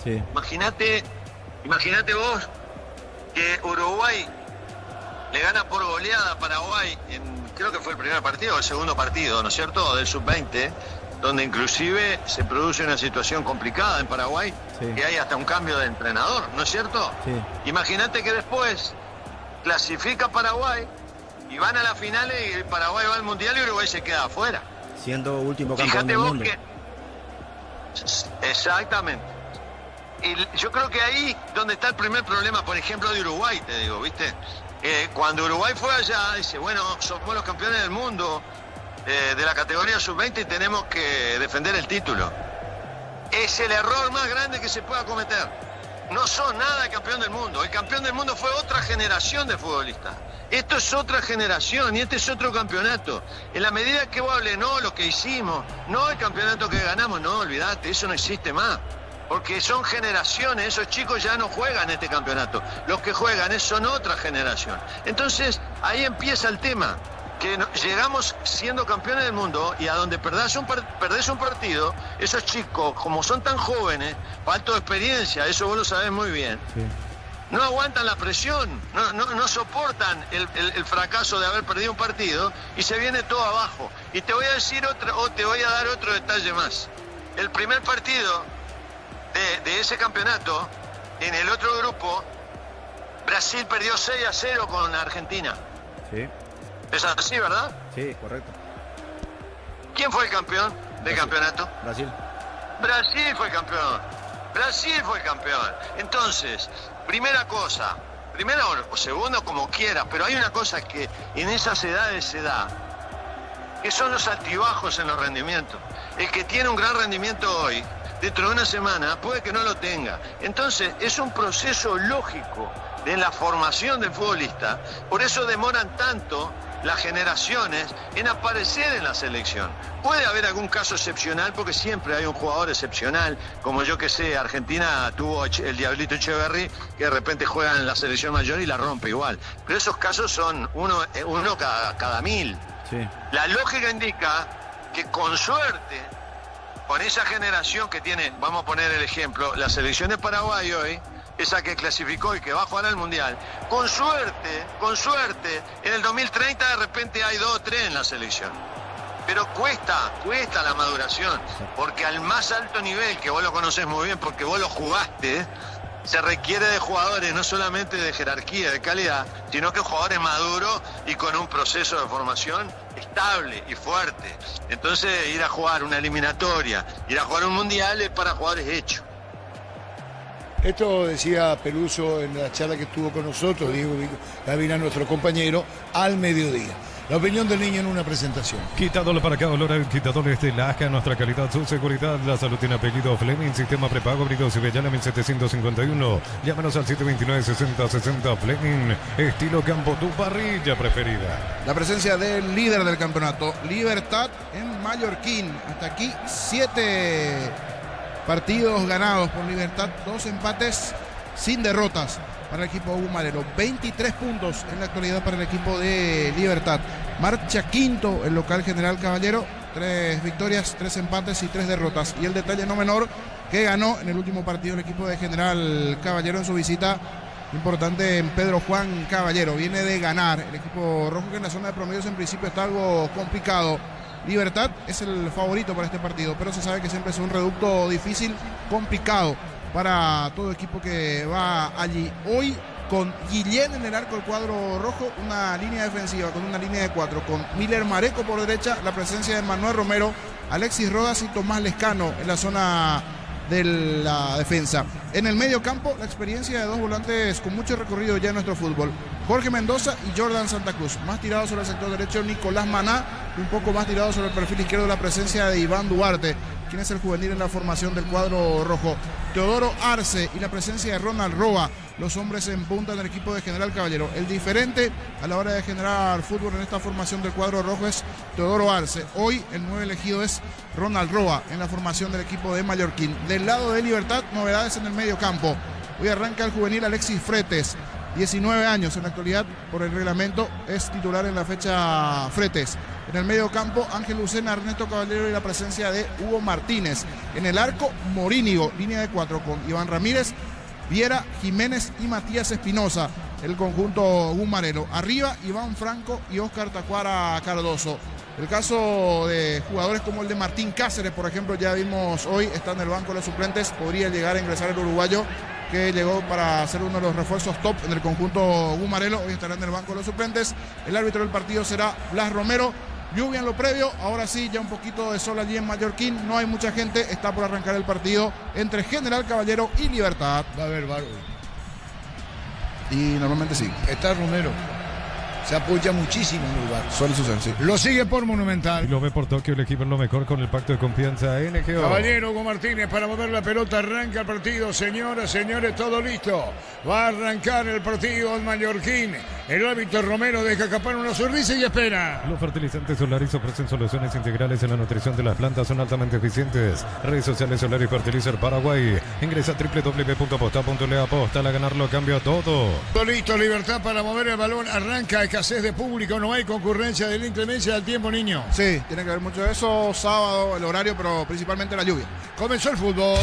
Sí. Imagínate vos que Uruguay le gana por goleada a Paraguay creo que fue el primer partido o el segundo partido, ¿no es cierto?, del sub-20, donde inclusive se produce una situación complicada en Paraguay, sí, que hay hasta un cambio de entrenador, ¿no es cierto? Sí. Imagínate que después clasifica Paraguay y van a las finales y Paraguay va al Mundial y Uruguay se queda afuera. Siendo último campeón Fíjate del vos mundo. Exactamente. Y yo creo que ahí donde está el primer problema, por ejemplo, de Uruguay, te digo, ¿viste? Cuando Uruguay fue allá, dice, bueno, somos los campeones del mundo de la categoría sub-20 y tenemos que defender el título. Es el error más grande que se pueda cometer. No son nada el campeón del mundo. El campeón del mundo fue otra generación de futbolistas. Esto es otra generación y este es otro campeonato. En la medida que vos hables, no, lo que hicimos, no el campeonato que ganamos, no, olvidate, eso no existe más. Porque son generaciones, esos chicos ya no juegan este campeonato. Los que juegan son otra generación. Entonces, ahí empieza el tema. Que llegamos siendo campeones del mundo y a donde perdés un partido, esos chicos, como son tan jóvenes, falta de experiencia, eso vos lo sabés muy bien, Sí. no aguantan la presión, no soportan el fracaso de haber perdido un partido y se viene todo abajo. Y te voy a decir te voy a dar otro detalle más. El primer partido de ese campeonato, en el otro grupo, Brasil perdió 6-0 con Argentina. Sí. Es así, ¿verdad? Sí, correcto. ¿Quién fue el campeón del campeonato? Brasil. Brasil fue el campeón. Brasil fue el campeón. Entonces, primera o segundo, como quieras, pero hay una cosa que en esas edades se da, que son los altibajos en los rendimientos. El que tiene un gran rendimiento hoy, dentro de una semana, puede que no lo tenga. Entonces, es un proceso lógico de la formación del futbolista. Por eso demoran tanto las generaciones en aparecer en la selección. Puede haber algún caso excepcional, porque siempre hay un jugador excepcional, como yo que sé, Argentina tuvo el Diablito Echeverri, que de repente juega en la selección mayor y la rompe igual. Pero esos casos son uno cada 1000. Sí. La lógica indica que con suerte, con esa generación que tiene, vamos a poner el ejemplo, la selección de Paraguay hoy, esa que clasificó y que va a jugar al Mundial, con suerte, en el 2030 de repente hay 2 o 3 en la selección. Pero cuesta la maduración, porque al más alto nivel, que vos lo conocés muy bien, porque vos lo jugaste, se requiere de jugadores no solamente de jerarquía, de calidad, sino que jugadores maduros y con un proceso de formación estable y fuerte. Entonces, ir a jugar una eliminatoria, ir a jugar un Mundial es para jugadores hechos. Esto decía Peluso en la charla que estuvo con nosotros, Diego Gavina, nuestro compañero, al mediodía. La opinión del niño en una presentación. Quitador para cada olor, quitadores de Lasca, nuestra calidad, su seguridad, la salud tiene apellido Fleming, sistema prepago, Brito Cibellana 1751. Llámanos al 729-6060 Fleming, estilo campo, tu parrilla preferida. La presencia del líder del campeonato, Libertad en Mallorquín. Hasta aquí 7 partidos ganados por Libertad, 2 empates sin derrotas para el equipo Humarero. 23 puntos en la actualidad para el equipo de Libertad. Marcha quinto el local General Caballero, 3 victorias, 3 empates y 3 derrotas. Y el detalle no menor, que ganó en el último partido el equipo de General Caballero en su visita importante en Pedro Juan Caballero. Viene de ganar el equipo rojo, que en la zona de promedios en principio está algo complicado. Libertad es el favorito para este partido, pero se sabe que siempre es un reducto difícil, complicado para todo equipo que va allí. Hoy con Guillén en el arco del cuadro rojo, una línea defensiva con una línea de 4, con Miller Mareco por derecha, la presencia de Manuel Romero, Alexis Rodas y Tomás Lescano en la zona de la defensa. En el medio campo, la experiencia de 2 volantes con mucho recorrido ya en nuestro fútbol. Jorge Mendoza y Jordan Santa Cruz. Más tirado sobre el sector derecho, Nicolás Maná. Un poco más tirado sobre el perfil izquierdo, la presencia de Iván Duarte, quien es el juvenil en la formación del cuadro rojo. Teodoro Arce y la presencia de Ronald Roa, los hombres en punta del equipo de General Caballero. El diferente a la hora de generar fútbol en esta formación del cuadro rojo es Teodoro Arce. Hoy el 9 elegido es Ronald Roa en la formación del equipo de Mallorquín. Del lado de Libertad, novedades en el medio campo. Hoy arranca el juvenil Alexis Fretes. 19 años en la actualidad por el reglamento, es titular en la fecha Fretes. En el medio campo, Ángel Lucena, Ernesto Caballero y la presencia de Hugo Martínez. En el arco, Morínigo, línea de 4 con Iván Ramírez, Viera, Jiménez y Matías Espinosa, el conjunto Gumarelo. Arriba, Iván Franco y Óscar Tacuara Cardoso. El caso de jugadores como el de Martín Cáceres, por ejemplo, ya vimos hoy, está en el banco de los suplentes, podría llegar a ingresar el uruguayo, que llegó para ser uno de los refuerzos top en el conjunto Gumarelo, hoy estará en el banco de los suplentes. El árbitro del partido será Blas Romero. Lluvia en lo previo, ahora sí, ya un poquito de sol allí en Mallorquín, no hay mucha gente, está por arrancar el partido entre General Caballero y Libertad. Va a haber bar. Y normalmente sí. Está Romero. Se apoya muchísimo en el lugar. Suele suceder, sí. Lo sigue por Y Monumental. lo ve por Tokio, el equipo en lo mejor con el pacto de confianza NGO. Caballero Hugo Martínez para mover la pelota, arranca el partido, señoras, señores, todo listo. Va a arrancar el partido el mallorquín. El árbitro Romero deja escapar una sonrisa y espera. Los fertilizantes Solaris ofrecen soluciones integrales en la nutrición de las plantas, son altamente eficientes. Redes sociales Solaris Fertilizer Paraguay. Ingresa a www.aposta.le, aposta a ganarlo, cambia todo. Todo listo, Libertad para mover el balón, arranca, escasez de público, no hay concurrencia de la inclemencia del tiempo, niño. Sí, tiene que ver mucho de eso, sábado, el horario, pero principalmente la lluvia. Comenzó el fútbol.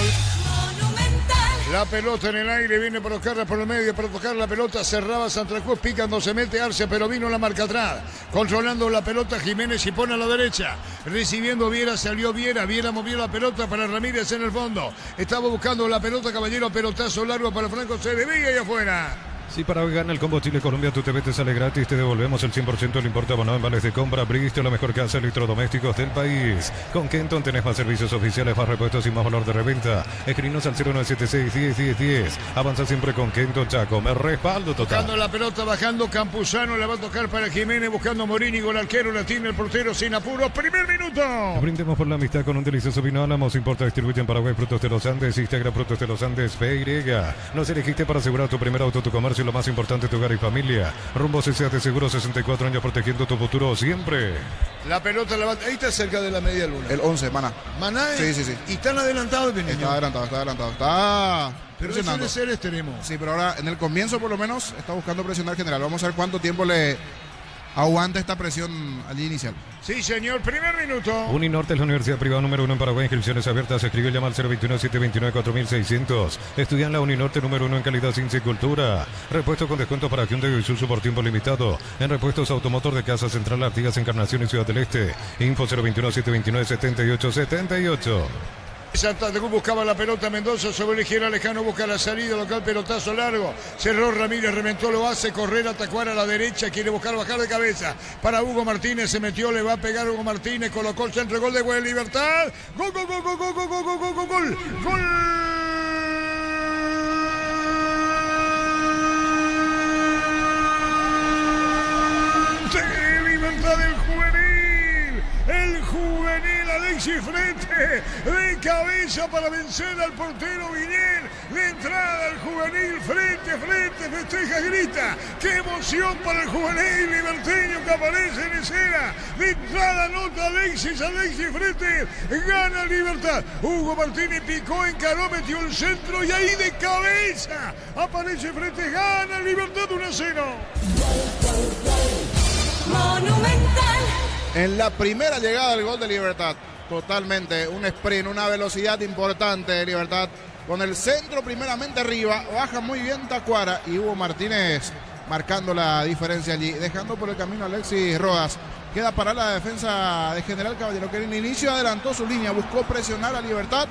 La pelota en el aire, viene por buscarla por el medio, para tocar la pelota, cerraba Santa Cruz, picando, se mete Arce, pero vino la marca atrás, controlando la pelota Jiménez y pone a la derecha, recibiendo Viera, salió Viera, Viera movió la pelota para Ramírez en el fondo, estaba buscando la pelota Caballero, pelotazo largo para Franco, se desvía y afuera. Si para hoy gana el combo Chile Colombia, tu TV te sale gratis, te devolvemos el 100% del importe abonado en vales de compra. Bristol, la mejor casa de electrodomésticos del país. Con Kenton tenés más servicios oficiales, más repuestos y más valor de reventa. Escribinos al 0976-101010. Avanza siempre con Kenton, Chaco. Me respaldo total. Buscando la pelota, bajando Campuzano, la va a tocar para Jiménez, buscando Morínigo, el arquero, la tiene el portero sin apuros. Primer minuto. Brindemos por la amistad con un delicioso vino Álamos. Importa, distribuye en Paraguay Frutos de los Andes. Instagram Frutos de los Andes, PY. Nos elegiste para asegurar tu primer auto, tu comercio, lo más importante, tu hogar y familia. Rumbo CCA de Seguro, 64 años protegiendo tu futuro siempre. La pelota, ahí está cerca de la media luna. El 11, Maná. Maná, Sí. Y están adelantados, bien, Está adelantado. Está pero eso presionando. debe ser extremo. Sí, pero ahora en el comienzo por lo menos está buscando presionar General. Vamos a ver cuánto tiempo le aguanta esta presión allí inicial. Sí, señor, primer minuto. Uninorte es la universidad privada número 1 en Paraguay. Inscripciones abiertas. Escribe y llama al 021-729-4600. Estudia en la Uninorte número 1 en calidad, ciencia y cultura. Repuesto con descuento para Hyundai y Isuzu por tiempo limitado. En repuestos automotor de Casa Central, Artigas, Encarnación y Ciudad del Este. Info 021-729-7878. Santa Cruz buscaba la pelota, Mendoza sobre la izquierda, Lejano busca la salida, local pelotazo largo, cerró Ramírez, reventó, lo hace correr, atacar a la derecha, quiere buscar bajar de cabeza para Hugo Martínez, se metió, le va a pegar Hugo Martínez, colocó el centro, gol de Libertad, gol, gol, gol, gol, gol, gol, gol, gol, gol, gol, gol. De Libertad del juvenil, el juvenil Alexis Frente, de cabeza para vencer al portero Guillén, de entrada al juvenil, frente, festeja, grita, qué emoción para el juvenil liberteño que aparece en escena, de entrada anota Alexis Frente, gana Libertad, Hugo Martínez picó, encaró, metió el centro y ahí de cabeza aparece Frente, gana Libertad 1-0. Monumental. En la primera llegada del gol de Libertad, totalmente un sprint, una velocidad importante de Libertad. Con el centro primeramente arriba, baja muy bien Tacuara y Hugo Martínez marcando la diferencia allí, dejando por el camino a Alexis Rodas. Queda para la defensa de General Caballero, que en el inicio adelantó su línea, buscó presionar a Libertad.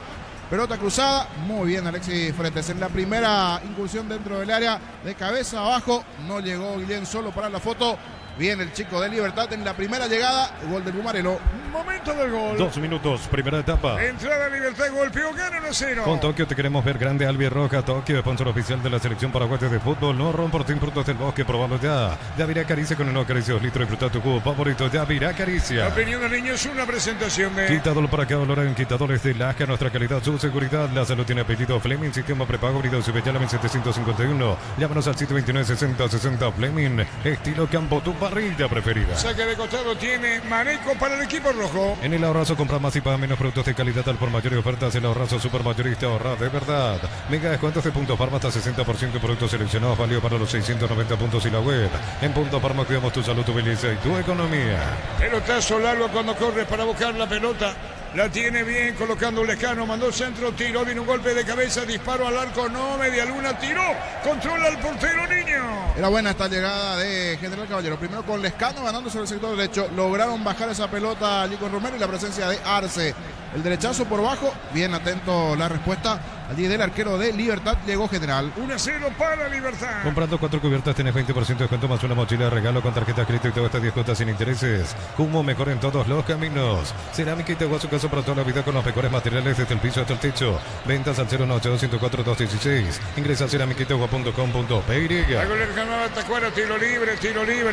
Pelota cruzada, muy bien Alexis Fretes. En la primera incursión dentro del área, de cabeza abajo, no llegó Guillén solo para la foto. Bien el chico de Libertad en la primera llegada, el gol del Gumarelo. Momento del gol. 2 minutos, primera etapa. Entrada Libertad, golpeó, gana 1-0. Con Tokio te queremos ver grande, Albi Roja, Tokio, sponsor oficial de la selección paraguaya de fútbol. No rompo Team Frutos del Bosque, probalo ya. Yavirá Caricia con el nuevo Caricios Litro, disfruta tu jugo favorito. Yavirá La Caricia. opinión del niño es una presentación de... Quitador para cada dolor en Quitadores de Lasca, nuestra calidad, su seguridad. La salud tiene apellido Fleming, sistema prepago, Brido Subellálame 751. Llámanos al sitio 296060 Fleming, estilo campo, tu parrilla preferida. Saque de costado tiene Maneco para el equipo rojo. En el Ahorrazo compra más y paga menos productos de calidad al por mayor y ofertas. El Ahorrazo Supermayorista ahorra de verdad. Mega descuentos de Punto Farma hasta 60% de productos seleccionados, válido para los 690 puntos y la web. En Punto Farma cuidamos tu salud, tu belleza y tu economía. Pelotazo largo cuando corre para buscar la pelota. La tiene bien colocando un Lescano, mandó centro, tiró, vino un golpe de cabeza, disparo al arco, no, media luna, tiró, controla al portero Niño. Era buena esta llegada de General Caballero. Primero con Lescano ganando sobre el sector derecho. Lograron bajar esa pelota allí con Romero y la presencia de Arce. El derechazo por bajo, bien atento la respuesta allí del arquero de Libertad, llegó General. 1-0 para Libertad. Comprando 4 cubiertas tenés 20% de descuento más una mochila de regalo con tarjeta crédito y todo estas 10 cuotas sin intereses. Humo mejor en todos los caminos. Cerámica y te hago su caso para toda la vida con los mejores materiales desde el piso hasta el techo. Ventas al 098-104-216. Ingresa a ceramiquiteagua.com.py. Hago el ganaba Tacuara, tiro libre.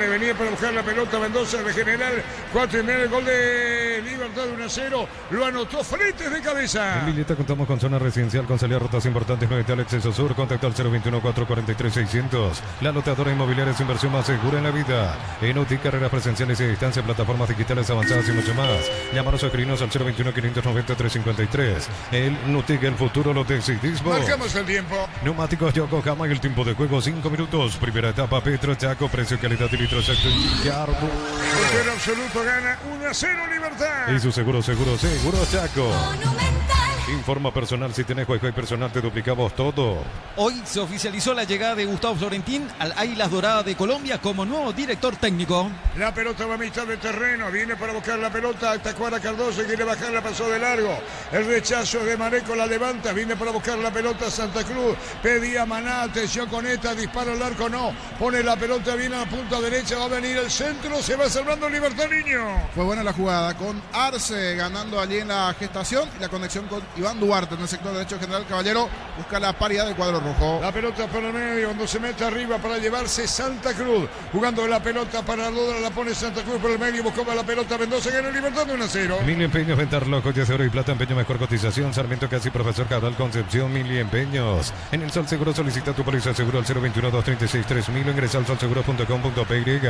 Venía para buscar la pelota Mendoza de General. 4-1, el gol de Libertad 1-0. Lo anotó Frentes de cabeza. En Villeta contamos con zona residencial con salidas rutas importantes, 9 al acceso sur. Contacto al 021-443-600. La loteadora inmobiliaria es inversión más segura en la vida. En UTI, carreras presenciales y a distancia, plataformas digitales avanzadas y mucho más. Llámanos a Crinos al 021-590-353. El NUTIC, el futuro lo decidís vos. Marcamos el tiempo. Neumáticos Yokohama y el tiempo de juego 5 minutos. Primera etapa Petro Chaco, precio, calidad y litro exacto en Carbo. Puntero absoluto gana 1-0 Libertad. Y su seguro Chaco. Monumental. Informa personal, si tenés Wi-Fi personal te duplicamos todo. Hoy se oficializó la llegada de Gustavo Florentín al Águilas Doradas de Colombia como nuevo director técnico. La pelota va a mitad de terreno, viene para buscar la pelota, Tacuara Cardoso quiere bajar, la pasó de largo. El rechazo de Mareco, la levanta, viene para buscar la pelota Santa Cruz, pedía Maná, atención con esta, dispara al arco, no, pone la pelota, viene a la punta derecha, va a venir el centro, se va salvando Libertad Niño. Fue buena la jugada con Arce ganando allí en la gestación y la conexión con Iván Duarte en el sector derecho. General Caballero busca la paridad del cuadro rojo. La pelota para el medio, cuando se mete arriba para llevarse Santa Cruz, jugando la pelota para Lodra, la pone Santa Cruz por el medio, buscaba la pelota Mendoza, gana Libertad 1-0. Mili Empeños, ventar joyas de oro y plata, empeño mejor cotización. Sarmiento Casi, Profesor Cabral Concepción, Mili Empeños. En el Sol Seguro solicita tu póliza de seguro al 021-236-3000. Ingresa al solseguro.com.py.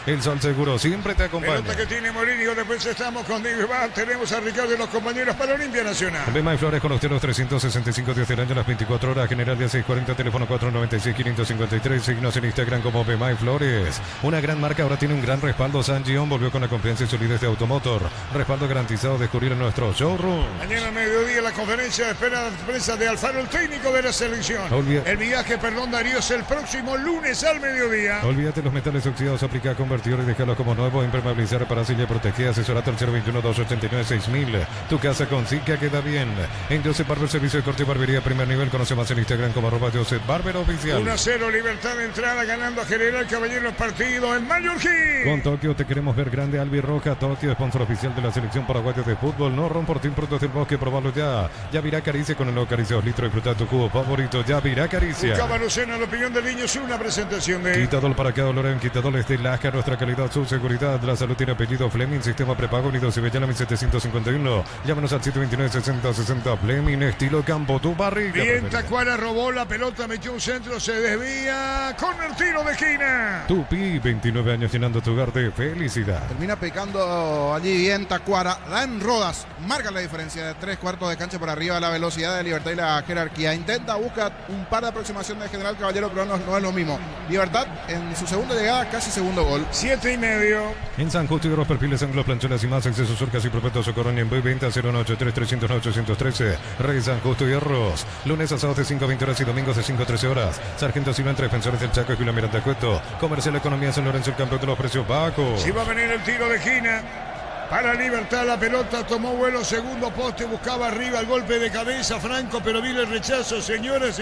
El Sol Seguro siempre te acompaña. Pelota que tiene Morínigo, después estamos con Diego Iván, tenemos a Ricardo y los compañeros para Olimpia Nacional. Bema y Flores con los 365 días del año, las 24 horas. General de 640, teléfono 496-553. Signos en Instagram como Bema y Flores. Una gran marca ahora tiene un gran respaldo. Sanjion volvió con la confianza y solidez de Automotor. Respaldo garantizado, descubrir en nuestro showroom. Mañana a mediodía la conferencia de prensa de Alfaro, el técnico de la selección. El viaje, Darío, es el próximo lunes al mediodía. Olvídate los metales oxidados, aplica convertidor y déjalos como nuevo. Impermeabilizar, para silla, proteger, asesorate al 021-289-6000. Tu casa con Zika queda bien. En Joseph Barber, servicio de corte y barbería primer nivel. Conoce más en Instagram como @Joseph Barber Oficial. 1-0 Libertad de entrada, ganando a General Caballero el partido en Mallorquín. Con Tokio te queremos ver grande. Albirroja Tokio, sponsor oficial de la selección paraguaya de fútbol. No ron por ti, productos del bosque, probalo ya. Yavirá Caricia con el nuevo Caricia 2 litros. Disfruta tu cubo favorito. Yavirá Caricia. Buscaba Lucena, la opinión del niño, es una presentación de Quitador para cada dolor en Quitadores de Lasca. Nuestra calidad, su seguridad. La salud tiene apellido Fleming. Sistema prepago unido Cibellana 1751. Llámanos al 729-6060. Fleming, estilo campo, tu barriga. Bien, Tacuara robó la pelota, metió un centro, se desvía con el tiro de esquina. Tupi, 29 años llenando tu hogar de felicidad. Termina pecando allí bien Tacuara. Da en Rodas, marca la diferencia de 3/4 de cancha por arriba, la velocidad de Libertad y la jerarquía. Intenta, busca un par de aproximación de General Caballero, pero no es lo mismo. Libertad en su segunda llegada, casi segundo gol. 7,5. En San Justo y otros perfiles, ángulos, plancholas y más, acceso sur, casi propeto, Socorro, en venta 093-309-813. Rey San Justo y Arroz. Lunes a sábados de 5 a 20 horas y domingos de 5 a 13 horas. Sargento Silva entre Defensores del Chaco y Julio Miranda Cueto. Comercial Economía San Lorenzo, el campeón de los precios bajos. Si va a venir el tiro de esquina para Libertad, la pelota tomó vuelo, segundo poste, buscaba arriba el golpe de cabeza Franco, pero viene el rechazo. Señores,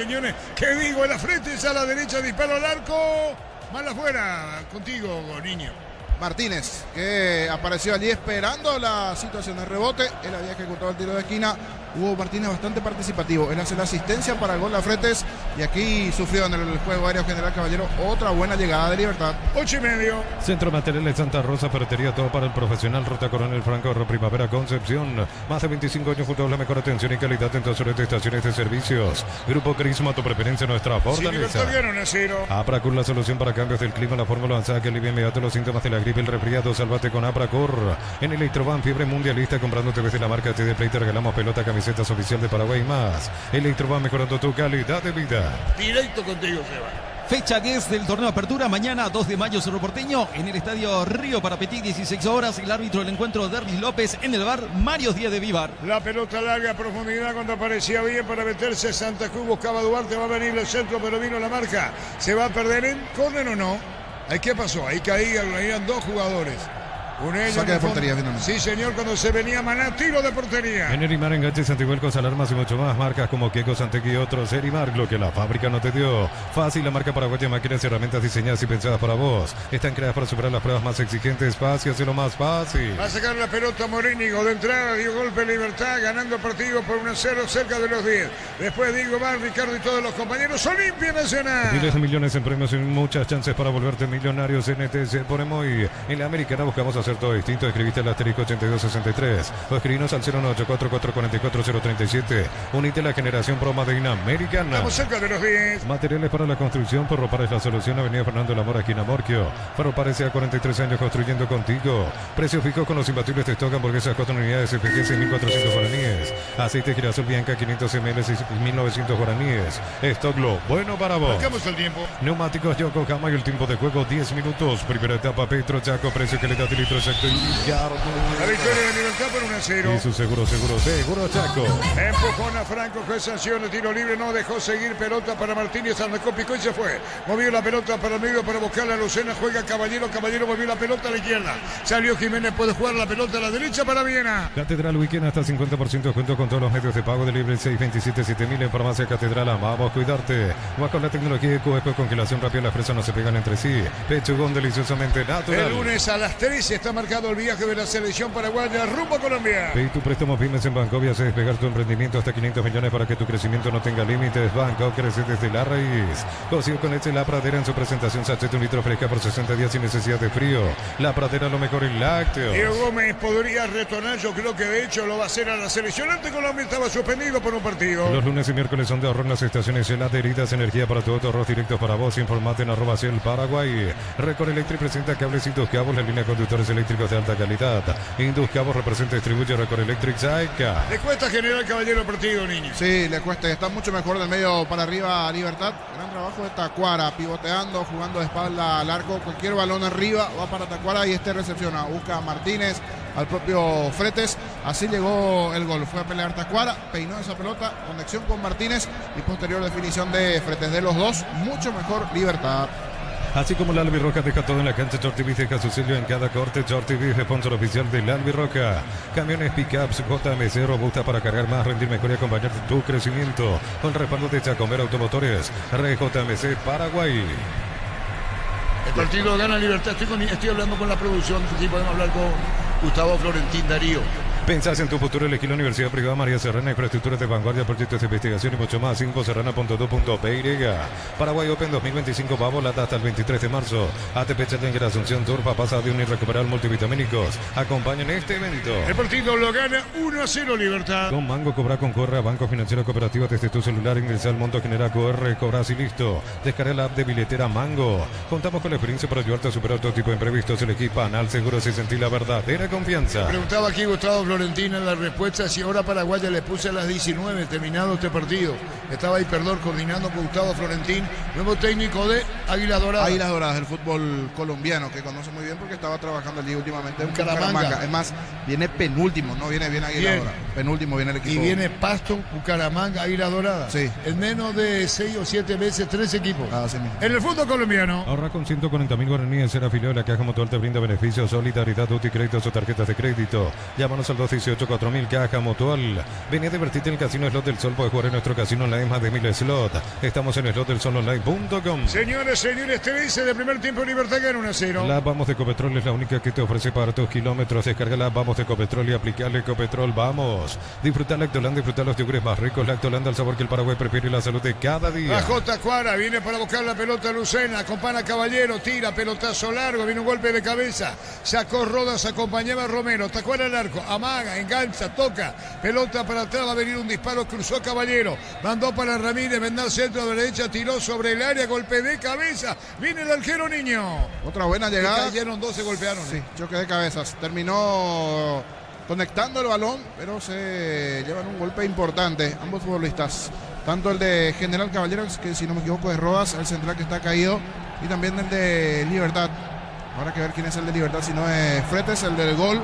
¿qué digo? En la frente, es a la derecha, disparo al arco. Mal afuera, contigo, niño. Martínez, que apareció allí esperando la situación de rebote. Él había ejecutado el tiro de esquina. Hugo Martínez bastante participativo. Él hace la asistencia para el gol de Fretes y aquí sufrió en el juego aéreo General Caballero otra buena llegada de Libertad. 8:30. Centro Materiales Santa Rosa, ferretería todo para el profesional. Ruta Coronel Franco, Primavera Concepción. Más de 25 años junto a la mejor atención y calidad en todas las estaciones de servicios. Grupo Crisma, tu preferencia, nuestra fortaleza. Libertad gana 1-0. Apracur, la solución para cambios del clima, la fórmula avanzada que alivia inmediato los síntomas de la gripe, el resfriado. Sálvate con Apracur. En Electroban, fiebre mundialista, comprando TV de la marca TD Play, te regalamos pelota, camisetas oficial de Paraguay y más. Electroban, mejorando tu calidad de vida. Directo contigo, Seba. Fecha 10 del torneo Apertura, mañana 2 de mayo Cerro Porteño, en el estadio Río Parapetí, 16 horas. El árbitro del encuentro, Derlis López, en el bar, Mario Díaz de Vivar. La pelota larga a profundidad cuando aparecía bien para meterse Santa Cruz, buscaba Duarte, va a venir el centro, pero vino la marca. ¿Se va a perder en córner o no? ¿Qué pasó? Ahí caían dos jugadores. Saque de portería, finalmente. Sí, señor, cuando se venía Maná, tiro de portería. En Erimar, enganches, antivuelcos, alarmas y mucho más. Marcas como Keiko, Santegui y otros. Erimar, lo que la fábrica no te dio. Fácil, la marca paraguaya, máquinas y herramientas diseñadas y pensadas para vos. Están creadas para superar las pruebas más exigentes. Fácil, hacerlo más fácil. Va a sacar la pelota Morínigo de entrada, dio golpe Libertad, ganando partido por 1-0, cerca de los 10. Después Diego Bar, Ricardo y todos los compañeros. Olimpia Nacional. Miles de millones en premios y muchas chances para volverte millonarios. NTC ponemos y en la Americana buscamos hacer todo distinto. Escribiste el asterisco 8263 o escribinos al 09844444037. Unite a la generación Pro Made in Americana. Estamos cerca de los 10. Materiales para la construcción. Ferropar es la solución. Avenida Fernando Lamora, esquina Morquio. Ferropar S.A. 43 años construyendo contigo. Precio fijo con los imbatibles de stock. Hamburguesas 4 unidades FG 6.400 guaraníes. Aceite girasol Bianca 500 ml 6.900 guaraníes. Stock lo bueno para vos. Marcamos el tiempo. Neumáticos Yokohama y el tiempo de juego 10 minutos. Primera etapa Petro Chaco. Precio que le da litro exacto. La victoria de Libertad por 1-0. Y su seguro Chaco. Empujón a Franco, fue sanción, el tiro libre, no dejó seguir, pelota para Martínez, arrancó, picó y se fue. Movió la pelota para el medio para buscar a Lucena, juega Caballero, movió la pelota a la izquierda. Salió Jiménez, puede jugar la pelota a la derecha para Viena. Catedral Weekend hasta 50% descuento con todos los medios de pago de libre 627-7000 en Farmacia Catedral. Amamos cuidarte. Va con la tecnología de QF, congelación rápida, las fresas no se pegan entre sí. Pechugón deliciosamente natural. El lunes a las 13 está marcado el viaje de la selección paraguaya rumbo a Colombia. Pedí tu préstamo pymes en Bancovia, hace despegar tu emprendimiento hasta 500 millones para que tu crecimiento no tenga límites. Banco crece desde la raíz. Cocido con leche La Pradera en su presentación sachet 1 litro fresca por 60 días sin necesidad de frío. La Pradera, lo mejor en lácteos. Diego Gómez podría retornar, yo creo que de hecho lo va a hacer a la selección. Ante Colombia estaba suspendido por un partido. Los lunes y miércoles son de ahorro en las estaciones Shell, adheridas, energía para tu auto, arroz directos para vos. Informate en @Shell Paraguay. Record Electric presenta cables Induscabos, la línea de conductores eléctricos de alta calidad. Induscabos representa y distribuye Record Electric Zaica. Le cuesta generar Caballero el partido, niño. Sí, le cuesta, está mucho mejor del medio para arriba Libertad. Gran trabajo de Tacuara, pivoteando, jugando de espalda al arco. Cualquier balón arriba va para Tacuara y recepciona. Busca a Martínez, al propio Fretes. Así llegó el gol. Fue a pelear Tacuara, peinó esa pelota, conexión con Martínez y posterior definición de Fretes. De los dos, mucho mejor Libertad. Así como la Albirroja deja todo en la cancha, Short TV deja su sello en cada corte. Short TV es sponsor oficial de la Albirroja. Camiones pickups JMC, robusta para cargar más, rendir mejor y acompañar tu crecimiento. Con respaldo de Chacomer Automotores, JMC Paraguay. El partido gana Libertad. Estoy hablando con la producción, si podemos hablar con Gustavo Florentín Darío. Pensás en tu futuro, elegí la Universidad Privada María Serrana, infraestructuras de vanguardia, proyectos de investigación y mucho más. Infoserrana.2.py. Paraguay Open 2025 va a volar hasta el 23 de marzo. ATP Challenger Asunción Turfa pasa de un irrecuperable multivitamínicos. Acompañan este evento. El partido lo gana 1-0 Libertad. Con Mango, cobra con QR a Banco Financiero Cooperativa desde tu celular. Ingresa al monto, genera QR, cobras y listo. Descarga la app de billetera Mango. Contamos con la experiencia para ayudarte a superar todo tipo de imprevistos. Elegí Panal Seguro si sentí la verdadera confianza. Preguntaba aquí Gustavo Florentina la respuesta si ahora Paraguaya le puse a las 19 terminado este partido. Estaba ahí, perdón, coordinando con Gustavo Florentín, nuevo técnico de Águilas Doradas. Águilas Doradas del fútbol colombiano, que conoce muy bien porque estaba trabajando allí últimamente en Bucaramanga. Es más, viene penúltimo, no viene bien Águilas Doradas. Penúltimo viene el equipo. Y viene Pasto, Bucaramanga, Águilas Doradas. Sí. En menos de 6 o 7 meses, 3 equipos. Así mismo. En el fútbol colombiano. Ahorra con 140.000 guaraníes. Ser afiliado de la Caja Mutual te brinda beneficios, solidaridad, UTI, créditos o tarjetas de crédito. Llámanos al 218-4000 Caja Mutual. Vení a divertirte en el Casino Slot del Sol. Puedes jugar en nuestro casino online más de 1000 slot. Estamos en slotdelsolonline.com. Señores, 13 de primer tiempo, Libertad gana 1-0. La Vamos de Ecopetrol es la única que te ofrece para tus kilómetros. Descarga la Vamos de Ecopetrol y aplicale Ecopetrol. Vamos. segundos. Disfruta Lactolanda, disfruta los yogures más ricos. Lactolanda, el sabor que el Paraguay prefiere y la salud de cada día. La J. Cuara viene para buscar la pelota Lucena, acompaña a Caballero, tira, pelotazo largo, viene un golpe de cabeza, sacó Rodas, acompañaba a Romero, Tacuara al arco, amaga, engancha, toca, pelota para atrás, va a venir un disparo, cruzó Caballero, mandó para Ramírez, vendrá centro a la derecha, tiró sobre el área, golpe de cabeza, viene el arquero Niño. Otra buena llegada. Cayeron dos, se golpearon. Sí, choque de cabezas. Terminó conectando el balón, pero se llevan un golpe importante ambos futbolistas. Tanto el de General Caballero, que si no me equivoco es Rodas, el central que está caído, y también el de Libertad. Habrá que ver quién es el de Libertad, si no es Fretes, el del gol.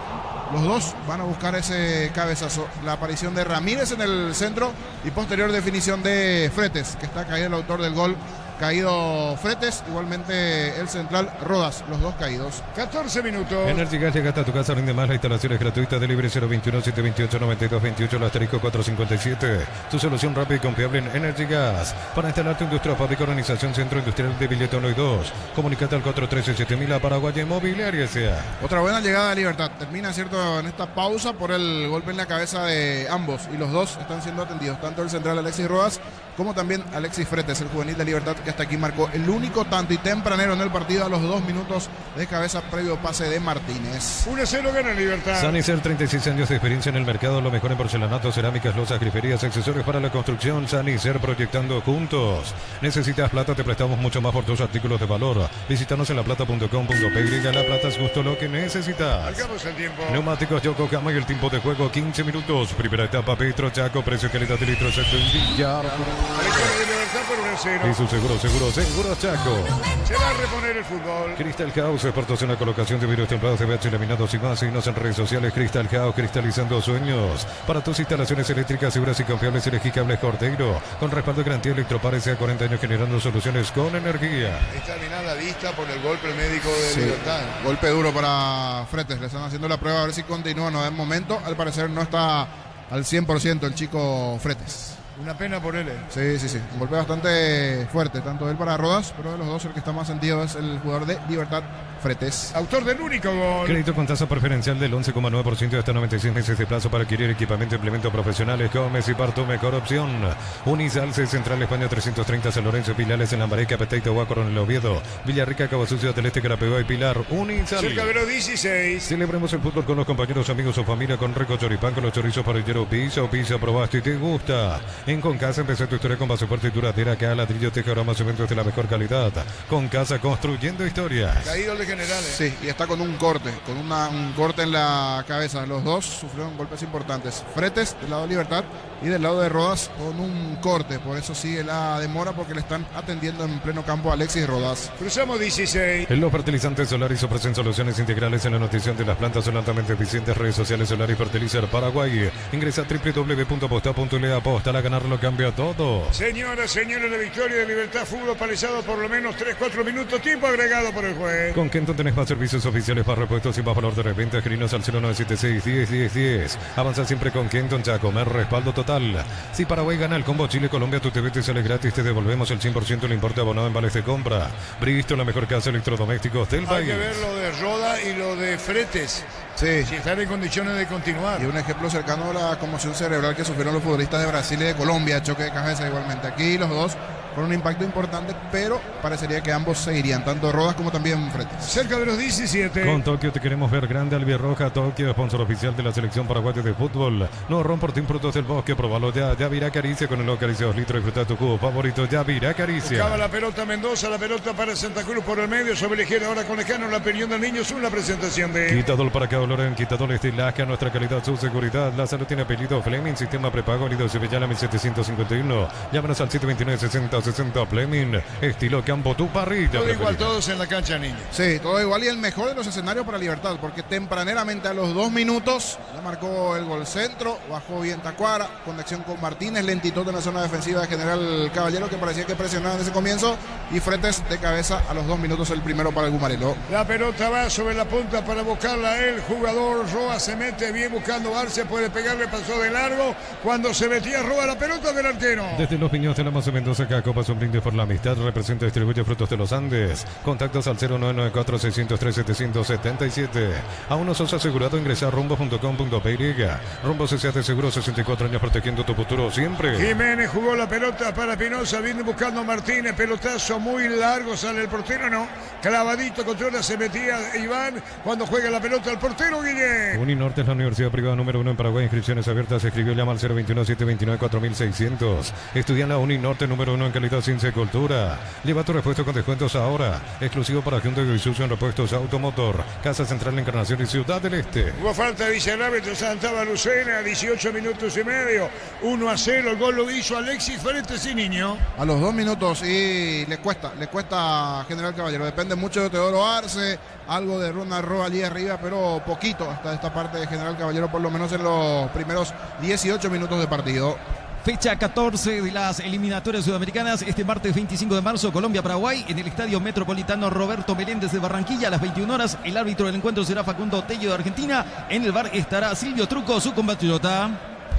Los dos van a buscar ese cabezazo. La aparición de Ramírez en el centro y posterior definición de Fretes, que está caído el autor del gol. Caído Fretes, igualmente el central Rodas, los dos caídos. 14 minutos. Energy Gas llega hasta tu casa, rinde más. La instalación es gratuita. Delivery 021-728-9228, el asterisco 457. Tu solución rápida y confiable en Energy Gas. Para instalar tu industria, fábrica, organización, centro industrial de Billete 1 y 2. Comunicate al 413-7000 a Paraguay Inmobiliaria S.A. Otra buena llegada de Libertad. Termina, cierto, en esta pausa por el golpe en la cabeza de ambos. Y los dos están siendo atendidos. Tanto el central Alexis Rodas como también Alexis Fretes, el juvenil de Libertad, que hasta aquí marcó el único tanto y tempranero en el partido a los 2 minutos de cabeza previo pase de Martínez. 1-0 gana Libertad. Sanicer, 36 años de experiencia en el mercado, lo mejor en porcelanato, cerámicas, losas, griferías, accesorios para la construcción. Sanicer, proyectando juntos. ¿Necesitas plata? Te prestamos mucho más por tus artículos de valor. Visítanos en laplata.com.py. La Plata es justo lo que necesitas. Marcamos el tiempo. Neumáticos Yokohama y el tiempo de juego 15 minutos. Primera etapa Petro Chaco, precio calidad de litro excepto en Villar. Victoria de Libertad por 1-0. Y su seguro Chaco. Se va a reponer el fútbol. Crystal House, expertos en la colocación de vidrios templados de BH laminados y más. Síguenos en redes sociales. Crystal House, cristalizando sueños. Para tus instalaciones eléctricas seguras y confiables, elegí Cables Cordeiro. Con respaldo de garantía Electropares, a 40 años generando soluciones con energía. Está mirando la vista por el golpe médico de Sí, Libertad. golpe duro para Fretes. Le están haciendo la prueba a ver si continúa. No, de momento, al parecer, no está al 100% el chico Fretes. Una pena por él. Sí. Un golpe bastante fuerte, tanto él para Rodas, pero de los dos el que está más sentido es el jugador de Libertad, Fretes. Autor del único gol. Crédito con tasa preferencial del 11,9% de hasta 96 meses de plazo para adquirir equipamiento e implementos profesionales. Gómez y Par, tu mejor opción. Unisalce, Central España 330, San Lorenzo, Pilales en Lambaré, Capeteita, Huácaro en el Oviedo, Villarrica, Cabo Sucio, del Este, Carapeguá y Pilar. Unisalce. Cerca de los 16. Celebremos el fútbol con los compañeros, amigos o familia con Rico Choripán, con los chorizos parrilleros Pizza, probaste y te gusta. En Concasa empezó tu historia con base fuerte y duradera, que a ladrillo, teja, aromas, cementos de la mejor calidad. Concasa, construyendo historias. Caído de generales. Sí, y está con un corte, un corte en la cabeza. Los dos sufrieron golpes importantes. Fretes del lado de Libertad y del lado de Rodas con un corte. Por eso sigue la demora, porque le están atendiendo en pleno campo a Alexis Rodas. Cruzamos 16. En los fertilizantes Solaris ofrecen soluciones integrales en la nutrición de las plantas, son altamente eficientes. Redes sociales Solaris Fertilizer Paraguay. Ingresa a www.posta.le. Aposta, la ganar lo cambia todo. Señoras, la victoria de Libertad, fútbol palizado por lo menos 3-4 minutos, tiempo agregado por el juez. Con Kenton tenés más servicios oficiales para repuestos y más valor de reventa. Escribinos al 0976-10-10-10. Avanza siempre con Kenton Chaco, más respaldo total. Si Paraguay gana el combo Chile-Colombia, tu TV te sale gratis, te devolvemos el 100% del importe abonado en vales de compra. Bristol, la mejor casa de electrodomésticos del Hay país. que ver lo de Roda y lo de Fretes, Sí. si están en condiciones de continuar. Y un ejemplo cercano a la conmoción cerebral que sufrieron los futbolistas de Brasil y de Colombia, choque de cabeza igualmente. Aquí los dos con un impacto importante, pero parecería que ambos seguirían, tanto Rodas como también Fretes. Cerca de los 17. Con Tokio te queremos ver grande. Albirroja Tokio, sponsor oficial de la selección paraguaya de fútbol. No ron por Team Frutos del Bosque, probalo ya. Yavirá Caricia con el nuevo Caricia 2 litros. Disfruta tu jugo favorito, Yavirá Caricia. Buscaba la pelota Mendoza, la pelota para Santa Cruz por el medio, sobre la izquierda ahora con Lejano, la opinión del niño es una presentación de... Quitador para cada olor en Quitador Estilasca, nuestra calidad, su seguridad. La salud tiene apellido Fleming, sistema prepago, Lido Sevillana 1751. Llámanos al 729-6060 Fleming. Estilo campo, tu parrilla. Todo igual, preferida. todos en la cancha, niño. Sí, todo igual y el mejor de los escenarios para Libertad, porque tempraneramente a los 2 minutos ya marcó el gol centro, bajó bien Tacuara, conexión con Martínez, lentitud en la zona defensiva de General Caballero, que parecía que presionaba en ese comienzo, y Fretes de cabeza a los 2 minutos el primero para el Gumarelo. La pelota va sobre la punta para buscarla el jugador Roa, se mete bien buscando Arce, puede pegarle, pasó de largo, cuando se metía Roa la pelota del arquero. Desde los Piños de la Maza Mendoza, Caco, Copa, un brindis por la amistad. Representa y distribuye Frutos de los Andes. Contactos al 0994-603-777. Aún no sos asegurado, ingresa a rumbo.com.py. Rumbo CCA de Seguro, 64 años protegiendo tu futuro siempre. Jiménez jugó la pelota para Pinoza, viene buscando Martínez, pelotazo muy largo, sale el portero, no, clavadito, controla, se metía Iván, cuando juega la pelota al portero, Guille. Uninorte es la universidad privada número 1 en Paraguay, inscripciones abiertas, escribió, llama al 021-729-4600. Estudia en la Uninorte número 1 en calidad, ciencia y cultura. Lleva tu repuesto con descuentos ahora, exclusivo para Hyundai y Isuzu en repuestos Automotor, Casa Central, Encarnación y Ciudad del Este. Hubo falta de Villarreal, Santaba Lucena, 18 minutos y medio, 1-0, el gol lo hizo Alexis Frente, sí, niño. A los 2 minutos y le cuesta a General Caballero. Depende mucho de Teodoro Arce, algo de Ronald Roa allí arriba, pero poquito hasta esta parte de General Caballero, por lo menos en los primeros 18 minutos de partido. Fecha 14 de las eliminatorias sudamericanas. Este martes 25 de marzo, Colombia-Paraguay, en el Estadio Metropolitano Roberto Meléndez de Barranquilla, a las 21 horas. El árbitro del encuentro será Facundo Tello de Argentina. En el VAR estará Silvio Truco, su compatriota.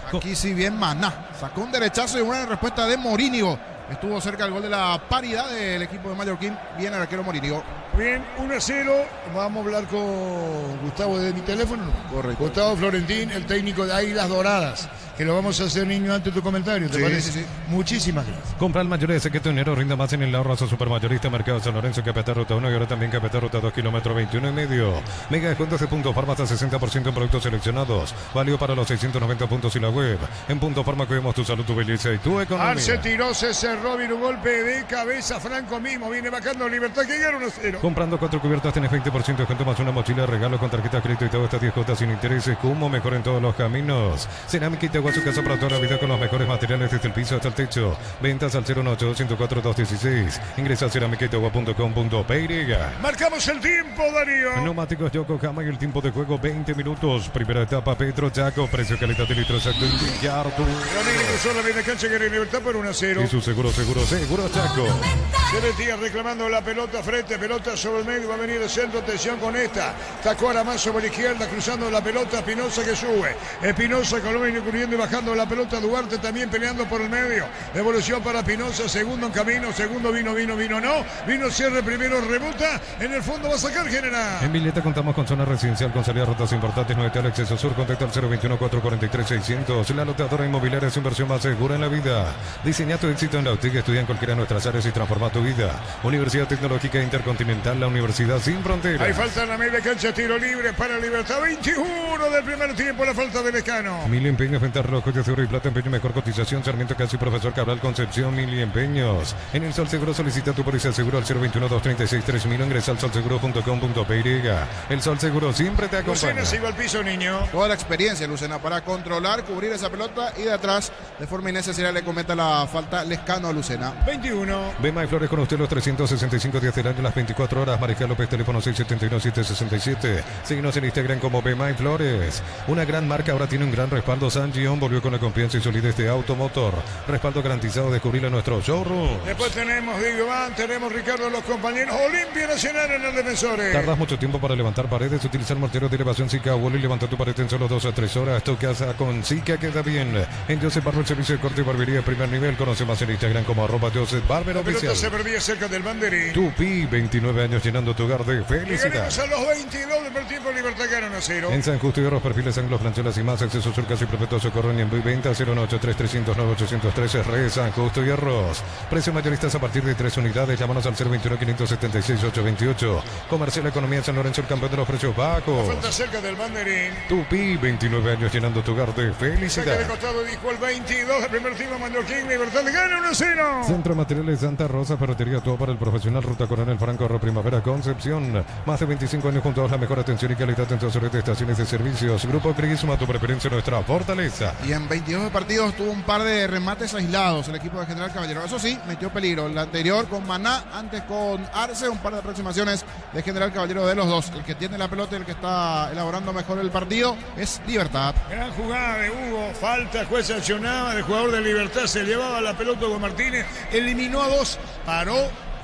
Aquí sí bien Maná. Sacó un derechazo y una respuesta de Morínigo. Estuvo cerca del gol de la paridad del equipo de Mallorquín. Bien el arquero Morínigo. Bien, 1-0. Vamos a hablar con Gustavo de mi teléfono. Correcto. Gustavo Florentín, el técnico de Águilas Doradas. Que lo vamos a hacer, niño, antes de tu comentario. ¿Te parece? Sí. Muchísimas gracias. Compra el mayor de secreto enero, rinda más en el ahorro a su supermayorista Mercado San Lorenzo, Capital Ruta 1 y ahora también Capital Ruta 2, kilómetro 21 y medio. Mega descuentos de Punto Farma hasta 60% en productos seleccionados. Válido para los 690 puntos y la web. En Punto Farma cuidemos tu salud, tu belleza y tu economía. Arce tiró, se cerró, vino un golpe de cabeza. Franco mismo viene bajando Libertad, que gana 1-0. Comprando 4 cubiertas tenés 20% de descuento más una mochila de regalo con tarjeta de crédito y todo estas 10 cuotas sin intereses. Como mejor en todos los caminos. Cerámica Itagua, su casa para toda la vida con los mejores materiales desde el piso hasta el techo. Ventas al 018-104-216. Ingresa a ceramicaitagua.com.py. Marcamos el tiempo, Darío. Neumáticos Yokohama y el tiempo de juego 20 minutos. Primera etapa Petro Chaco. Precio calidad de litro exacto indicar tu. Ramírez cruzó la media cancha que era Libertad por 1-0. Y su seguro Chaco. Ceretías reclamando la pelota frente, pelota sobre el medio, va a venir el centro, atención con esta. Tacó a la más sobre la izquierda, cruzando la pelota, Espinosa que sube. Espinosa, Colombia corriendo y bajando la pelota, Duarte también peleando por el medio. Devolución para Espinosa, segundo en camino, segundo vino, vino cierre primero, rebota, en el fondo va a sacar General. En Villeta contamos con zona residencial con salida a rutas importantes, 9 al acceso sur, contacta al 021-443-600. La lotadora inmobiliaria es inversión más segura en la vida. Diseña tu éxito en la UTIC, estudia en cualquiera de nuestras áreas y transforma tu vida. Universidad Tecnológica Intercontinental, la Universidad sin fronteras. Hay falta en la media cancha, tiro libre para Libertad, 21 del primer tiempo, la falta del Escano. Mil empeños, venta relojes de seguro y plata, empeño mejor cotización, Sarmiento Casi, Profesor Cabral, Concepción, Mil empeños. En el Sol Seguro solicita tu póliza de seguro al 021-236-3000, ingresa al solseguro.com.py. El Sol Seguro siempre te acompaña. Lucena se iba al piso, niño. Toda la experiencia, Lucena, para controlar, cubrir esa pelota y de atrás, de forma innecesaria, le cometa la falta Lescano a Lucena. 21. Bema y Flores con usted los 365 días del año, las 24 horas. Mariscal López, teléfono 671-767. Síguenos en Instagram como Bema y Flores. Una gran marca ahora tiene un gran respaldo. San Gion volvió con la confianza y solidez de Automotor. Respaldo garantizado, descubrirlo en nuestro showroom. Después tenemos Diego Iván, tenemos Ricardo, los compañeros. Olimpia Nacional en el Defensores. Tardas mucho tiempo para levantar paredes. Utilizar morteros de elevación Zika Wall y levanta tu pared en solo 2 a 3 horas. Tu casa con Zika queda bien. En Joseph Barber, servicio de corte y barbería de primer nivel. Conoce más en Instagram como @Joseph Barber La pelota oficial. se perdía cerca del banderín. Tupi, 29 años llenando tu hogar de felicidad. Llegaremos a los 22 del primer tiempo, Libertad gana 1-0. En San Justo y Otros perfiles Anglo, Franchuelas y más. Acceso sur, casi perfecto, socorro y envío y venta 093-309-813. Re San Justo y Arroz. Precio mayoristas a partir de 3 unidades. Llámanos al 021-576-828. Comercial Economía San Lorenzo, el campeón de los precios bajos. Falta cerca del banderín. Tupi, 29 años llenando tu hogar de Saque de felicidad. costado, dijo el 22 del primer tiempo, Mallorquín. Libertad gana 1-0. Centro de Materiales Santa Rosa, ferretería, todo para el profesional. Ruta Coronel Franco, Arro Primavera, Concepción. Más de 25 años juntos, la mejor atención y calidad en todas sus redes de estaciones de servicios. Grupo Crisma, tu preferencia, nuestra fortaleza. Y en 22 partidos tuvo un par de remates aislados el equipo de General Caballero. Eso sí, metió peligro. El anterior con Maná, antes con Arce, un par de aproximaciones de General Caballero de los dos. El que tiene la pelota y el que está elaborando mejor el partido es Libertad. Gran jugada de Hugo, falta, juez sancionaba, el jugador de Libertad se llevaba la pelota Hugo Martínez, eliminó a 2, paró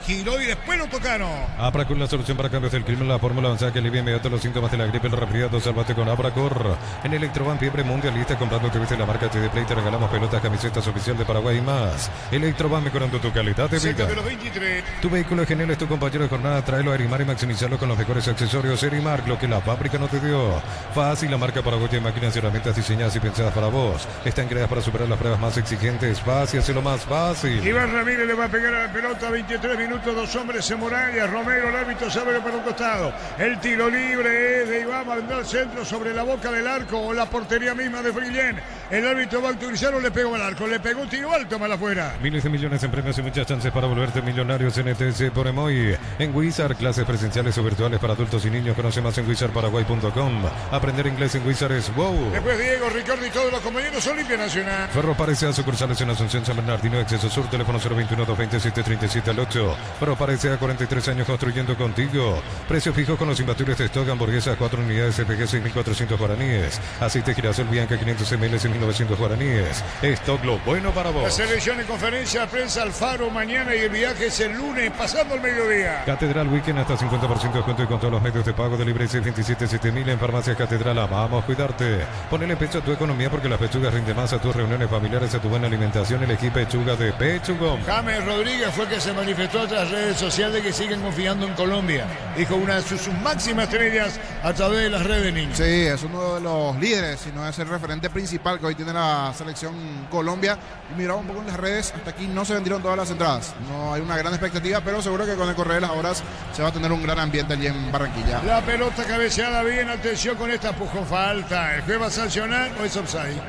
giró y después lo tocaron. Abracur, la solución para cambios del clima, la fórmula avanzada que alivia inmediato los síntomas de la gripe, el resfriado. Sálvate con Abracur. En Electroban, fiebre mundialista, comprando TV de la marca TD Play, te regalamos pelotas, camisetas oficial de Paraguay y más. Electroban, mejorando tu calidad de Cerca vida. de los 23. Tu vehículo genial es tu compañero de jornada. Tráelo a Erimar y maximizarlo con los mejores accesorios. Erimar, lo que la fábrica no te dio. Fácil, la marca paraguaya de máquinas y herramientas diseñadas y pensadas para vos. Están creadas para superar las pruebas más exigentes. Fácil, hazlo más fácil. Iván Ramírez le va a pegar a la pelota. 23 minutos, 2 hombres en muralla. Romero, el árbitro, se abre para un costado. El tiro libre es de Iván. Mandó al centro sobre la boca del arco o la portería misma de Frillén. El árbitro va a autorizar o le pegó al arco. Le pegó un tiro alto para afuera. Miles de millones en premios y muchas chances para volverte millonarios en ETC por Emoy. En Wizard, clases presenciales o virtuales para adultos y niños. Conoce más en wizardparaguay.com. Aprender inglés en Wizard es wow. Después Diego, Ricardo y todos los compañeros. Olimpia Nacional. Ferro parece a sucursales en Asunción, San Bernardino, Exceso Sur, teléfono 021-227-37 Ferro parece a 43 años construyendo contigo. Precio fijo con los imbatibles de stock, hamburguesa 4 unidades CPG 6.400 guaraníes. Aceite girasol Bianca 500 ml 1.900 guaraníes. Stock lo bueno para La vos. selección en conferencia de prensa Alfaro mañana y el viaje es el lunes pasando el mediodía. Catedral Weekend hasta 50% de descuento y con todos los medios de pago de Libre 627-7000 en Farmacia Catedral. Vamos a cuidarte. Ponele pecho a tu economía porque las pechugas rinden más a tus reuniones familiares, a tu buena alimentación. Elegí pechuga de Pechugón. James Rodríguez fue el que se manifestó a las redes sociales que siguen confiando en Colombia. Dijo una de sus máximas estrellas a través de las redes, niños. Sí, es uno de los líderes, si no es el referente principal que hoy tiene la selección Colombia. Y miraba un poco en las redes, hasta aquí no se vendieron todas las entradas. No hay una gran expectativa, pero seguro que con el correr de las horas se va a tener un gran ambiente allí en Barranquilla. La pelota cabeceada bien, atención con esta empujón, falta. ¿El juez va a sancionar o es offside?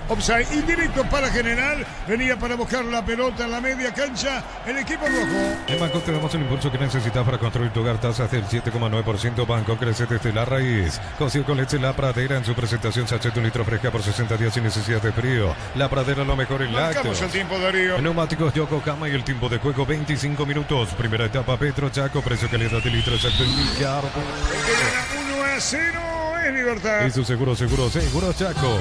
Offside indirecto para General. Venía para buscar la pelota en la media cancha el equipo rojo. En Bangkok te damos el impulso que necesitas para construir tu hogar. Tasas del 7,9%. Bangkok crece desde la raíz. Consigue con leche La Pradera en su presentación sachet de 1 litro fresca por 60 días sin necesidad de frío. La Pradera lo mejor en Marcamos lácteos. el tiempo, Darío. Neumáticos Yokohama y el tiempo de juego 25 minutos. Primera etapa Petro Chaco. Precio calidad de litro exacto en Millardo. El que gana 1-0 es Libertad. Y su seguro Chaco.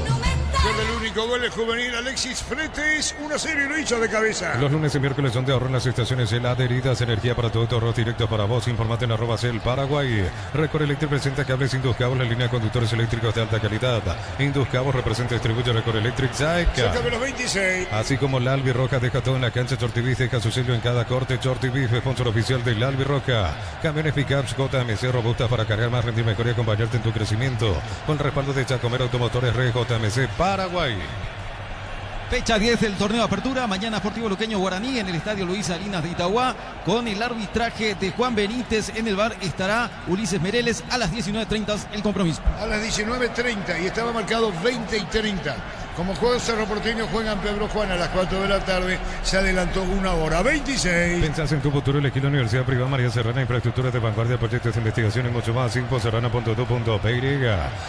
Gol del único gol del juvenil Alexis Fretes. 1-0 y lo hizo de cabeza. Los lunes y miércoles son de ahorro en las estaciones El Adheridas, energía para tu auto, ahorros directos para vos. Informate en @Cel Paraguay. Record Electric presenta cables Induscabos, la línea de conductores eléctricos de alta calidad. Induscabos representa y distribuye Record Electric Cerca Zaica. de los 26. Así como la Albirroja deja todo en la cancha, Chortibis deja su sello en cada corte. Chortibis, sponsor oficial de la Albirroja. Camiones pickups JMC robustas para cargar más, rendir mejor y acompañarte en tu crecimiento. Con respaldo de Chacomero Automotores Red JMC Paraguay. Fecha 10 del torneo de apertura. Mañana Sportivo Luqueño Guaraní en el estadio Luis Salinas de Itagua. Con el arbitraje de Juan Benítez. En el bar estará Ulises Mereles a las 19:30 el compromiso. A las 19:30 y estaba marcado 20 y 30. Como juega Cerro Porteño, juegan Pedro Juan a las 4 de la tarde. Se adelantó 1 hora. 26. Pensás en tu futuro, elegí la Universidad Privada María Serrana, infraestructuras de vanguardia, proyectos de investigación y mucho más. Infoserrana.edu.py.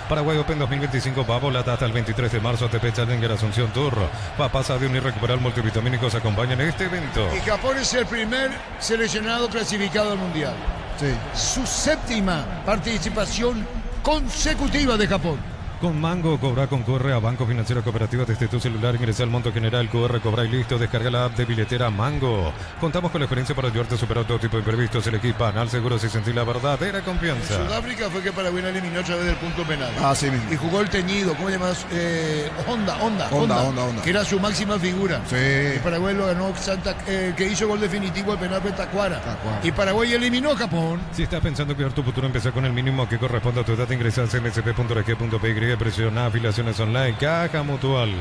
Paraguay Open 2025, Babolata hasta el 23 de marzo. ATP Challenger Asunción Tour. Papás Adión y Recuperar multivitamínicos acompañan este evento. Y Japón es el primer seleccionado clasificado al Mundial. Sí. Su 7ª participación consecutiva de Japón. Con Mango, cobra, concurre a Banco Financiero Cooperativa desde tu celular, ingresa al monto general, QR, cobra y listo, descarga la app de billetera Mango. Contamos con la experiencia para ayudarte a superar todo tipo de imprevistos. El equipo Panal Seguros y sentir la verdadera confianza. Sudáfrica fue que Paraguay la eliminó a través del punto penal. Así mismo. Y jugó el teñido, ¿cómo se llama? Honda, Honda. que era su máxima figura. Sí. Y Paraguay lo ganó que hizo gol definitivo al penal de Tacuara. Y Paraguay eliminó a Japón. Si estás pensando cuidar tu futuro, empezar con el mínimo que corresponde a tu edad, ingresa a cmsp.rg.py, presiona afiliaciones online, Caja Mutual.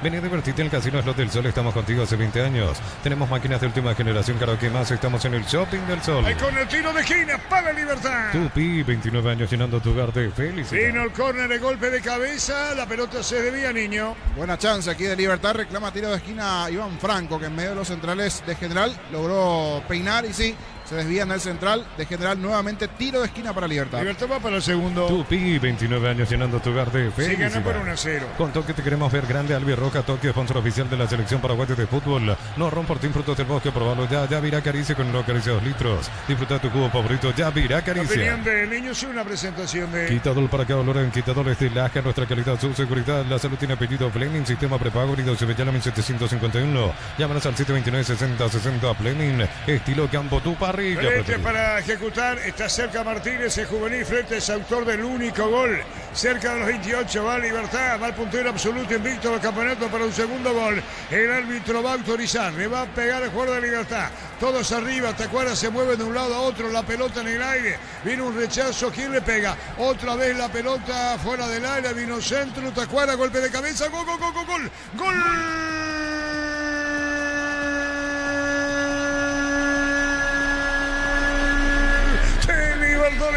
Vení a divertirte en el Casino Slot del Sol, estamos contigo hace 20 años. Tenemos máquinas de última generación, karaoke más, estamos en el Shopping del Sol. Ahí con el tiro de esquina para Libertad. Tupi, 29 años llenando tu hogar de felicidad. Vino el córner de golpe de cabeza, la pelota se debía, niño. Buena chance aquí de Libertad, reclama tiro de esquina Iván Franco, que en medio de los centrales de General logró peinar y sí, Se desvían al central de General, nuevamente tiro de esquina para Libertad. Libertad va para el segundo. Tupi, 29 años llenando tu hogar de Se felicidad. gana por 1-0. Con Toque te queremos ver grande. Albirroja, Toque, sponsor oficial de la selección paraguaya de fútbol. No ron por ti, frutos del bosque, probalo ya. Ya virá caricia con no caricia 2 litros. Disfruta tu jugo favorito, ya virá caricia. Opinión del niño, es una presentación de... Quitador para cada olor en quitadores de Laja, nuestra calidad, su seguridad. La salud tiene apellido Fleming, sistema prepago, herido Sevillana 1751. Llámanos al 729-6060 Fleming, estilo campo, tu parrilla. Frente para ejecutar, está cerca Martínez, el juvenil frente es autor del único gol. Cerca de los 28 va Libertad, va el puntero absoluto invicto al campeonato para un segundo gol. El árbitro va a autorizar, le va a pegar el jugador de Libertad. Todos arriba, Tacuara se mueve de un lado a otro, la pelota en el aire. Viene un rechazo, ¿quién le pega? Otra vez la pelota fuera del área, vino centro, Tacuara, golpe de cabeza, gol, gol, gol, gol, gol. ¡Gol!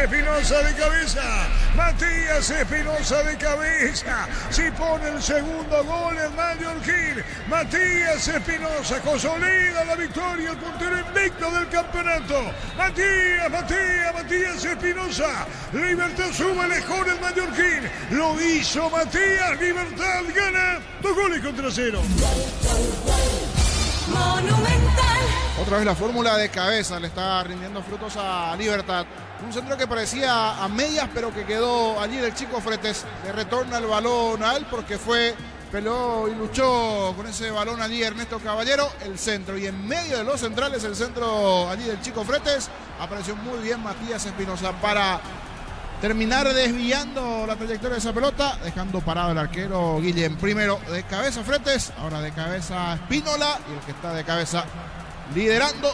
Espinosa de cabeza, Matías Espinosa de cabeza, si pone el segundo gol en Mallorquín, Matías Espinosa consolida la victoria, el puntero invicto del campeonato, Matías Espinosa, Libertad sube lejos el Mallorquín, lo hizo Matías, Libertad gana 2-0. Monumental. Otra vez la fórmula de cabeza le está rindiendo frutos a Libertad. Un centro que parecía a medias, pero que quedó allí del chico Fretes. Le retorna el balón a él porque peleó y luchó con ese balón allí Ernesto Caballero. El centro y en medio de los centrales el centro allí del chico Fretes. Apareció muy bien Matías Espinosa para terminar desviando la trayectoria de esa pelota, dejando parado el arquero Guillén. Primero de cabeza Fretes, ahora de cabeza Espínola, y el que está de cabeza liderando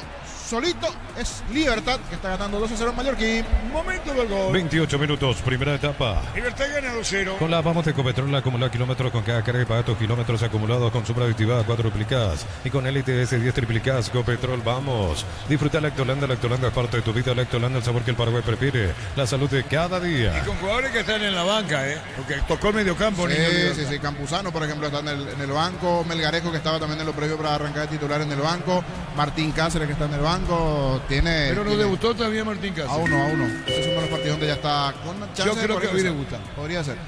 solito es Libertad, que está ganando 2-0 en Mallorquín. Momento del gol. 28 minutos, primera etapa. Libertad gana 2-0. Con la Vamos de Ecopetrol acumula kilómetros con cada carga y paga tus kilómetros acumulados con Supra aditivada 4 duplicadas y con LTS 10 triplicadas. Ecopetrol, vamos. Disfruta Lactolanda. Lactolanda es parte de tu vida. Lactolanda, el sabor que el Paraguay prefiere. La salud de cada día. Y con jugadores que están en la banca, porque tocó el mediocampo. Sí. Campuzano, por ejemplo, está en el banco. Melgarejo, que estaba también en lo previo para arrancar de titular en el banco. Martín Cáceres, que está en el banco. Pero no debutó todavía Martín Cáceres. A uno. Este es uno de los partidos donde ya está con chance. Yo creo que hoy debuta. Podría ser.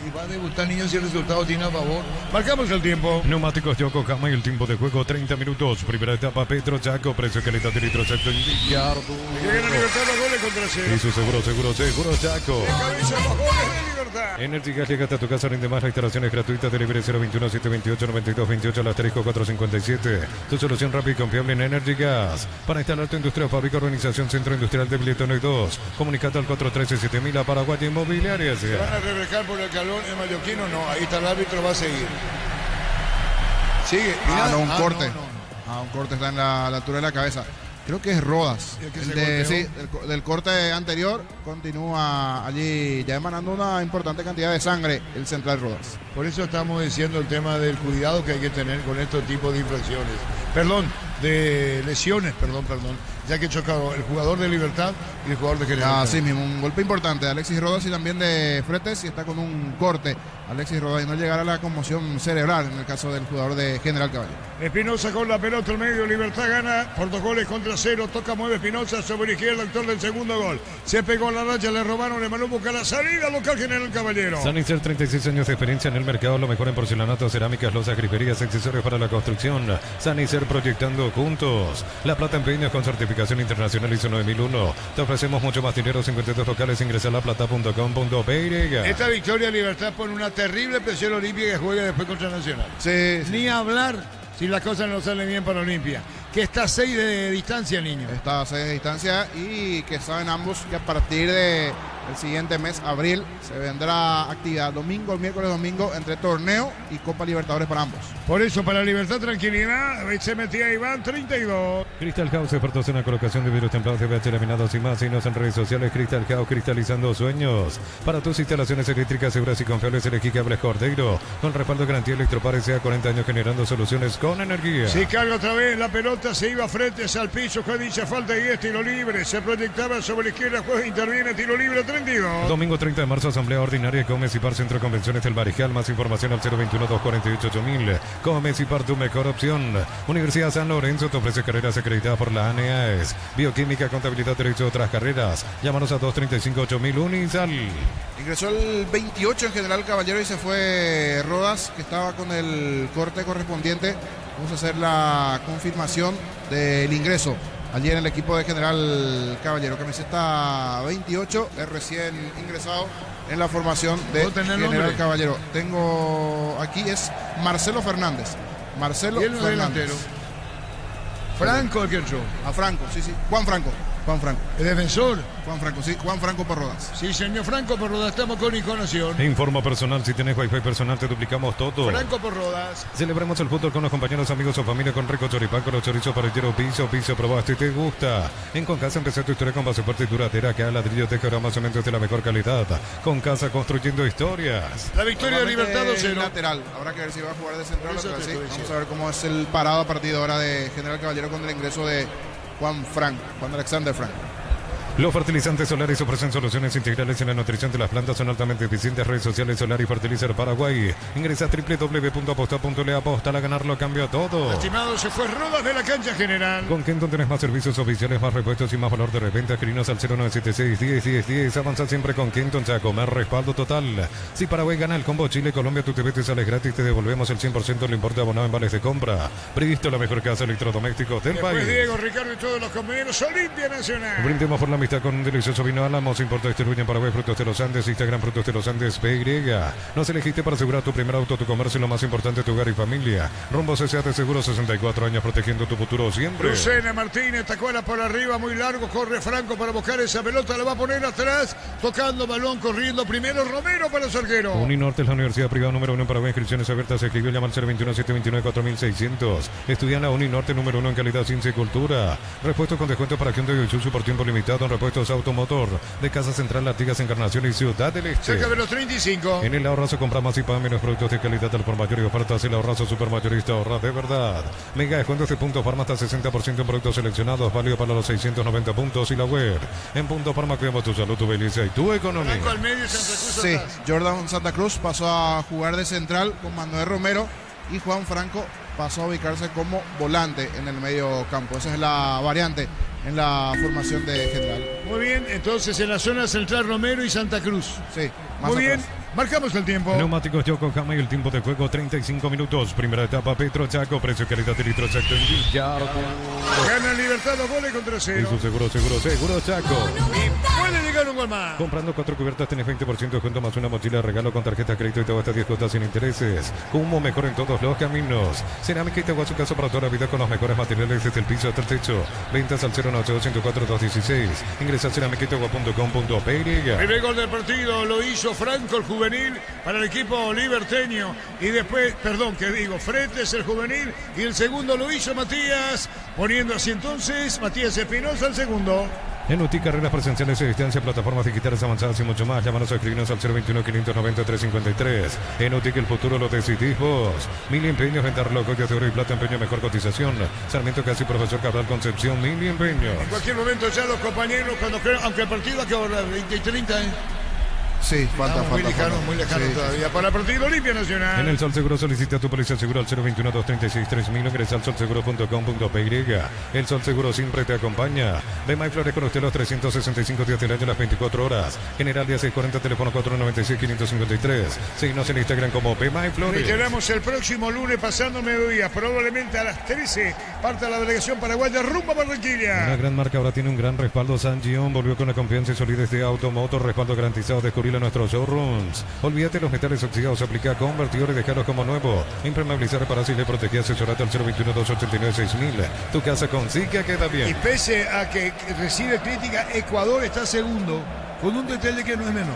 Y va a debutar, niños, si el resultado tiene a favor. Marcamos el tiempo. Neumáticos Yokohama y el tiempo de juego 30 minutos. Primera etapa Petro Chaco, precio calidad de litro sector Villardo. Llega la Libertad, los goles contra cero. Y su seguro Chaco. Cabeza, los goles de Libertad. Energy Gas llega hasta tu casa, rinde más, la instalación es gratuita, delivery 021-728-9228, al asterisco 457. Tu solución rápida y confiable en Energy Gas. Para instalar tu industria, fábrica, organización, Centro Industrial de Biletones 2. Comunicate al 413-7000 a Paraguay Inmobiliaria. ¿Se van a refrescar por el calor en Mallorquín o no? Ahí está el árbitro, va a seguir. Sigue. Un corte. Un corte está en la altura de la cabeza. Creo que es Rodas. Del corte anterior continúa allí ya emanando una importante cantidad de sangre el central Rodas. Por eso estamos diciendo el tema del cuidado que hay que tener con estos tipos de infracciones. Perdón, de lesiones, perdón. Ya que chocado el jugador de Libertad y el jugador de General. Así mismo, un golpe importante de Alexis Rodas y también de Fretes, y está con un corte Alexis Rodas y no llegará a la conmoción cerebral en el caso del jugador de General Caballero. Espinosa con la pelota al medio, Libertad gana por 2-0, toca, mueve Espinosa sobre izquierda, autor del segundo gol. Se pegó la raya, le robaron, le mandó buscar la salida local General Caballero. Sanicer, 36 años de experiencia en el mercado, lo mejor en porcelanato, cerámicas, losas, griferías, accesorios para la construcción. Sanicer, proyectando juntos. La Plata en Peñas con certificación internacional ISO 9001. Te ofrecemos mucho más dinero, 52 locales, ingresa a laplata.com.py. Esta victoria Libertad pone una terrible presión Olimpia que juega después contra Nacional. Sí. Ni hablar si las cosas no salen bien para Olimpia, que está a 6 de distancia, niño. Está a 6 de distancia y que saben ambos que a partir del siguiente mes, abril, se vendrá actividad domingo, miércoles, domingo, entre torneo y Copa Libertadores para ambos. Por eso, para Libertad, tranquilidad, se metía Iván, 32. Crystal House, expertos en la colocación de vidrios templados, CBH laminados y más. Signos en redes sociales, Crystal House, cristalizando sueños. Para tus instalaciones eléctricas seguras y confiables, elegí Cables Cordeiro, con respaldo de garantía Electropar S.A. 40 años generando soluciones con energía. Si carga otra vez la pelota, se iba frente al piso, juez dice falta y es tiro libre. Se proyectaba sobre la izquierda, juez interviene, tiro libre, 3. 22. Domingo 30 de marzo, Asamblea Ordinaria Comecipar, Centro de Convenciones del Mariscal. Más información al 021-248-8000. Comecipar, tu mejor opción. Universidad San Lorenzo te ofrece carreras acreditadas por la ANEAES. Bioquímica, contabilidad, derecho de otras carreras. Llámanos a 235-8000 Unisal. Ingresó el 28 en General Caballero y se fue Rodas, que estaba con el corte correspondiente. Vamos a hacer la confirmación del ingreso allí en el equipo de General Caballero. Camiseta 28, es recién ingresado en la formación de ¿Puedo tener General nombre? Caballero. Tengo aquí, es Marcelo Fernández. Marcelo Y el Fernández. delantero. Franco el que entró. A Franco, sí, sí. Juan Franco. El defensor. Juan Franco, sí. Juan Franco por Rodas. Sí, señor Franco por Rodas. Estamos con Inconación. Informo personal, si tenés wifi personal te duplicamos todo. Franco por Rodas. Celebramos el fútbol con los compañeros, amigos o familia con rico choripán, con los chorizos parrillero, piso, probaste y te gusta. En Concasa empezó tu historia con base fuerte y duradera, que a ladrillos, tejas, cementos de la mejor calidad. Concasa, construyendo historias. La victoria de Normalmente Libertad 2-0. lateral. Habrá que ver si va a jugar de central o Eso lateral. te Sí. estoy Vamos diciendo. a ver cómo es el parado a partir de ahora de General Caballero con el ingreso de Juan Alexander Franco. Los fertilizantes solares ofrecen soluciones integrales en la nutrición de las plantas, son altamente eficientes. Redes sociales Solar y Fertilizer Paraguay. Ingresa a www.aposta.le, aposta a ganarlo, cambia todo. Estimado, se fue Rodas de la cancha general. Con Kenton tenés más servicios oficiales, más repuestos y más valor de reventa. Escribinos al 0976-10-10-10. Avanza siempre con Kenton, ya a comer respaldo total. Si Paraguay gana el combo Chile-Colombia, tu TV te sales gratis, te devolvemos el 100% del importe abonado en vales de compra. Bristo, la mejor casa de electrodomésticos del Después país. Diego, Ricardo y todos los compañeros. Olimpia Nacional. Brindemos por la amistad con un delicioso vino Álamos, importa distribuye en Paraguay, Frutos de los Andes, Instagram Frutos de los Andes, PY. Nos elegiste para asegurar tu primer auto, tu comercio y lo más importante, tu hogar y familia. Rumbo CSA de Seguro, 64 años protegiendo tu futuro siempre. Lucena Martínez, tacuela por arriba, muy largo, corre Franco para buscar esa pelota, la va a poner atrás, tocando balón, corriendo primero Romero para su arquero. Uninorte es la universidad privada número 1 en Paraguay, inscripciones abiertas, se escribió, llama al 021-729-4600. Estudia en la Uninorte número 1 en calidad, ciencia y cultura. Repuestos con descuento para Hyundai y Isuzu por tiempo limitado en repuestos automotor de Casa Central, Artigas, Encarnación y Ciudad del Este. Cerca de los 35. En el ahorrazo compra más y paga menos productos de calidad al por mayor y ofertas. El ahorrazo supermayorista, ahorra de verdad. Mega descuentos de Punto Farma hasta 60% en productos seleccionados, válido para los 690 puntos y la web. En Punto Farma cuidamos tu salud, tu belleza y tu economía. Franco al medio, Santa Cruz Sí, atrás. Jordan Santa Cruz pasó a jugar de central con Manuel Romero y Juan Franco pasó a ubicarse como volante en el medio campo. Esa es la variante en la formación de General. Muy bien, entonces en la zona central Romero y Santa Cruz. Sí, más Muy bien, atrás. marcamos el tiempo. Neumáticos Yokohama y el tiempo de juego 35 minutos. Primera etapa Petro Chaco, precio y calidad de litro exacto en Villar. Gana Libertad 2 goles contra Y 0. su seguro Chaco. Y puede llegar un gol más. Comprando 4 cubiertas tenés 20% de descuento más una mochila de regalo con tarjeta de crédito y te va hasta 10 cuotas sin intereses. Como mejor en todos los caminos. Cerámica y te su casa para toda la vida con los mejores materiales desde el piso hasta el techo. Ventas al 092-104-216. Ingresa a ceramiquitagua.com.py. Primer gol del partido lo hizo Franco, el juvenil, para el equipo liberteño. Y después, Fretes, el juvenil. Y el segundo lo hizo Matías, poniendo así entonces Matías Espinosa el segundo. En UTI, carreras presenciales a distancia, plataformas digitales avanzadas y mucho más. Llámanos a escribirnos al 021-590-353. En UTI, que el futuro lo decidís vos. Mil empeños, venta reloj, joyas de oro y plata, empeño, mejor cotización. Sarmiento Casi, Profesor Cabral, Concepción, mil empeños. En cualquier momento ya los compañeros, aunque el partido acaba a las 20 y 30, Sí, falta. muy lejano Sí, todavía para el partido Olimpia Nacional. En el Sol Seguro solicita tu póliza seguro al 021-236-3000. Ingresa al solseguro.com.py. El Sol Seguro siempre te acompaña. Bema y Flores con usted los 365 días del año, las 24 horas. General día 640, teléfono 496-553. Síguenos en Instagram como Bema y Y Flores. quedamos el próximo lunes pasando mediodía, probablemente a las 13, parte la delegación paraguaya rumbo a Una Barranquilla. gran marca ahora tiene un gran respaldo. San Gion volvió con la confianza y solidez de Automotor. Respaldo garantizado. Descubrirlo en nuestros showrooms. Olvídate los metales oxidados. Aplica convertidores y dejarlos como nuevo. Impermeabilizar, reparar y le protegía. Asesorate al 021-289-6000. Tu casa con Zika queda Y bien. pese a que recibe crítica, Ecuador está segundo, con un detalle que no es menor.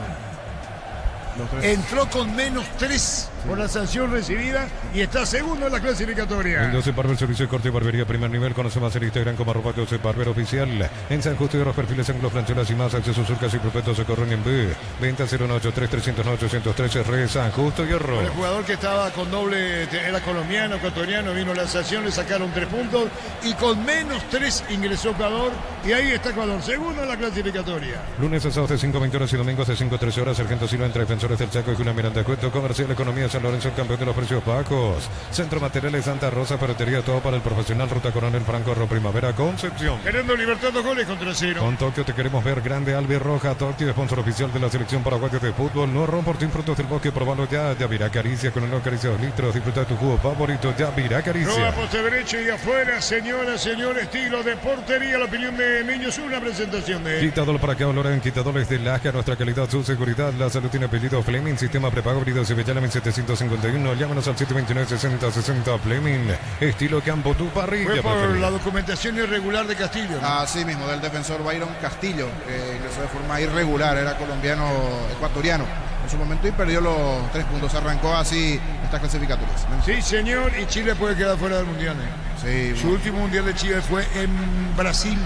Los tres. Entró con -3 por la sanción recibida y está segundo en la clasificatoria. En 12 Barber, servicio de corte y barbería primer nivel. Conoce más en Instagram como @12 Barber Oficial. En San Justo y otros perfiles ángulos, planchuelas y más. Accesos, surcas y prospectos se corren en B. Venta 093-309-813 Re San Justo y Hierro. El jugador que estaba con doble, era colombiano, ecuatoriano, vino la sanción, le sacaron 3 puntos y con menos 3 ingresó Ecuador y ahí está Ecuador, segundo en la clasificatoria. Lunes a sábados de 5:20 horas y domingos de 5:13 horas. Sargento Silva entre Defensores del Chaco y Julián Miranda Cueto. Comercial Economía San Lorenzo, el campeón de los precios bajos. Centro Materiales Santa Rosa, ferretería, todo para el profesional. Ruta Coronel Franco, Ro Primavera, Concepción. Queriendo Libertad 2 goles contra 0. Con Tokio te queremos ver grande. Albi Roja, Tokio, sponsor oficial de la selección paraguaya de fútbol. No rompo Team Frutos del Bosque, probalo ya. Yavirá Caricia con el nuevo Caricia 2 litros. Disfruta tu jugo favorito. Yavirá Roba Caricia. poste derecho y afuera, señora, señor, estilo de portería. La opinión de Niños, una presentación de él. Quitador para acá, olor en quitadores de Laja. Nuestra calidad, su seguridad. La salud tiene apellido Fleming. Sistema prepago, Brido Cibellana 1751. Llámanos al 729-6060 Fleming. Estilo Campo, tu parrilla. Fue por preferida. la documentación irregular de Castillo, ¿no? Así mismo, del defensor Byron Castillo, que ingresó de forma irregular, era colombiano, ecuatoriano en su momento y perdió los 3 puntos. Arrancó así estas clasificatorias. Sí, señor, y Chile puede quedar fuera del mundial. Sí, Su último mundial de Chile fue en Brasil.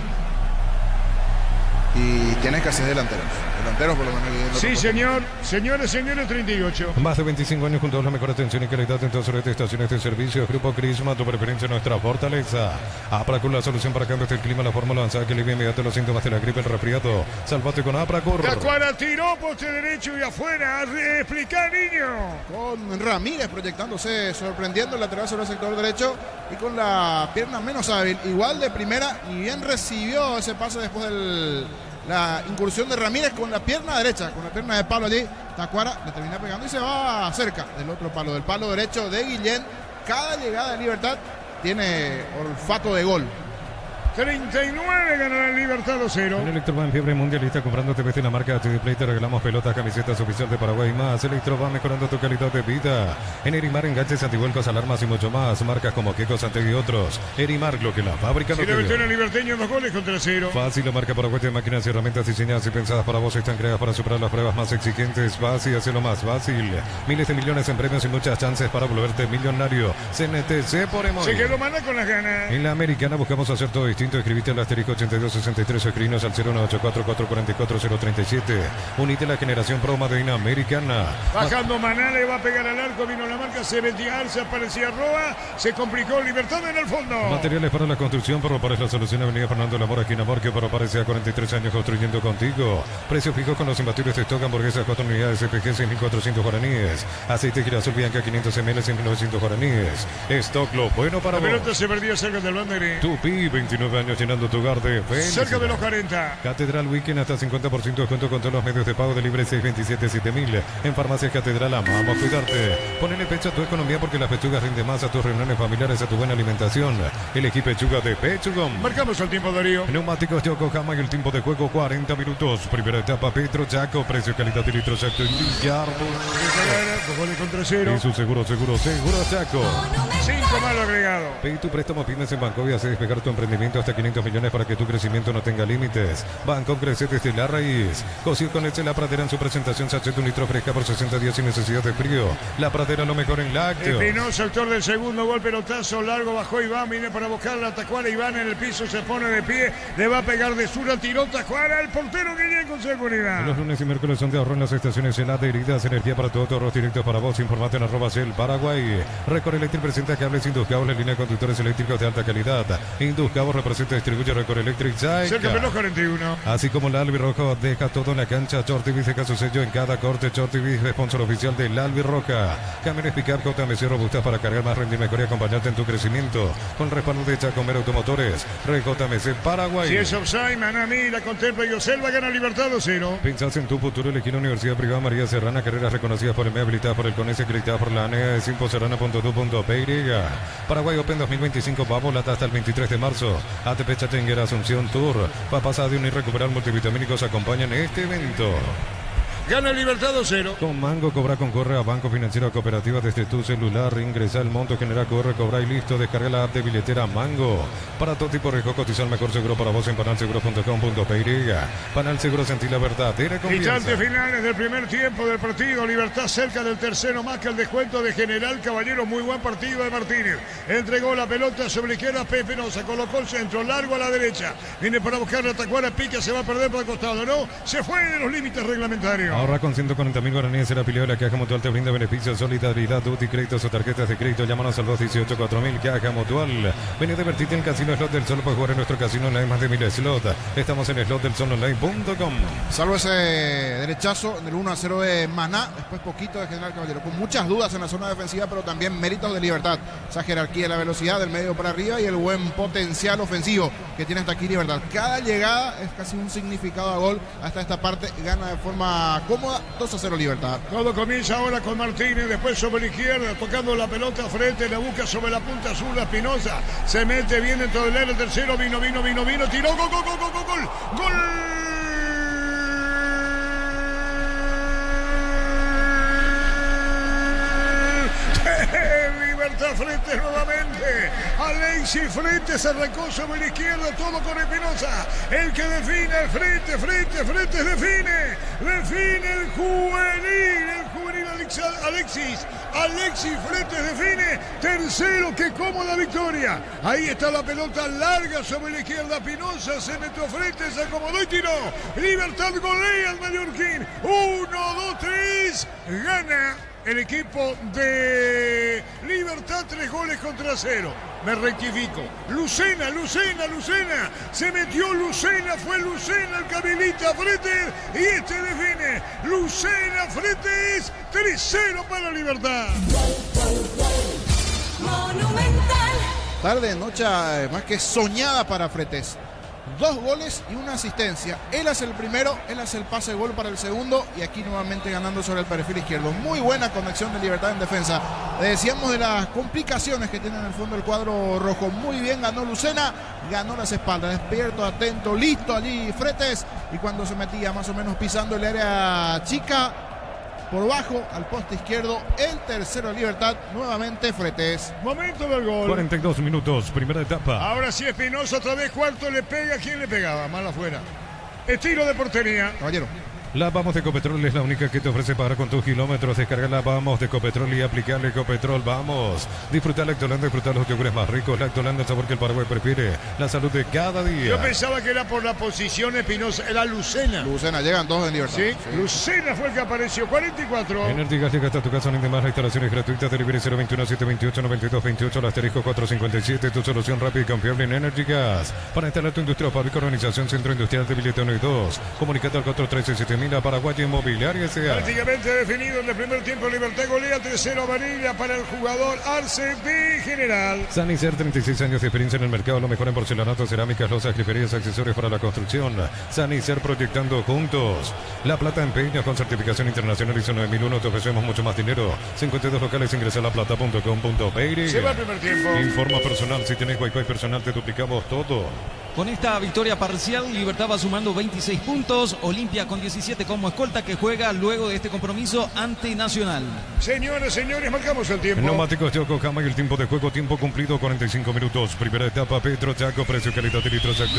y tiene escasez de delanteros. Delanteros por lo menos. Sí, señor. Señores, 38. Más de 25 años junto a la mejor atención y calidad en todas las estaciones de servicio. Grupo Crisma, tu preferencia, nuestra fortaleza. Apracur, la solución para cambios del clima, la fórmula avanzada que alivia inmediato los síntomas de la gripe, el resfriado. Salvate con Apracur. Tacuara tiró poste derecho y afuera. Explica, niño. Con Ramírez proyectándose, sorprendiendo el lateral sobre el sector derecho y con la pierna menos hábil. Igual de primera y bien recibió ese pase después de la incursión de Ramírez con la pierna derecha, con la pierna de Pablo allí. Tacuara le termina pegando y se va cerca del otro palo, del palo derecho de Guillén. Cada llegada de Libertad tiene olfato de gol. 39 ganará el Libertad 2-0. En Electroban, fiebre mundialista, comprando TV de la marca TD Play, te regalamos pelotas, camisetas oficial de Paraguay y más. Electroban, mejorando tu calidad de vida. En Erimar, enganches, antivuelcos, alarmas y mucho más. Marcas como Keko, Santegui y otros. Erimar, lo que la fábrica no Si le metió en tiene. el liberteño 2 goles contra 0. Fácil, la marca Paraguay de máquinas y herramientas diseñadas y pensadas para vos están creadas para superar las pruebas más exigentes. Fácil, hacerlo más fácil. Miles de millones en premios y muchas chances para volverte millonario. CNTC por Emoy. Se quedó Maná con las ganas. En la Americana buscamos hacer todo distinto. Escribiste al asterisco 8263 o escribinos al 01844444037. Unite a la generación Pro Made in Americana. Bajando Maná, le va a pegar al arco. Vino la marca, se metía Arce, aparecía Roa. Se complicó Libertad en el fondo. Materiales para la construcción, Porropar es la solución. Avenida Fernando Lamor, aquí en Amor, que Porropar a 43 años construyendo contigo. Precios fijos con los imbatibles de stock, hamburguesas 4 unidades CPG 6.400 guaraníes. Aceite girasol Bianca 500 ml 6.900 guaraníes. Stock lo bueno para La vos. pelota se perdía cerca del bandere. Tupi, 29 años llenando tu hogar de felicidad. Cerca de los 40. Catedral Weekend hasta 50% de descuento con todos los medios de pago de libre 627-7000. En Farmacias Catedral amamos cuidarte. Ponele pecho a tu economía porque las pechugas rinden más a tus reuniones familiares, a tu buena alimentación. Elegí pechuga de Pechugón. Marcamos el tiempo, Darío. Neumáticos Yokohama y el tiempo de juego 40 minutos. Primera etapa Petro Chaco, precio calidad de litro Chaco en Villar. 2 goles contra 0. Y su seguro Chaco. 5 más lo agregado. Pedí tu préstamo pymes en Bancovia, hace despegar tu emprendimiento hasta 500 millones para que tu crecimiento no tenga límites. Banco crece desde la raíz. Cocido con leche La Pradera en su presentación, sachet de un litro fresca por 60 días sin necesidad de frío. La Pradera lo mejor en lácteos. Espinosa, autor del segundo gol, pelotazo largo, bajó Iván, viene para buscar la Tacuara. Iván en el piso, se pone de pie, le va a pegar de zurda, tiró Tacuara, el portero Guillén con seguridad. Los lunes y miércoles son de ahorro en las estaciones en adheridas, energía para todo, ahorros directos para vos. Informate en @Cel Paraguay. Record Electric presenta cables Induscables, la línea de conductores eléctricos de alta calidad. Induscables representa y distribuye Record Electric Zaica. Cerca de los 41. Así como el Albirroja deja todo en la cancha. Chortivis deja su sello en cada corte. Chortivis, sponsor oficial del Albirroja. Camiones Pickup JMC robustas para cargar más, rendir mejor y acompañarte en tu crecimiento. Con respaldo de Chacomer Automotores. JMC Paraguay. Si es offside, Manami la contempla y Oselva gana Libertad 2-0. Pensás en tu futuro, elegí la Universidad Privada María Serrana, carreras reconocidas por el MEA, habilitadas por el CONES, acreditadas por la ANEA de simposerrana.tu.py. Paraguay Open 2025 va a volar hasta el 23 de marzo. ATP Chattanguera Asunción Tour. Papas de un irrecuperable multivitamínicos acompañan este evento. Gana Libertad 2-0. Con Mango, cobra, concorre a Banco Financiero Cooperativa desde tu celular. Ingresa el monto, genera, corre, cobra y listo. Descarga la app de billetera Mango. Para todo tipo de riesgo, cotiza el mejor seguro para vos en panalseguro.com.py. Panal Seguro, sentí la verdadera confianza. Instantes finales del primer tiempo del partido. Libertad cerca del tercero, más que el descuento de General Caballero. Muy buen partido de Martínez. Entregó la pelota sobre la izquierda. Pepe Nosa colocó el centro largo a la derecha. Viene para buscar la tacuara. Pica, se va a perder por el costado. No, se fue de los límites reglamentarios. Ahorra con 140.000 guaraníes en la afiliado de la Caja Mutual. Te brinda beneficios, solidaridad, duty, créditos o tarjetas de crédito. Llámanos al 218-4000 Caja Mutual. Vení a divertirte en Casino Slot del Sol. Puedes jugar en nuestro casino online más de 1000 slots. Estamos en slotdelsolonline.com. Salvo ese derechazo en el 1-0 de Maná, después poquito de General Caballero, con muchas dudas en la zona defensiva, pero también méritos de Libertad. Esa jerarquía, la velocidad del medio para arriba y el buen potencial ofensivo que tiene hasta aquí Libertad. Cada llegada es casi un significado a gol. Hasta esta parte gana de forma cómoda, 2-0 Libertad. Todo comienza ahora con Martínez, después sobre la izquierda, tocando la pelota frente, la busca sobre la punta azul, Espinosa, se mete bien dentro del área, el tercero, vino, tiró, gol. Libertad frente nuevamente. Alexis frente, se arrancó sobre la izquierda, todo con Espinosa. El que define el frente, define el juvenil Alexis frente define, tercero, qué cómoda victoria. Ahí está la pelota larga sobre la izquierda, Espinosa se metió frente, se acomodó y tiró. Libertad golea al mallorquín. 1, 2, 3, gana el equipo de Libertad, 3-0. Me rectifico. Lucena. Se metió Lucena, fue Lucena el Cabilita Fretes y este define. Lucena Fretes, 3-0 para Libertad. Monumental. Tarde, noche más que soñada para Fretes. 2 goles y una asistencia. Él hace el primero, él hace el pase de gol para el segundo y aquí nuevamente ganando sobre el perfil izquierdo. Muy buena conexión de Libertad en defensa. Le decíamos de las complicaciones que tiene en el fondo el cuadro rojo. Muy bien ganó Lucena, ganó las espaldas, despierto, atento, listo allí Fretes, y cuando se metía más o menos pisando el área chica, por bajo al poste izquierdo, el tercero de Libertad, nuevamente Fretes. Momento del gol. 42 minutos, primera etapa. Ahora sí Espinosa, otra vez cuarto, le pega. ¿Quién le pegaba? Mal afuera. Estilo de portería. Caballero. La Vamos de Ecopetrol es la única que te ofrece pagar con tus kilómetros. Descarga la Vamos de Ecopetrol y aplicarle Ecopetrol. Vamos. Disfruta Lactolanda, disfrutar los yogures más ricos. Lactolanda, el sabor que el Paraguay prefiere. La salud de cada día. Yo pensaba que era por la posición Espinosa. Era Lucena. Lucena, llegan 2 en Libertad. ¿Sí? Lucena fue el que apareció. 44. Energy Gas llega hasta tu casa, no hay más. La instalación es gratuita. Delivery 021-728-9228. El asterisco 457. Tu solución rápida y confiable en Energy Gas. Para instalar tu industria o fábrica, organización Centro Industrial de Billete 1 y 2. Comunicate al 413-7000 a Paraguay Inmobiliaria S.A. Prácticamente definido en el primer tiempo. Libertad golea 3-0 amarilla para el jugador Arce de General. Sanicer, 36 años de experiencia en el mercado. Lo mejor en porcelanato, cerámicas, losas, griferías, accesorios para la construcción. Sanicer, proyectando juntos. La Plata en Peña con certificación internacional ISO 9001. Te ofrecemos mucho más dinero. 52 locales. Ingresa a laplata.com.py. Se va el primer tiempo. Informa personal. Si tenés Wi-Fi personal, te duplicamos todo. Con esta victoria parcial, Libertad va sumando 26 puntos. Olimpia con 17 como escolta, que juega luego de este compromiso ante Nacional. Señores, marcamos el tiempo. Neumáticos Yokohama y el tiempo de juego, tiempo cumplido, 45 minutos. Primera etapa, Petro Chaco, precio, calidad de litros. Así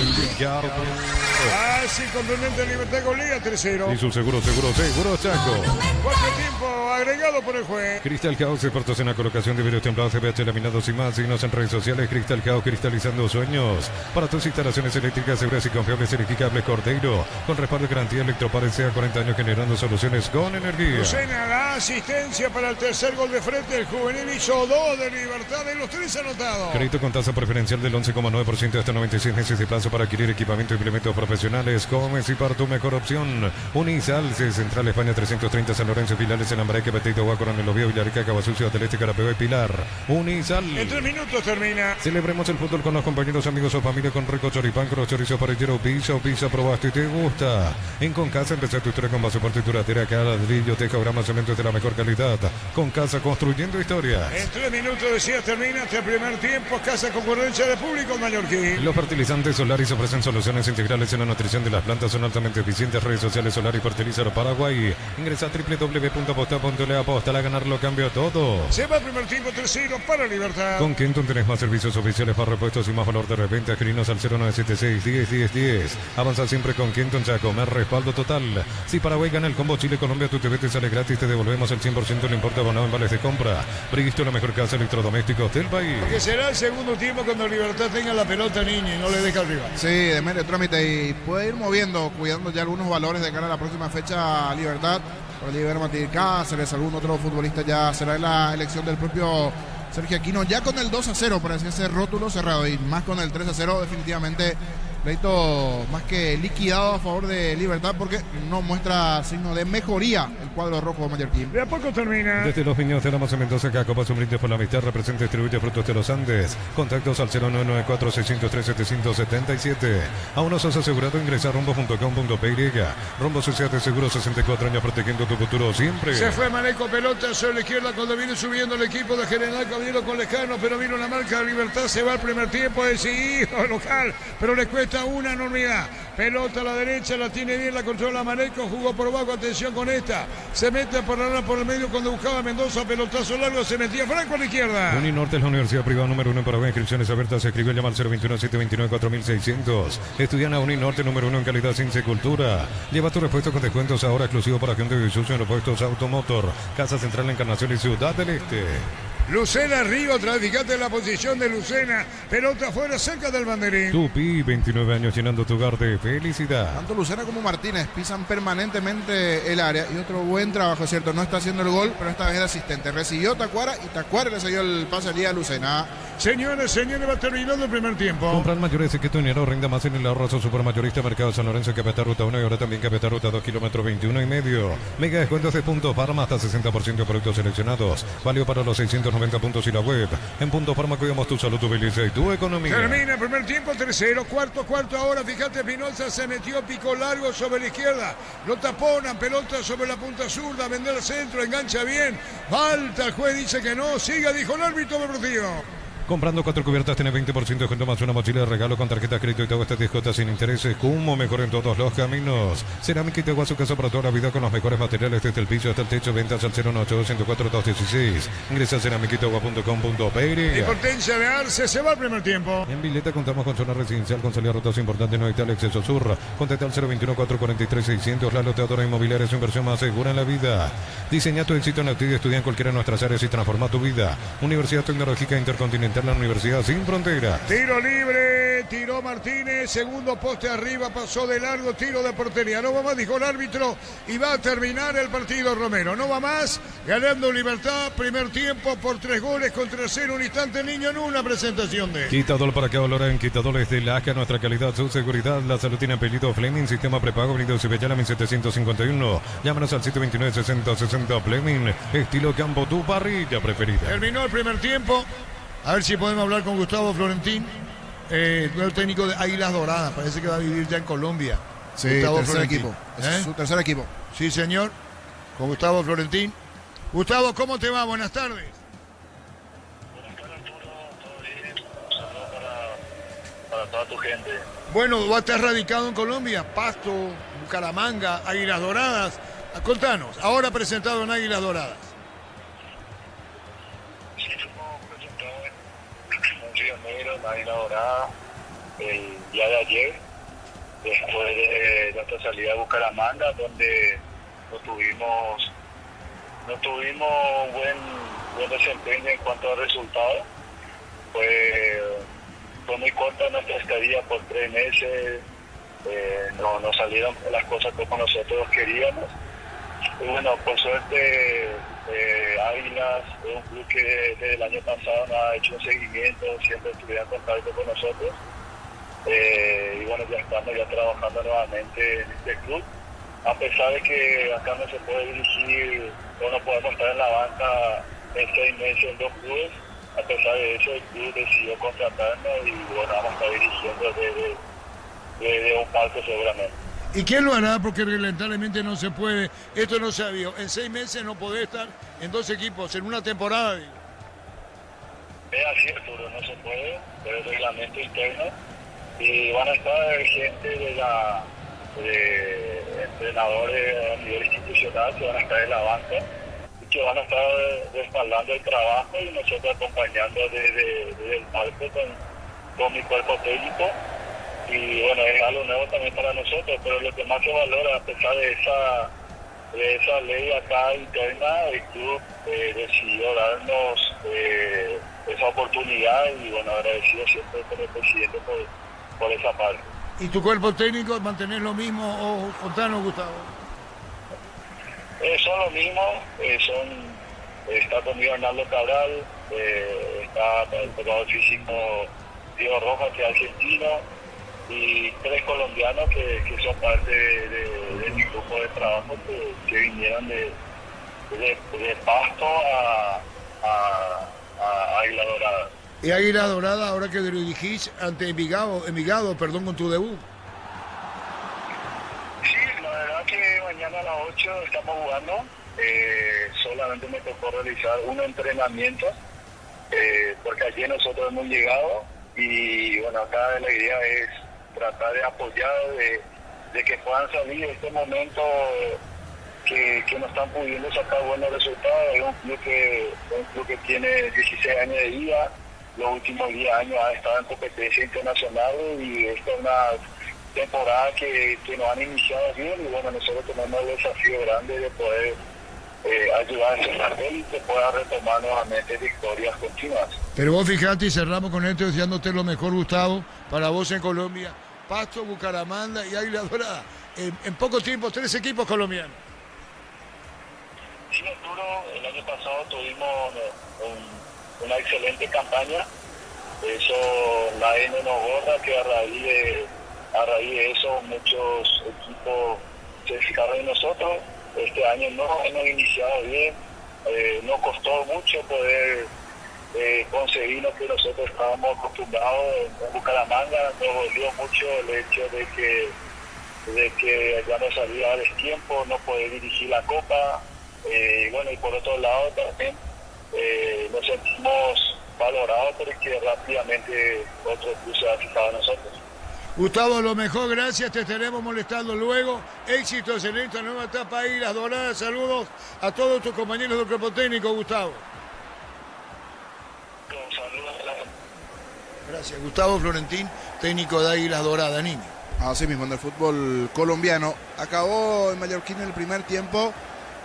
contundente, Libertad golea 3-0. Y su seguro Chaco. Cuarto tiempo agregado por el juez. Cristal Caos, expertos en la colocación de vidrios templados, CBH laminados y más. Signos en redes sociales. Cristal Caos, cristalizando sueños. Para tus instalaciones eléctricas seguras y confiables, Electricables Cordeiro. Con respaldo de garantía Electropar sea 40 años generando soluciones con energía. Lucena, la asistencia para el tercer gol de frente. El juvenil hizo 2 de Libertad en los 3 anotados. Crédito con tasa preferencial del 11,9% hasta 96 meses de plazo para adquirir equipamiento y implementos profesionales. Comes y para tu mejor opción. Unisalce, Central España 330, San Lorenzo, filiales en Ambareque, Petito, Guacorán, El Oviedo, Villarrica, Cabasucio, Celeste, Carapeo y Pilar. Unisal. En 3 minutos termina. Celebremos el fútbol con los compañeros, amigos o familia con Recocho choripán, chorizo parrillero, pizza, probaste y te gusta. En Concasa empezá tu historia con base fuerte y duradera, ladrillo, teja, grama, cemento de la mejor calidad. Concasa, construyendo historias. En 3 minutos decía termina este primer tiempo. Casa concurrencia de público mallorquín. Los fertilizantes Solaris ofrecen soluciones integrales en la nutrición de las plantas, son altamente eficientes. Redes sociales Solaris Fertilizar Paraguay. Ingresa a www.aposta.le. Aposta a ganar lo cambio todo. Se va el primer tiempo 3-0 para Libertad. Con Kenton tenés más servicios oficiales, más repuestos y más valor de reventa. Escribinos al 0976-10-10-10. Avanza siempre con Kenton, ya comer respaldo total. Si Paraguay gana el combo Chile-Colombia, tu TV te sale gratis, te devolvemos el 100%, no importa abonado en vales de compra. Bristo, la mejor casa de electrodomésticos del país. Que será el segundo tiempo cuando Libertad tenga la pelota, niño, y no le deja al rival. Sí, de medio trámite y puede ir moviendo, cuidando ya algunos valores de cara a la próxima fecha. Libertad, por allí ver Matías Cáceres, algún otro futbolista ya será la elección del propio Sergio Aquino, ya con el 2-0 parece ese rótulo cerrado y más con el 3-0 definitivamente pleito más que liquidado a favor de Libertad porque no muestra signo de mejoría el cuadro rojo mallorquín. De a poco termina. Desde los Viñedos de la Maza Mendoza, Cacopa, un brindis por la amistad, representa y distribuye frutos de los Andes. Contactos al 0994-603-777. Aún no sos asegurado, ingresa a rombo.com.py. Rombo Sociedad de Seguros, 64 años protegiendo tu futuro siempre. Se fue Maneco, pelota sobre la izquierda cuando viene subiendo el equipo de General Caballero con Lejano, pero vino la marca de Libertad, se va al primer tiempo decidido local, pero le cuesta una enormidad. Pelota a la derecha, la tiene bien, la controla Maneco, jugó por abajo, atención con esta. Se mete por el medio cuando buscaba Mendoza, pelotazo largo, se metía Franco a la izquierda. Uninorte es la universidad privada número 1 en Paraguay. Inscripciones abiertas. Se escribió, llama al 021-729-4600. Estudian a Uninorte número 1 en calidad, ciencia y cultura. Lleva tu repuesto con descuentos ahora exclusivo para gente de Isuzu en repuestos Automotor. Casa Central, Encarnación y Ciudad del Este. Lucena arriba, otra vez, fíjate la posición de Lucena. Pelota afuera, cerca del banderín. Tupi, 29 años llenando tu hogar de felicidad. Tanto Lucena como Martínez pisan permanentemente el área y otro buen trabajo, ¿cierto? No está haciendo el gol, pero esta vez el asistente. Recibió Tacuara y Tacuara le salió el pase al día a Lucena. Señores, va terminando el primer tiempo. Comprar mayores y que tu dinero rinda más en el ahorroso supermayorista Mercado San Lorenzo, Capital Ruta 1 y ahora también Capital Ruta 2 kilómetros 21 y medio. Mega descuentos de Punto Farma hasta 60% de productos seleccionados. Válido para los 690 puntos y la web. En Punto Farma cuidamos tu salud, tu belleza y tu economía. Termina el primer tiempo, 3-0, cuarto ahora, fíjate, Espinosa se metió, pico largo sobre la izquierda, lo taponan, pelota sobre la punta zurda, vende al centro, engancha bien, falta, el juez dice que no, siga, dijo el árbitro deportivo. Comprando 4 cubiertas tiene 20% de descuento más una mochila de regalo con tarjeta de crédito y todo este discota sin intereses. Como mejor en todos los caminos. Cerámica y Tegua, su casa para toda la vida con los mejores materiales desde el piso hasta el techo. Ventas al 098-104-216. Ingresa a ceramiquitagua.com.py. Y Potencia de Arce, se va al primer tiempo. En Vileta contamos con zona residencial con salida rutas importantes, no hay tal exceso sur. Contacta al 021-443-600. La loteadora inmobiliaria es su inversión más segura en la vida. Diseña tu éxito en la actividad, estudia en cualquiera de nuestras áreas y transforma tu vida. Universidad Tecnológica Intercontinental, la Universidad Sin Fronteras. Tiro libre, tiró Martínez, segundo poste arriba, pasó de largo, tiro de portería. No va más, dijo el árbitro, y va a terminar el partido Romero. No va más, ganando Libertad, primer tiempo por 3 goles contra 0. Un instante, niño, en una presentación de... Quitador para que valora en Quitadores de la ACA, nuestra calidad, su seguridad. La salud tiene apellido Fleming, sistema prepago, Avenida Cibellana 1751. Llámanos al 729-6060 Fleming, estilo campo, tu parrilla preferida. Terminó el primer tiempo. A ver si podemos hablar con Gustavo Florentín, nuevo técnico de Águilas Doradas. Parece que va a vivir ya en Colombia. Sí, Gustavo tercer Florentín. equipo. Es su tercer equipo. Sí, señor. Con Gustavo Florentín. Gustavo, ¿cómo te va? Buenas tardes. Buenas tardes, Arturo. Todo bien. Un saludo para toda tu gente. Bueno, vos estás radicado en Colombia. Pasto, Bucaramanga, Águilas Doradas. Contanos, ahora presentado en Águilas Doradas. En Águila Dorada el día de ayer, después de nuestra salida a Bucaramanga, donde no tuvimos buen desempeño en cuanto al resultado. Fue muy corta nuestra estadía por 3 meses, no salieron las cosas como nosotros queríamos. Y bueno, por suerte Águilas es un club que desde el año pasado nos ha hecho un seguimiento, siempre estuvieron en contacto con nosotros. Y bueno, ya estamos trabajando nuevamente en este club. A pesar de que acá no se puede dirigir o no podemos estar en la banca en 6 meses en 2 clubes, a pesar de eso el club decidió contratarnos y bueno, vamos a estar dirigiendo desde un palco seguramente. ¿Y quién lo hará? Porque lamentablemente no se puede. Esto no se ha visto. En 6 meses no podés estar en 2 equipos, en una temporada. Digo. Es así, Arturo, no se puede, pero el reglamento interno. Y van a estar gente de entrenadores a nivel institucional que van a estar en la banca y que van a estar respaldando el trabajo y nosotros acompañando desde el palco con mi cuerpo técnico. Y bueno, es algo nuevo también para nosotros, pero lo que más se valora, a pesar de esa ley acá interna, el club decidió darnos esa oportunidad y bueno, agradecido siempre con el presidente por esa parte. ¿Y tu cuerpo técnico mantenés lo mismo o contanos, Gustavo? Son lo mismo, está conmigo Arnaldo Cabral, está el preparador físico Diego Rojas, que es argentino, y 3 colombianos que son parte de mi grupo de trabajo que vinieron de Pasto a Águila Dorada. Y Águila Dorada, ahora que dirigís ante Envigado, con tu debut. Sí, la verdad que mañana a las 8 estamos jugando. Solamente me tocó realizar un entrenamiento porque allí nosotros hemos llegado y bueno, acá la idea es tratar de apoyar, de que puedan salir de este momento que no están pudiendo sacar buenos resultados. Es un club que tiene 16 años de vida, los últimos 10 años ha estado en competencia internacional y esta es una temporada que nos han iniciado bien y bueno, nosotros tenemos el desafío grande de poder ayudar a ese cartel y que pueda retomar nuevamente victorias continuas. Pero vos fijate y cerramos con esto deseándote lo mejor, Gustavo, para vos en Colombia. Pasto, Bucaramanga y Águila Dorada. En poco tiempo, 3 equipos colombianos. Sí, Arturo, el año pasado tuvimos una excelente campaña. Eso la N nos borra, que a raíz de eso muchos equipos se fijaron en nosotros. Este año no hemos iniciado bien, nos costó mucho poder conseguir lo que nosotros estábamos acostumbrados en Bucaramanga. Nos dolió mucho el hecho de que ya no salía a destiempo, no poder dirigir la Copa. Bueno, y por otro lado también nos sentimos valorados porque rápidamente otro club se ha fijado en nosotros. Gustavo, lo mejor, gracias, te estaremos molestando luego. Éxitos en esta nueva etapa Águilas Doradas. Saludos a todos tus compañeros del cuerpo técnico, Gustavo. Gracias, Gustavo Florentín, técnico de Águilas Doradas, niño. Así mismo, en el fútbol colombiano. Acabó el Mallorquín el primer tiempo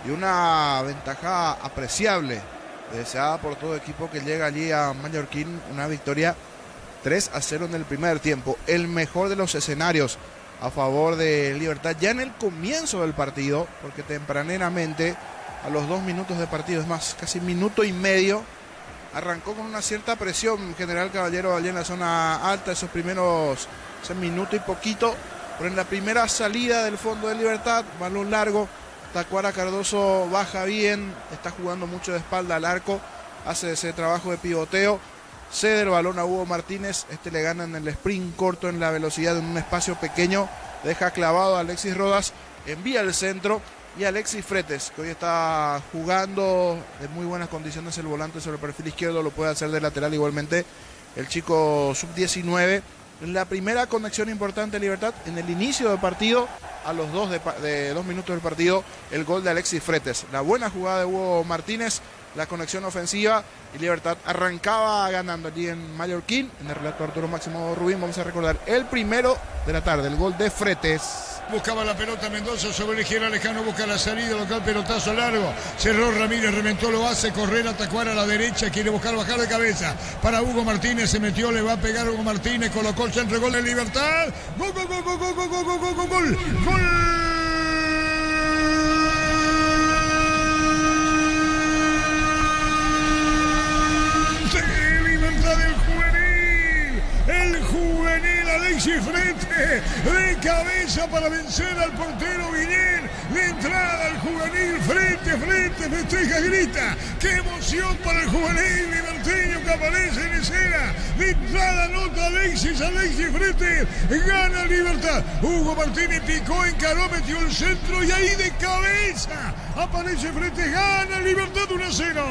y una ventaja apreciable, deseada por todo equipo que llega allí a Mallorquín, una victoria 3-0 en el primer tiempo, el mejor de los escenarios a favor de Libertad ya en el comienzo del partido, porque tempraneramente a los 2 minutos de partido, es más, casi minuto y medio, arrancó con una cierta presión General Caballero allí en la zona alta, ese minuto y poquito, pero en la primera salida del fondo de Libertad, balón largo, Tacuara Cardoso baja bien, está jugando mucho de espalda al arco, hace ese trabajo de pivoteo, cede el balón a Hugo Martínez, le gana en el sprint corto, en la velocidad, en un espacio pequeño, deja clavado a Alexis Rodas, envía al centro y Alexis Fretes, que hoy está jugando en muy buenas condiciones el volante sobre el perfil izquierdo, lo puede hacer de lateral igualmente el chico sub-19. La primera conexión importante de Libertad en el inicio del partido, a los 2 minutos del partido, el gol de Alexis Fretes. La buena jugada de Hugo Martínez, la conexión ofensiva y Libertad arrancaba ganando allí en Mallorquín. En el relato Arturo Máximo Rubín vamos a recordar el primero de la tarde, el gol de Fretes. Buscaba la pelota Mendoza sobre la izquierda, Lejano busca la salida local, pelotazo largo, cerró Ramírez, reventó, lo hace correr a Tacuara a la derecha, quiere buscar bajar de cabeza para Hugo Martínez, se metió, le va a pegar Hugo Martínez, colocó el centro, gol de Libertad, gol, gol, gol, gol, gol, gol, gol, gol, gol, gol, gol. El juvenil Alexis Fretes de cabeza para vencer al portero Guillén. De entrada al juvenil, frente, festeja, grita. ¡Qué emoción para el juvenil liberteño que aparece en escena! De entrada anota Alexis frente, gana Libertad. Hugo Martínez picó, encaró, metió el centro y ahí de cabeza aparece frente, gana Libertad 1-0.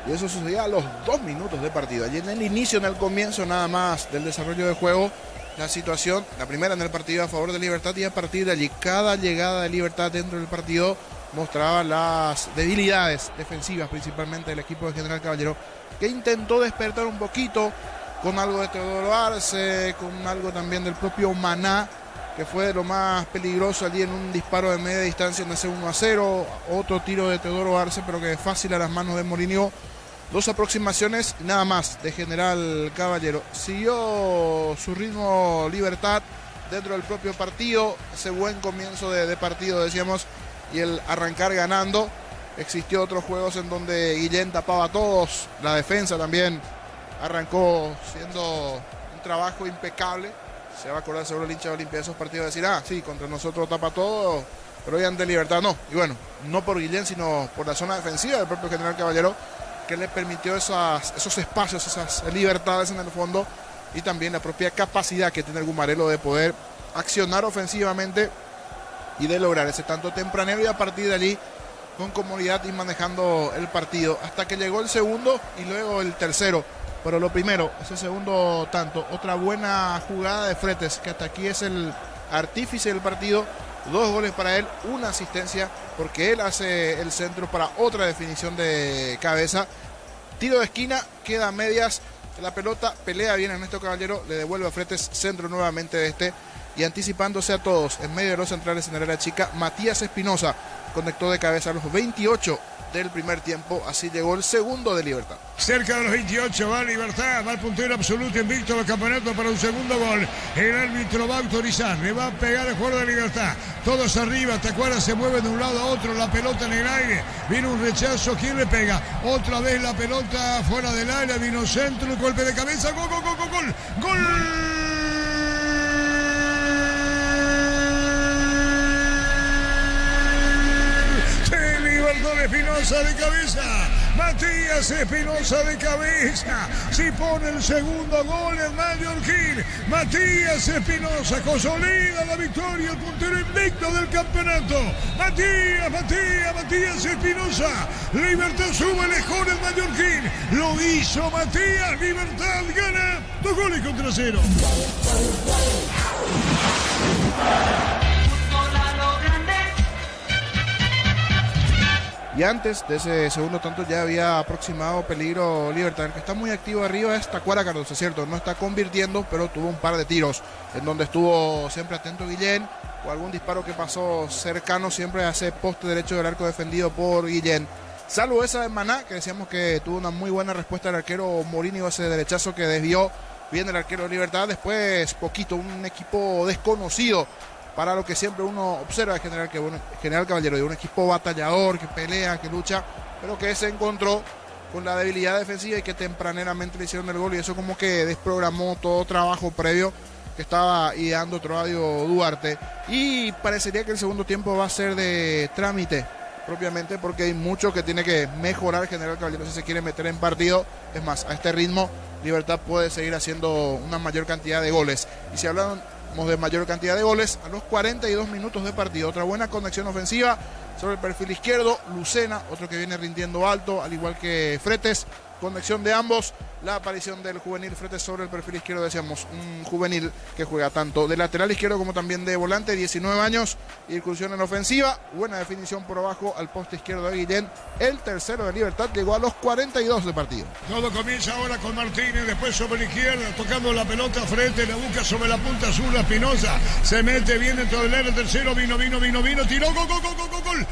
Y eso sucedía a los 2 minutos de partido. Allí en el inicio, en el comienzo nada más del desarrollo de juego, la situación, la primera en el partido a favor de Libertad, y a partir de allí cada llegada de Libertad dentro del partido mostraba las debilidades defensivas principalmente del equipo de General Caballero, que intentó despertar un poquito con algo de Teodoro Arce, con algo también del propio Maná, que fue de lo más peligroso allí en un disparo de media distancia en ese 1-0, otro tiro de Teodoro Arce, pero que es fácil a las manos de Molinio. 2 aproximaciones y nada más de General Caballero. Siguió su ritmo Libertad dentro del propio partido, ese buen comienzo de partido, decíamos, y el arrancar ganando. Existió otros juegos en donde Guillén tapaba a todos, la defensa también arrancó siendo un trabajo impecable. Se va a acordar seguro el hincha de Olimpia de esos partidos, de decir, sí, contra nosotros tapa todo, pero hoy ante Libertad no. Y bueno, no por Guillén, sino por la zona defensiva del propio General Caballero, que le permitió esos espacios, esas libertades en el fondo, y también la propia capacidad que tiene el Gumarelo de poder accionar ofensivamente y de lograr ese tanto tempranero, y a partir de allí con comodidad y manejando el partido hasta que llegó el segundo y luego el tercero. Pero lo primero, ese segundo tanto, otra buena jugada de Fretes, que hasta aquí es el artífice del partido. 2 goles para él, 1 asistencia, porque él hace el centro para otra definición de cabeza. Tiro de esquina, queda a medias, la pelota, pelea bien Ernesto Caballero, le devuelve a Fretes, centro nuevamente de este, y anticipándose a todos, en medio de los centrales en el área chica, Matías Espinosa conectó de cabeza a los 28 del primer tiempo, así llegó el segundo de Libertad. Cerca de los 28 va Libertad, va el puntero absoluto invicto del campeonato para un segundo gol. El árbitro va a autorizar, le va a pegar el jugador de Libertad. Todos arriba, Tacuara se mueve de un lado a otro, la pelota en el aire, viene un rechazo, ¿quién le pega? Otra vez la pelota fuera del área, vino centro, golpe de cabeza, gol. Espinosa de cabeza, Matías Espinosa de cabeza, si pone el segundo gol en mallorquín, Matías Espinosa consolida la victoria, el puntero invicto del campeonato. Matías Espinosa, Libertad sube lejos el mallorquín, lo hizo Matías, Libertad gana 2-0. Y antes de ese segundo tanto ya había aproximado peligro Libertad. El que está muy activo arriba es Tacuara Cardoso, cierto, no está convirtiendo, pero tuvo un par de tiros en donde estuvo siempre atento Guillén, o algún disparo que pasó cercano siempre a ese poste derecho del arco defendido por Guillén. Salvo esa de Maná, que decíamos que tuvo una muy buena respuesta del arquero Morini, ese derechazo que desvió bien el arquero de Libertad. Después poquito, un equipo desconocido para lo que siempre uno observa de General Caballero, de un equipo batallador, que pelea, que lucha, pero que se encontró con la debilidad defensiva y que tempraneramente le hicieron el gol, y eso como que desprogramó todo trabajo previo que estaba ideando Troadio Duarte. Y parecería que el segundo tiempo va a ser de trámite propiamente, porque hay mucho que tiene que mejorar General Caballero si se quiere meter en partido. Es más, a este ritmo Libertad puede seguir haciendo una mayor cantidad de goles. Y si hablamos de mayor cantidad de goles, a los 42 minutos de partido, otra buena conexión ofensiva sobre el perfil izquierdo, Lucena, otro que viene rindiendo alto, al igual que Fretes, conexión de ambos, la aparición del juvenil Fretes sobre el perfil izquierdo, decíamos, un juvenil que juega tanto de lateral izquierdo como también de volante, 19 años, incursión en ofensiva, buena definición por abajo al poste izquierdo de Guillén. El tercero de Libertad llegó a los 42 de partido. Todo comienza ahora con Martínez, después sobre la izquierda, tocando la pelota frente, la busca sobre la punta sur, la Espinosa, se mete bien dentro del área, tercero, vino, tiró, gol.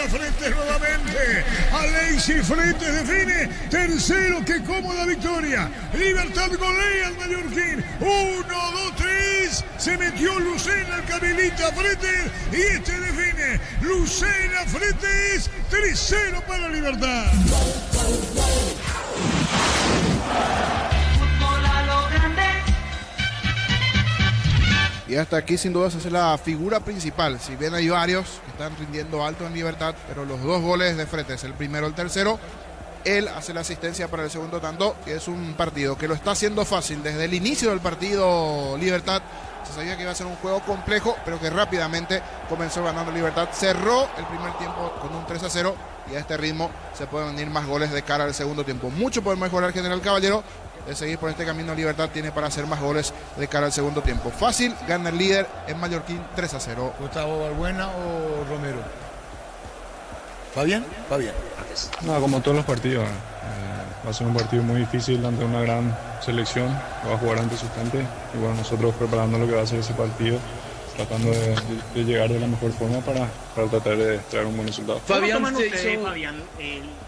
Frente nuevamente, Alexis Frente define, tercero, qué cómoda victoria, Libertad golea al mallorquín, 1, 2, 3. Se metió Lucena, Canelita Fretes y este define. Lucena Fretes, 3-0 para Libertad. Y hasta aquí sin duda es la figura principal. Si bien hay varios que están rindiendo alto en Libertad, pero los dos goles de Fretes, el primero, el tercero, él hace la asistencia para el segundo tanto. Y es un partido que lo está haciendo fácil. Desde el inicio del partido Libertad se sabía que iba a ser un juego complejo, pero que rápidamente comenzó ganando Libertad. Cerró el primer tiempo con un 3-0 y a este ritmo se pueden venir más goles de cara al segundo tiempo. Mucho por mejorar General Caballero. De seguir por este camino, Libertad tiene para hacer más goles de cara al segundo tiempo. Fácil, gana el líder en Mallorquín 3-0. ¿Gustavo Balbuena o Romero? ¿Fabián? Fabián. No, como todos los partidos. Va a ser un partido muy difícil ante una gran selección. Va a jugar ante su gente. Y bueno, nosotros preparando lo que va a ser ese partido, tratando de llegar de la mejor forma para tratar de traer un buen resultado. Fabián,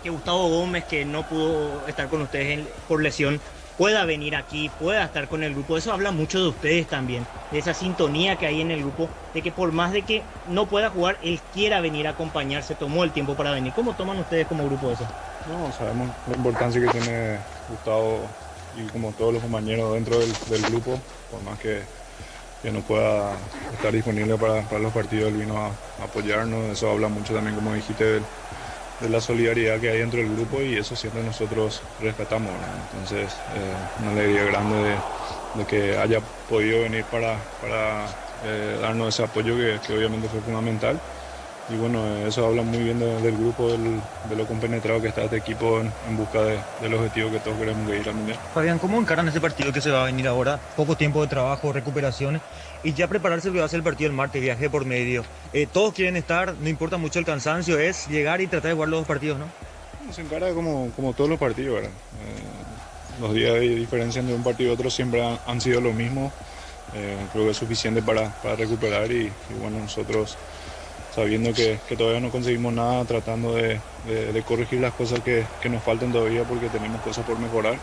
que Gustavo Gómez, que no pudo estar con ustedes por lesión, pueda venir aquí, pueda estar con el grupo. Eso habla mucho de ustedes también, de esa sintonía que hay en el grupo, de que por más de que no pueda jugar, él quiera venir a acompañar, se tomó el tiempo para venir. ¿Cómo toman ustedes como grupo eso? No, sabemos la importancia que tiene Gustavo y como todos los compañeros dentro del grupo, por más que no pueda estar disponible para los partidos, él vino a apoyarnos. Eso habla mucho también, como dijiste, de la solidaridad que hay dentro del grupo, y eso siempre nosotros respetamos, ¿no? Entonces, una alegría grande de que haya podido venir para darnos ese apoyo que obviamente fue fundamental. Y bueno, eso habla muy bien del grupo, de lo compenetrado que está este equipo en busca del objetivo que todos queremos ir al Mundial. Fabián, ¿cómo encaran ese partido que se va a venir ahora? Poco tiempo de trabajo, recuperación, y ya prepararse lo que va a ser el partido el martes, viaje por medio. Todos quieren estar, no importa mucho el cansancio, es llegar y tratar de jugar los dos partidos, ¿no? Se encara como todos los partidos, ¿verdad? Los días de diferencia entre un partido y otro siempre han sido lo mismo. Creo que es suficiente para recuperar y bueno, nosotros, sabiendo que todavía no conseguimos nada, tratando de corregir las cosas que nos faltan todavía, porque tenemos cosas por mejorar,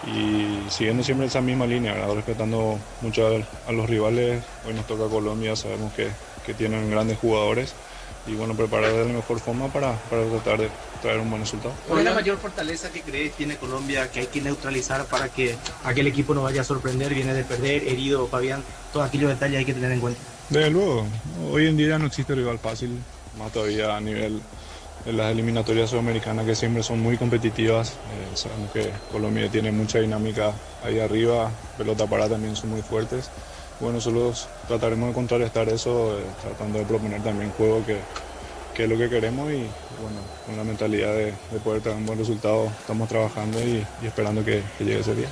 y siguiendo siempre esa misma línea, ¿verdad? Respetando mucho a los rivales. Hoy nos toca Colombia, sabemos que tienen grandes jugadores, y bueno, preparar de la mejor forma para tratar de traer un buen resultado. ¿Cuál es la mayor fortaleza que crees tiene Colombia que hay que neutralizar para que aquel equipo no vaya a sorprender? Viene de perder, herido, Fabián, todos aquellos detalles hay que tener en cuenta. Desde luego, hoy en día ya no existe rival fácil, más todavía a nivel de las eliminatorias sudamericanas, que siempre son muy competitivas. Sabemos que Colombia tiene mucha dinámica ahí arriba, pelota parada también son muy fuertes. Bueno, nosotros trataremos de contrarrestar eso, tratando de proponer también juego, que es lo que queremos, y bueno, con la mentalidad de poder traer un buen resultado, estamos trabajando y esperando que llegue ese día.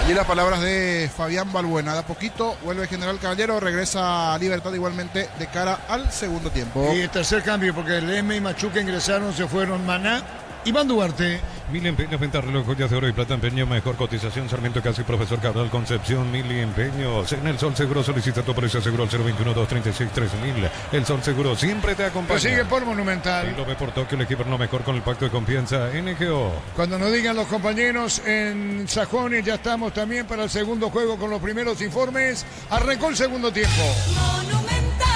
Allí las palabras de Fabián Balbuena. De a poquito vuelve General Caballero, regresa a Libertad igualmente de cara al segundo tiempo. Y el tercer cambio, porque Leme y Machuca ingresaron, se fueron Maná, Iván Duarte. Mil empeños, venta, reloj, joyas de oro y plata, empeño, mejor cotización, Sarmiento Casi, Profesor Cabral, Concepción, Mil empeños. En el Sol Seguro solicita tu precio seguro al 021-236-3000. El Sol Seguro siempre te acompaña. Pues sigue por Monumental. Y lo ve por Tokio, el equipo lo mejor con el pacto de confianza NGO. Cuando nos digan los compañeros en Sajones, ya estamos también para el segundo juego con los primeros informes. Arrancó el segundo tiempo.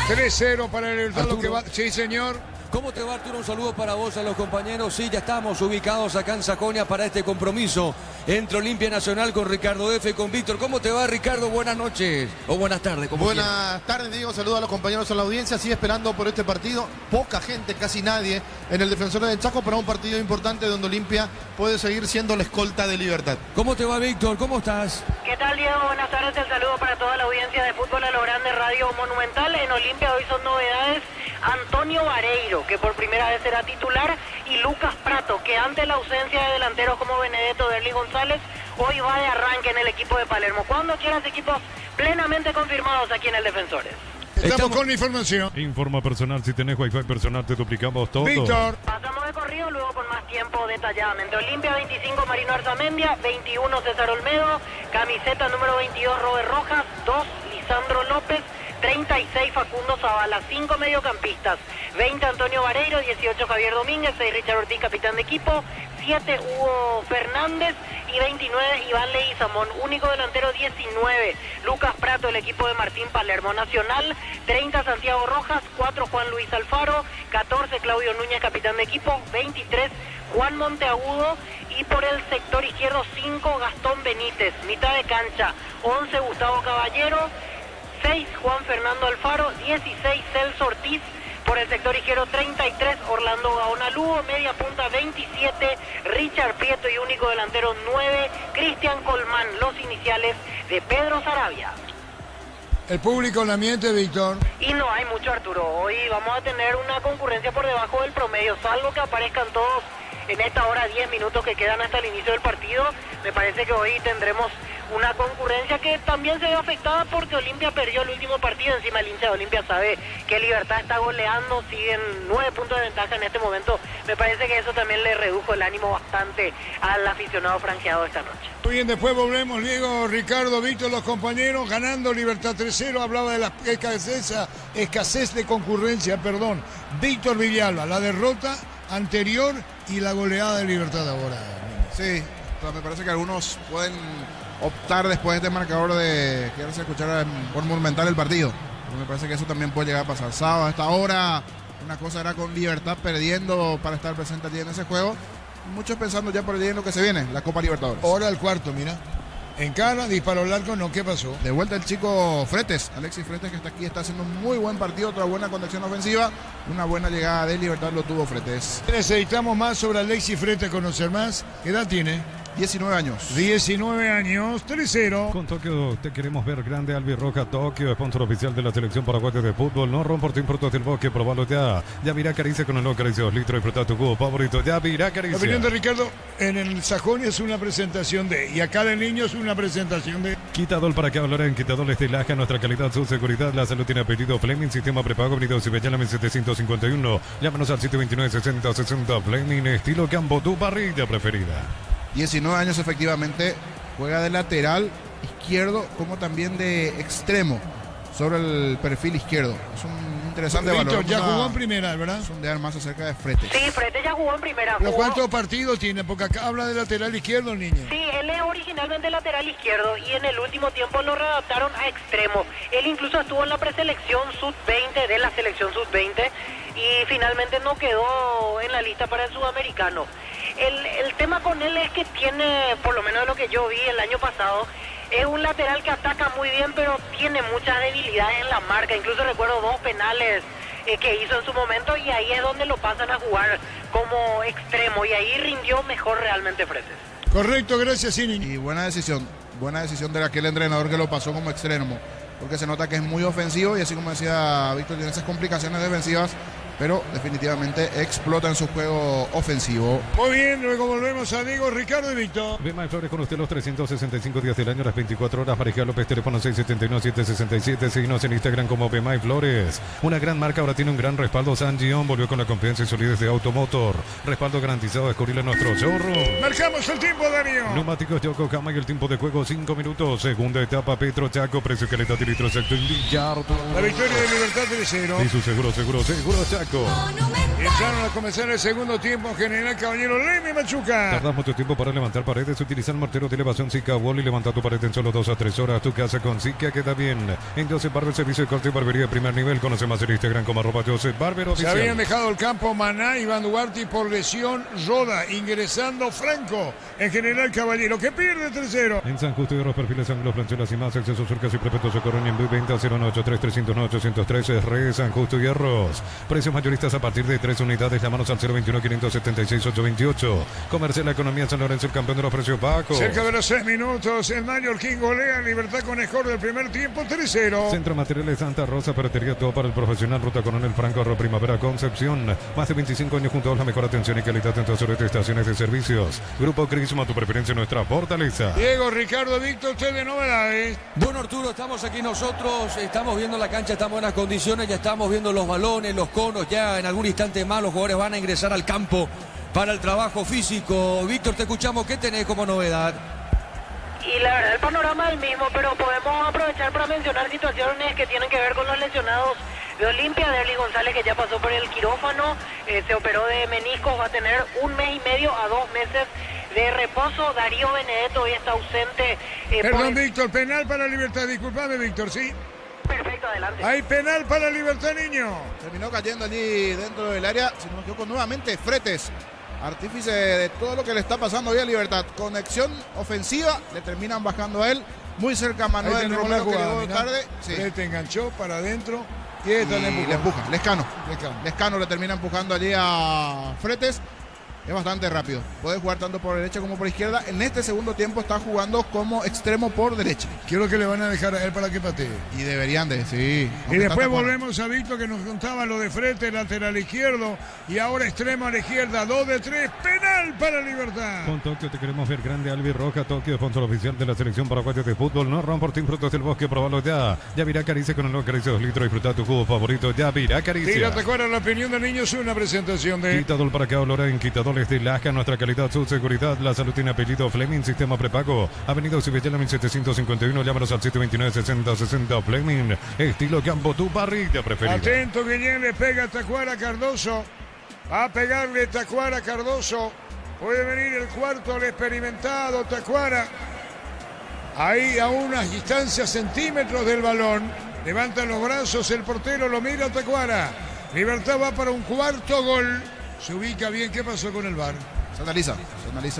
3-0 para el Hurtado que va. Sí, señor. ¿Cómo te va, Arturo? Un saludo para vos, a los compañeros. Sí, ya estamos ubicados acá en Sajonia para este compromiso entre Olimpia Nacional con Ricardo F. y con Víctor. ¿Cómo te va, Ricardo? Buenas noches o buenas tardes. Buenas tardes, Diego. Saludo a los compañeros en la audiencia. Sigue esperando por este partido. Poca gente, casi nadie, en el Defensor del Chaco, para un partido importante donde Olimpia puede seguir siendo la escolta de Libertad. ¿Cómo te va, Víctor? ¿Cómo estás? ¿Qué tal, Diego? Buenas tardes. El saludo para toda la audiencia de Fútbol a lo Grande, Radio Monumental. En Olimpia hoy son novedades. Antonio Vareiro, que por primera vez será titular, y Lucas Prato, que ante la ausencia de delanteros como Benedetto, Derly González, hoy va de arranque en el equipo de Palermo. Cuando quieras, equipos plenamente confirmados aquí en el Defensores. Estamos con la información. Informa personal, si tenés wifi personal te duplicamos todo. Víctor. Pasamos de corrido, luego con más tiempo detalladamente. Olimpia 25, Marino Arzamendia, 21, César Olmedo, camiseta número 22, Robert Rojas, 2, Lisandro López, 36, Facundo Zavala, 5 mediocampistas, 20, Antonio Vareiro, 18, Javier Domínguez, 6, Richard Ortiz, capitán de equipo, 7, Hugo Fernández, y 29 Iván Leguizamón. Único delantero 19 Lucas Prato, el equipo de Martín Palermo. Nacional 30 Santiago Rojas, 4 Juan Luis Alfaro, 14 Claudio Núñez, capitán de equipo, 23 Juan Monteagudo, y por el sector izquierdo 5 Gastón Benítez. Mitad de cancha 11 Gustavo Caballero, 6 Juan Fernando Alfaro, 16 Celso Ortiz. Por el sector izquierdo 33 Orlando Gaona Lugo, media punta 27 Richard Prieto y único delantero 9 Cristian Colmán, los iniciales de Pedro Sarabia. El público en el ambiente, Víctor. Y no hay mucho, Arturo. Hoy vamos a tener una concurrencia por debajo del promedio, salvo que aparezcan todos en esta hora 10 minutos que quedan hasta el inicio del partido. Me parece que hoy tendremos una concurrencia que también se ve afectada porque Olimpia perdió el último partido. Encima el hincha de Olimpia sabe que Libertad está goleando, siguen 9 puntos de ventaja en este momento. Me parece que eso también le redujo el ánimo bastante al aficionado franjeado esta noche. Muy bien, después volvemos, Diego, Ricardo, Víctor, los compañeros, ganando Libertad 3-0, hablaba de la escasez de concurrencia, perdón. Víctor Villalba, la derrota anterior y la goleada de Libertad ahora. Sí, me parece que algunos pueden optar después de este marcador de quedarse a escuchar por monumental el partido. Me parece que eso también puede llegar a pasar. Sábado a esta hora, una cosa era con Libertad perdiendo para estar presente allí en ese juego. Muchos pensando ya por allí en lo que se viene, la Copa Libertadores. Hora al cuarto, mira. Encara, disparó largo, no, ¿qué pasó? De vuelta el chico Fretes, Alexis Fretes, que está aquí, está haciendo un muy buen partido, otra buena conducción ofensiva, una buena llegada de Libertad lo tuvo Fretes. Necesitamos más sobre Alexis Fretes, conocer más. ¿Qué edad tiene? 19 años. 19 años, 3-0. Con Tokio te queremos ver grande. Albirroja Tokio, sponsor oficial de la selección paraguaya de fútbol. No rompo por importos del bosque, probalo ya. Ya virá Caricia con el nuevo Caricia 2 litros y frutá tu jugo favorito. Ya virá Caricia. La opinión de Ricardo, en el Sajón es una presentación de, y acá de niños una presentación de. Quitadol, para que hablará en Quitadol de Laja, nuestra calidad, su seguridad. La salud tiene apellido Fleming, sistema prepago, Brito Cibellana 751. Llámanos al 729-6060 Fleming, estilo Campo, tu parrilla preferida. 19 años efectivamente, juega de lateral izquierdo como también de extremo sobre el perfil izquierdo. Es un interesante valor. Ya jugó en primera, ¿verdad? Sondear más acerca de Fretes. Sí, Fretes ya jugó en primera. ¿Pero cuántos partidos tiene? Porque acá habla de lateral izquierdo el niño. Sí, él es originalmente lateral izquierdo y en el último tiempo lo readaptaron a extremo. Él incluso estuvo en la preselección sub-20 de la selección sub-20 y finalmente no quedó en la lista para el sudamericano. El tema con él es que tiene, por lo menos lo que yo vi el año pasado, es un lateral que ataca muy bien, pero tiene muchas debilidades en la marca. Incluso recuerdo 2 penales que hizo en su momento y ahí es donde lo pasan a jugar como extremo y ahí rindió mejor realmente Fretes. Correcto, gracias, Cini. Y buena decisión de aquel entrenador que lo pasó como extremo, porque se nota que es muy ofensivo y así como decía Víctor, tiene esas complicaciones defensivas, pero definitivamente explota en su juego ofensivo. Muy bien, luego volvemos a Diego, Ricardo y Víctor. Bemay Flores con usted los 365 días del año, las 24 horas. María López, teléfono 671-767. Síguenos en Instagram como Bemay Flores. Una gran marca, ahora tiene un gran respaldo. San Gion volvió con la confianza y solidez de Automotor. Respaldo garantizado, descubrirle en nuestro showroom. Marcamos el tiempo, Darío. Neumáticos Yokohama y el tiempo de juego 5 minutos. Segunda etapa, Petro Chaco, precio, calidad y litro exacto en Villarto. La victoria de Libertad 3-0. Y su seguro Chaco. Entraron a comenzar el segundo tiempo, General Caballero, Leme Machuca. Tardas mucho tiempo para levantar paredes. Utiliza el mortero de elevación Zika Wall y levanta tu pared en solo 2 a 3 horas. Tu casa con Zika queda bien. En Joseph Barber, servicio de corte y barbería de primer nivel. Conoce más en Instagram como @Joseph Barber oficial. Se habían dejado el campo Maná, Iván Duarte por lesión, Roda, ingresando Franco en General Caballero, que pierde 3-0. En San Justo y los perfiles ángulos, planchuelas y más, acceso surcas y prepetos Socorro en venta 093-309-813, San Justo y Arroz. Precios mayoristas a partir de 3 unidades. Llámanos al 021-576-828. Comercial La Economía San Lorenzo, el campeón de los precios bajos. Cerca de los 6 minutos, el Mallorquín golea Libertad con el score del primer tiempo, 3-0. Centro Materiales Santa Rosa, ferretería todo para el profesional. Ruta Coronel Franco, Arroyo Primavera, Concepción. Más de 25 años junto a la mejor atención y calidad en todas sus estaciones de servicios. Grupo Crisma, tu preferencia, nuestra fortaleza. Diego, Ricardo, Víctor, usted de novedades. Bueno, Arturo, estamos aquí nosotros, estamos viendo la cancha, está en buenas condiciones, ya estamos viendo los balones, los conos, ya en algún instante más los jugadores van a ingresar al campo para el trabajo físico. Víctor, te escuchamos, ¿qué tenés como novedad? Y la verdad el panorama es el mismo, pero podemos aprovechar para mencionar situaciones que tienen que ver con los lesionados de Olimpia. Derly González, que ya pasó por el quirófano, se operó de meniscos, va a tener 1 mes y medio a 2 meses de reposo. Darío Benedetto hoy está ausente. Perdón, Víctor, penal para Libertad. Disculpame, Víctor, sí. Perfecto, adelante. Hay penal para Libertad, niño. Terminó cayendo allí dentro del área. Si no me equivoco, nuevamente Fretes, artífice de todo lo que le está pasando hoy a Libertad. Conexión ofensiva, le terminan bajando a él. Muy cerca Manuel Romero, que llegó tarde. Sí. Te enganchó para adentro y esta le empuja. Lescano le termina empujando allí a Fretes. Es bastante rápido. Puede jugar tanto por derecha como por izquierda. En este segundo tiempo está jugando como extremo por derecha. Quiero que le van a dejar a él para que patee. Y deberían de, sí. Y después volvemos a Víctor, que nos contaba lo de frente, lateral izquierdo. Y ahora extremo a la izquierda. 2 de 3. Penal para Libertad. Con Tokio te queremos ver grande. Albi Roja, Tokio, sponsor oficial de la selección paraguaya de fútbol. No Ron Fortín, frutos del bosque, probalo ya. Yavirá Caricia con el nuevo Caricia 2 litros. Disfruta tu jugo favorito. Yavirá Caricia. Tírate fuera la opinión del niño. Es una presentación de Quitadol para acá, olor en Quitadores de Lasca. Nuestra calidad, su seguridad. La salud tiene apellido Fleming. Sistema prepago. Avenida Cibellana 1751. Llámanos al 729-6060 Fleming. Estilo campo, tu parrilla preferida. Atento, Guillén le pega a Tacuara Cardoso. Va a pegarle Tacuara Cardoso. Puede venir el cuarto, el experimentado Tacuara. Ahí a unas distancias, centímetros del balón. Levanta los brazos, el portero lo mira a Tacuara. Libertad va para un cuarto gol. Se ubica bien. ¿Qué pasó con el VAR? Se analiza.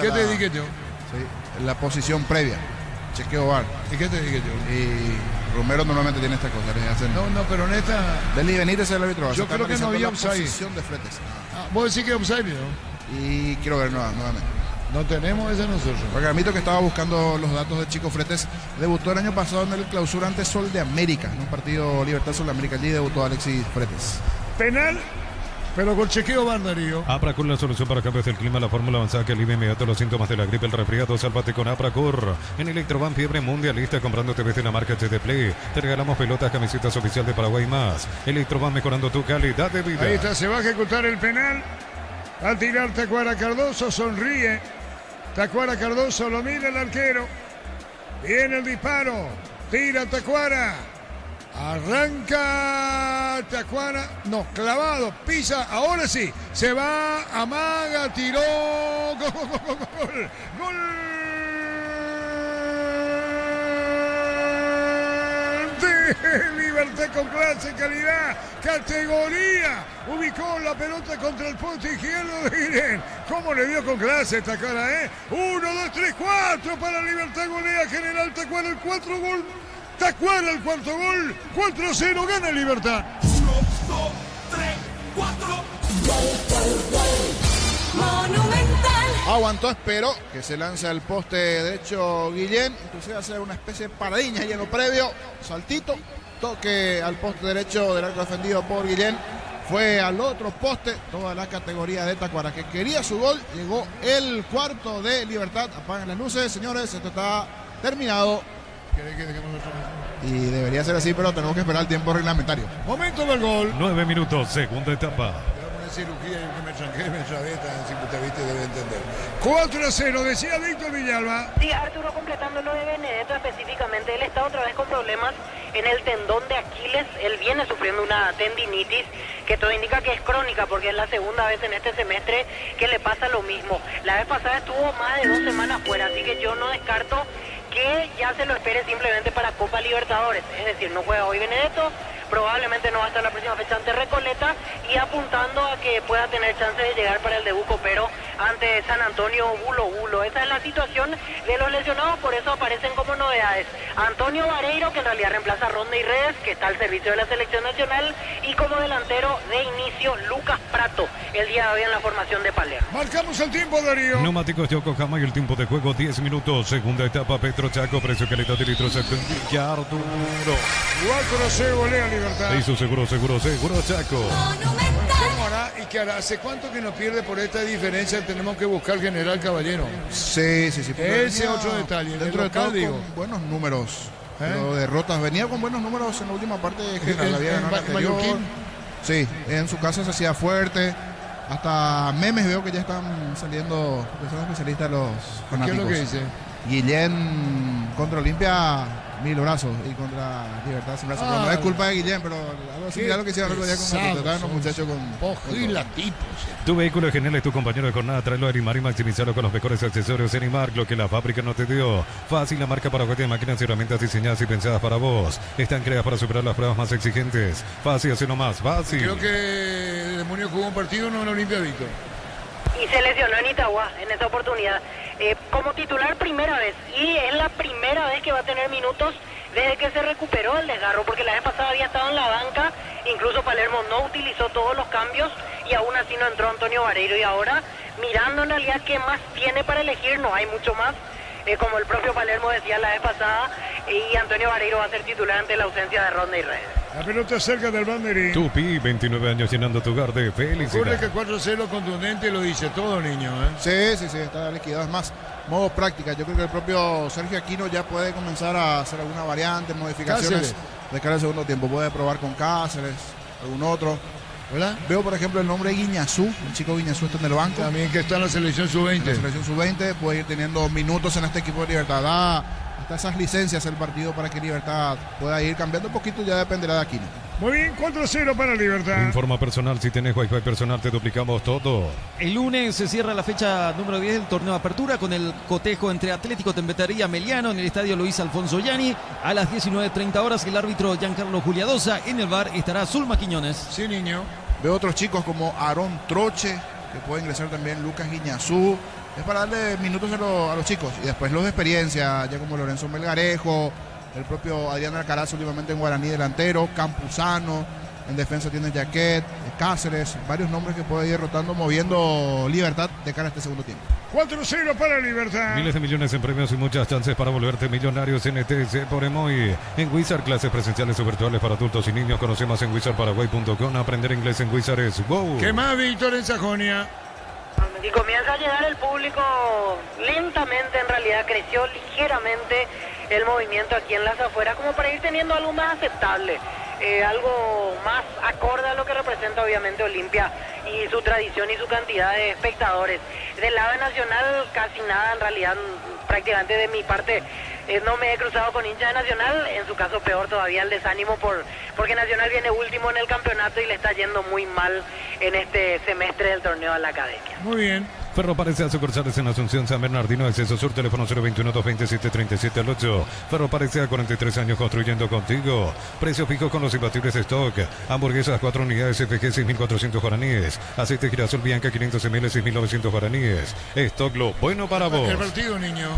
¿Qué te dije yo? Sí, la posición previa. Chequeo VAR. ¿Y qué te dije yo? Y Romero normalmente tiene esta cosa. No, pero en esta... Deli Benítez es el árbitro. Yo creo que no había offside. Posición de Fretes. Vos decís que offside, ¿no? Y quiero ver nuevamente. No tenemos ese nosotros. Porque admito que estaba buscando los datos de Chico Fretes. Debutó el año pasado en el clausura ante Sol de América. En un partido Libertad Sol de América. Allí debutó Alexis Fretes. Penal, pero con chequeo VAR, Darío. Apracur, la solución para cambios del clima, la fórmula avanzada que alivia inmediato los síntomas de la gripe, el resfriado. Sálvate con Apracur. En Electroban, fiebre mundialista, comprando TVs de la marca HD Play. Te regalamos pelotas, camisetas oficial de Paraguay más. Electroban, mejorando tu calidad de vida. Ahí está, se va a ejecutar el penal. Va a tirar Tacuara Cardoso, sonríe. Tacuara Cardoso, lo mira el arquero. Viene el disparo. Tira Tacuara. Arranca Tacuara, no, clavado, pisa, ahora sí, se va, amaga, tiró, gol, gol de Libertad con clase, calidad, categoría, ubicó la pelota contra el poste izquierdo de Guillén. ¿Cómo le dio con clase Tacuara, 1, 2, 3, 4 para Libertad, golea General Tacuara, el 4 gol. Tacuara el cuarto gol, 4-0, gana Libertad. 1, 2, 3, 4. Monumental. Aguantó, esperó que se lanza al poste derecho Guillén. Inclusive hace una especie de paradiña y en lo previo, saltito, toque al poste derecho del arco defendido por Guillén. Fue al otro poste, toda la categoría de Tacuara que quería su gol. Llegó el cuarto de Libertad. Apagan las luces, señores, esto está terminado. Y debería ser así, pero tenemos que esperar el tiempo reglamentario. Momento del gol. 9 minutos, segunda etapa. Cirugía, yo que me tranqué, me chaveta, si te viste debe entender. 4-0, decía Víctor Villalba. Sí, Arturo, completando lo de Benedetto específicamente, él está otra vez con problemas en el tendón de Aquiles. Él viene sufriendo una tendinitis que todo indica que es crónica, porque es la segunda vez en este semestre que le pasa lo mismo. La vez pasada estuvo más de 2 semanas fuera, así que yo no descarto que ya se lo espere simplemente para Copa Libertadores. Es decir, no juega hoy Benedetto, probablemente no va a estar la próxima fecha ante Recoleta, y apuntando a que pueda tener chance de llegar para el debut copero ante San Antonio Bulo. Esa es la situación de los lesionados, por eso aparecen como novedades Antonio Vareiro, que en realidad reemplaza a Ronda y Redes, que está al servicio de la selección nacional, y como delantero de inicio Lucas Prato, el día de hoy en la formación de Palermo. Marcamos el tiempo, Darío. Neumáticos Yokohama y el tiempo de juego 10 minutos. Segunda etapa, Petro Chaco, precio, calidad de litros ya Arturo. 4-0, golea Libertad. Hizo seguro Chaco. ¿Cómo hará y qué hará? ¿Hace cuánto que nos pierde por esta diferencia? Tenemos que buscar General Caballero. Sí. Ese es otro detalle. Dentro de todo, con buenos números. Pero derrotas. Venía con buenos números en la última parte de General. Sí, en su casa se hacía fuerte. Hasta memes veo que ya están saliendo, que son especialistas los fanáticos. ¿Qué es lo que dice? Guillén contra Olimpia Mil brazos y contra Libertad sin brazos. Pero no es culpa de Guillén, pero algo similar a lo que hicieron el otro día con Matuta, los muchachos con... Tu vehículo genial es tu compañero de jornada. Tráelo a Erimar y maximizarlo con los mejores accesorios. Erimar, lo que la fábrica no te dio. Fácil, la marca Paraguay de máquinas y herramientas diseñadas y pensadas para vos. Están creadas para superar las pruebas más exigentes. Fácil, así nomás, fácil. Creo que el demonio jugó un partido, no en Olimpia, Víctor. Y se lesionó en Itagua en esa oportunidad. Como titular primera vez, y es la primera vez que va a tener minutos desde que se recuperó el desgarro, porque la vez pasada había estado en la banca, incluso Palermo no utilizó todos los cambios y aún así no entró Antonio Vareiro, y ahora mirando en realidad qué más tiene para elegir, no hay mucho más. Como el propio Palermo decía la vez pasada, y Antonio Vareiro va a ser titular ante la ausencia de Ronda y Redes. La pelota cerca del banderín. Tupi, 29 años llenando tu hogar de felicidad. Ocurre que 4-0 contundente lo dice todo, niño. Sí, está liquidado. Es más, modo práctica. Yo creo que el propio Sergio Aquino ya puede comenzar a hacer alguna variante, modificaciones de cara al segundo tiempo. Puede probar con Cáceres, algún otro. ¿Verdad? Veo, por ejemplo, el nombre Guiñazú. El chico Guiñazú está en el banco. También que está en la selección sub-20. La selección sub-20 puede ir teniendo minutos en este equipo de Libertad. Da hasta esas licencias el partido para que Libertad pueda ir cambiando un poquito, ya dependerá de Aquino. Muy bien, 4-0 para Libertad. Informa personal, si tenés Wi-Fi personal te duplicamos todo. El lunes se cierra la fecha número 10 del torneo de apertura con el cotejo entre Atlético Tembetería Meliano en el estadio Luis Alfonso Llani. A las 19:30 horas el árbitro Giancarlo Juliadosa. En el bar estará Zulma Quiñones. Sí, niño. Veo otros chicos como Aarón Troche, que puede ingresar también Lucas Guiñazú. Es para darle minutos a los chicos. Y después los de experiencia, ya como Lorenzo Melgarejo, el propio Adrián Alcaraz últimamente en Guaraní delantero, Campuzano, en defensa tiene Jaquet, Cáceres, varios nombres que puede ir rotando, moviendo Libertad de cara a este segundo tiempo. 4-0 para Libertad. Miles de millones en premios y muchas chances para volverte millonarios en ETC por Emoy. En Wizard, clases presenciales o virtuales para adultos y niños. Conoce más en wizardparaguay.com. Aprender inglés en Wizard es wow. ¿Qué más, Víctor, en Sajonia? Y comienza a llegar el público lentamente, en realidad creció ligeramente el movimiento aquí en las afueras, como para ir teniendo algo más aceptable, algo más acorde a lo que representa obviamente Olimpia y su tradición y su cantidad de espectadores. Del lado nacional casi nada, en realidad prácticamente de mi parte no me he cruzado con hincha de Nacional, en su caso peor todavía el desánimo porque Nacional viene último en el campeonato y le está yendo muy mal en este semestre del torneo a la academia. Muy bien. Ferro Parecea sucursales en Asunción, San Bernardino, Exceso Sur, teléfono 021-227-37 Ferro Parecea, 43 años construyendo contigo. Precio fijo con los imbatibles stock. Hamburguesas 4 unidades FG 6.400 guaraníes. Aceite girasol Bianca 500 ml 6.900 guaraníes. Stock lo bueno para vos. El partido, niño.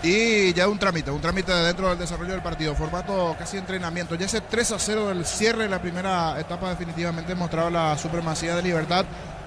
Y ya un trámite dentro del desarrollo del partido, formato casi entrenamiento. Ya ese 3-0 del cierre de la primera etapa definitivamente mostraba la supremacía de Libertad,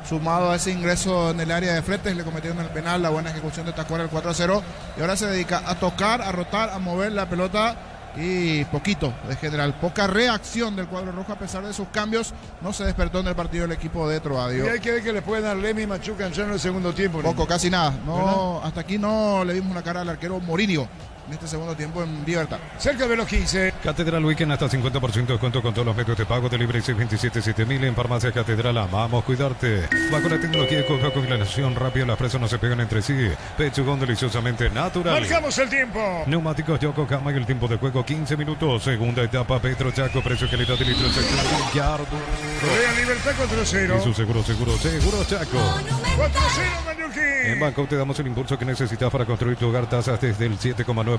sumado a ese ingreso en el área de Fretes, le cometieron el penal, la buena ejecución de Tacuara, el 4-0, y ahora se dedica a tocar, a rotar, a mover la pelota y poquito de general, poca reacción del cuadro rojo a pesar de sus cambios. No se despertó en el partido el equipo de Troadio. Y hay que ver que le puede dar Lemi y Machuca en el segundo tiempo. Poco, casi nada. No, hasta aquí no le vimos la cara al arquero Morinio en este segundo tiempo en Libertad. Cerca de los 15. Catedral Weekend hasta 50% de descuento con todos los medios de pago de libre 627-7000 en Farmacia Catedral. Amamos cuidarte. Bajo la tecnología de coca con congelación rápida, las presas no se pegan entre sí. Pechugón deliciosamente natural. Marcamos el tiempo. Neumáticos Yokohama y el tiempo de juego 15 minutos. Segunda etapa Petro Chaco, precio calidad de litro Ricardo. Real Libertad 4-0. Y su seguro Chaco. 4-0 Mallorquín. En Bangkok te damos el impulso que necesitas para construir tu hogar. Tasas desde el 7,9%.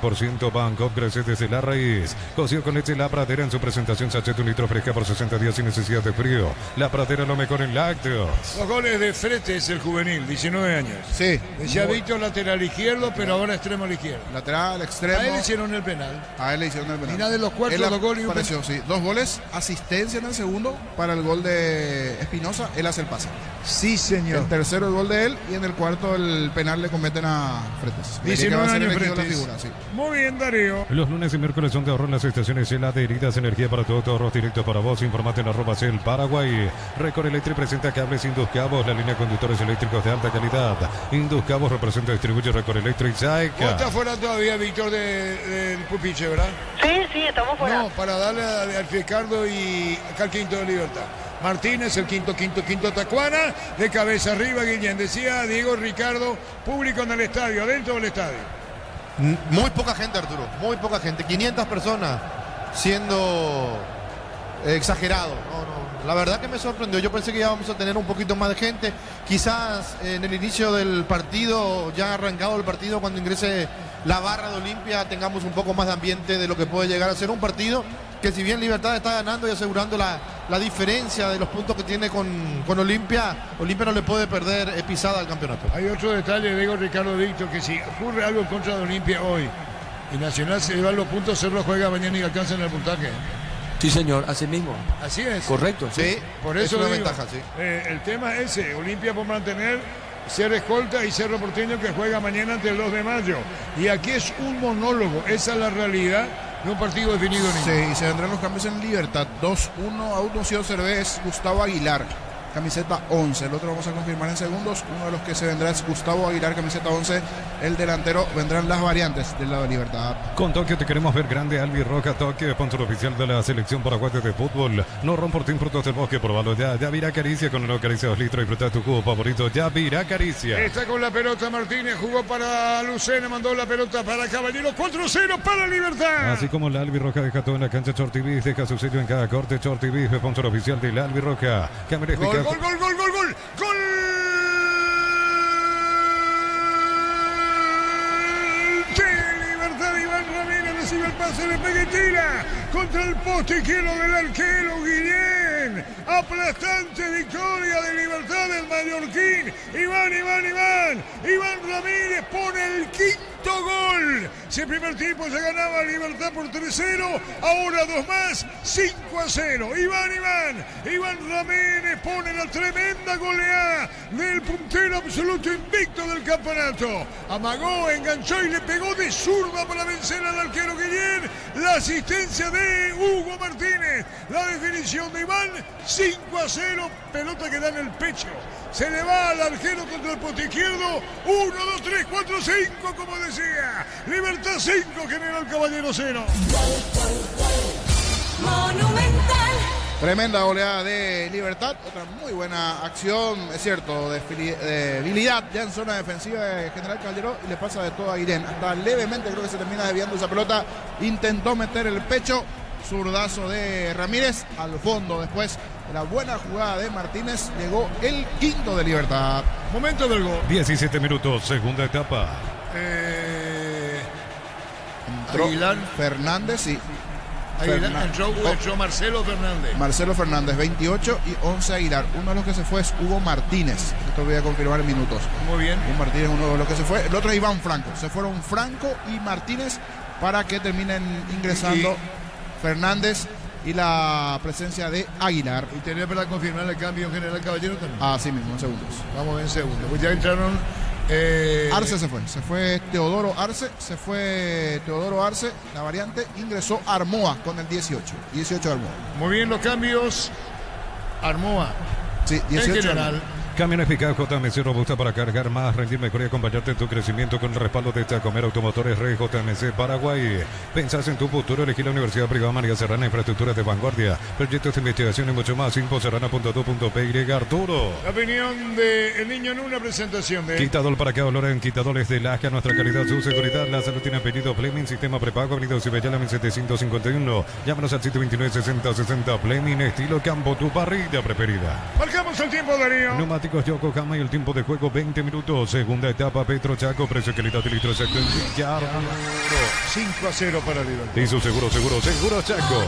Bangkok crece desde la raíz. Cocido con leche La Pradera en su presentación sachet 1 litro fresca por 60 días sin necesidad de frío. La Pradera lo mejor en lácteos. Los goles de Fretes, el juvenil, 19 años. Sí. Decía Víctor lateral izquierdo, pero ahora extremo a la izquierda. Lateral, extremo. A él le hicieron el penal. Y nada de los cuatro, dos goles y un penal. Sí. 2 goles, asistencia en el segundo para el gol de Espinosa. Él hace el pase. Sí, señor. El tercero el gol de él y en el cuarto el penal le cometen a Fretes. 19 años Fretes. La figura, sí. Muy bien, Darío. Los lunes y miércoles son de ahorro en las estaciones Shell Adheridas Energía para tu auto, ahorros directo para vos. Informate en @Shell Paraguay. Record Electric presenta cables Indus Cabos, la línea de conductores eléctricos de alta calidad. Indus Cabos representa y distribuye Record Electric Saica. ¿Está fuera todavía, Víctor, del pupiche, verdad? Sí, estamos fuera. No, para darle al Ricardo y acá al quinto de Libertad. Martínez, el quinto Tacuana, de cabeza arriba Guillén. Decía Diego Ricardo, público en el estadio, adentro del estadio. Muy poca gente, Arturo, muy poca gente. 500 personas, siendo exagerado. La verdad que me sorprendió. Yo pensé que íbamos a tener un poquito más de gente. Quizás en el inicio del partido, ya arrancado el partido, cuando ingrese la barra de Olimpia, tengamos un poco más de ambiente de lo que puede llegar a ser un partido que, si bien Libertad está ganando y asegurando la diferencia de los puntos que tiene con Olimpia, Olimpia no le puede perder pisada al campeonato. Hay otro detalle, digo Ricardo Dicto, que si ocurre algo en contra de Olimpia hoy y Nacional se lleva los puntos, Cerro juega mañana y alcanza en el puntaje. Sí, señor, así mismo. Así es. Correcto. Sí, por eso es una digo, ventaja, sí. El tema es ese, Olimpia por mantener Cerro Escolta y Cerro Porteño, que juega mañana ante el 2 de mayo. Y aquí es un monólogo, esa es la realidad de un partido definido. Sí, y se vendrán los cambios en Libertad. 2-1 a Autoncio Cervés, Gustavo Aguilar, camiseta 11. El otro vamos a confirmar en segundos. Uno de los que se vendrá es Gustavo Aguilar, camiseta 11. El delantero, vendrán las variantes del lado de Libertad. Con Tokio te queremos ver grande. Albi Roca, Tokio, sponsor oficial de la selección paraguaya de fútbol. No ron por ti, frutos del bosque, probalo ya. Yavira Caricia con una caricia 2 litros. Disfruta tu jugo favorito. Yavira Caricia. Está con la pelota Martínez, jugó para Lucena, mandó la pelota para Caballero. 4-0 para Libertad. Así como la Albi Roca deja todo en la cancha. Chortibis deja su sello en cada corte. Chortibis, sponsor oficial de la Albi Roca. Cámara eficaz. Gol. De Libertad, Iván Ramírez recibe el pase, le pega y tira contra el poste izquierdo del arquero Guillén. Aplastante victoria de Libertad del mallorquín. Iván Ramírez pone el quinto gol. Si el primer tiempo se ganaba Libertad por 3-0, ahora 2 más, 5-0. Iván Ramírez pone la tremenda goleada del puntero absoluto invicto del campeonato. Amagó, enganchó y le pegó de zurda para vencer al arquero Guillén. La asistencia de Hugo Martínez. La definición de Iván, 5-0. Pelota que da en el pecho. Se le va al arquero contra el poste izquierdo. 1, 2, 3, 4, 5, como decía. Libertad 5, General Caballero 0. Monumental. Tremenda goleada de Libertad, otra muy buena acción, es cierto, de habilidad ya en zona defensiva de General Caballero, y le pasa de todo a Irene. Hasta levemente creo que se termina desviando esa pelota, intentó meter el pecho, zurdazo de Ramírez al fondo. Después de la buena jugada de Martínez llegó el quinto de Libertad. Momento del gol. 17 minutos, segunda etapa. Entró Aguilar Fernández y entró Marcelo Fernández. Marcelo Fernández, 28 y 11 Aguilar. Uno de los que se fue es Hugo Martínez. Esto voy a confirmar en minutos. Muy bien. Hugo Martínez, uno de los que se fue. El otro es Iván Franco. Se fueron Franco y Martínez para que terminen ingresando Fernández y la presencia de Aguilar. Y tenía para confirmar el cambio General Caballero también. Así mismo, en segundos. Vamos a ver en segundos. Pues ya entraron. Arce se fue Teodoro Arce, la variante, ingresó Armoa con el 18 Armoa. Muy bien los cambios. Armoa. Sí, 18 en general. Armoa. Camión eficaz JMC robusta para cargar más, rendir mejor y acompañarte en tu crecimiento con el respaldo de Tacomer Automotores Red JMC Paraguay. Pensás en tu futuro, elegí la Universidad Privada María Serrana, infraestructuras de vanguardia, proyectos de investigación y mucho más. Infoserrana.2.py. Arturo. La opinión de el niño en una presentación de Quitador para que olor en Quitadores de Lasca, nuestra calidad, su seguridad. La salud tiene apellido Fleming, sistema prepago, avenida Cibellala 1751. Llámanos al 729-6060 Fleming, estilo campo, tu parrilla preferida. Marcamos el tiempo, Darío. Neumáticos Yokohama y el tiempo de juego 20 minutos. Segunda etapa, Petro Chaco, precio calidad de litro exacto en Villar. 5-0 para Libertad. Y su seguro Chaco.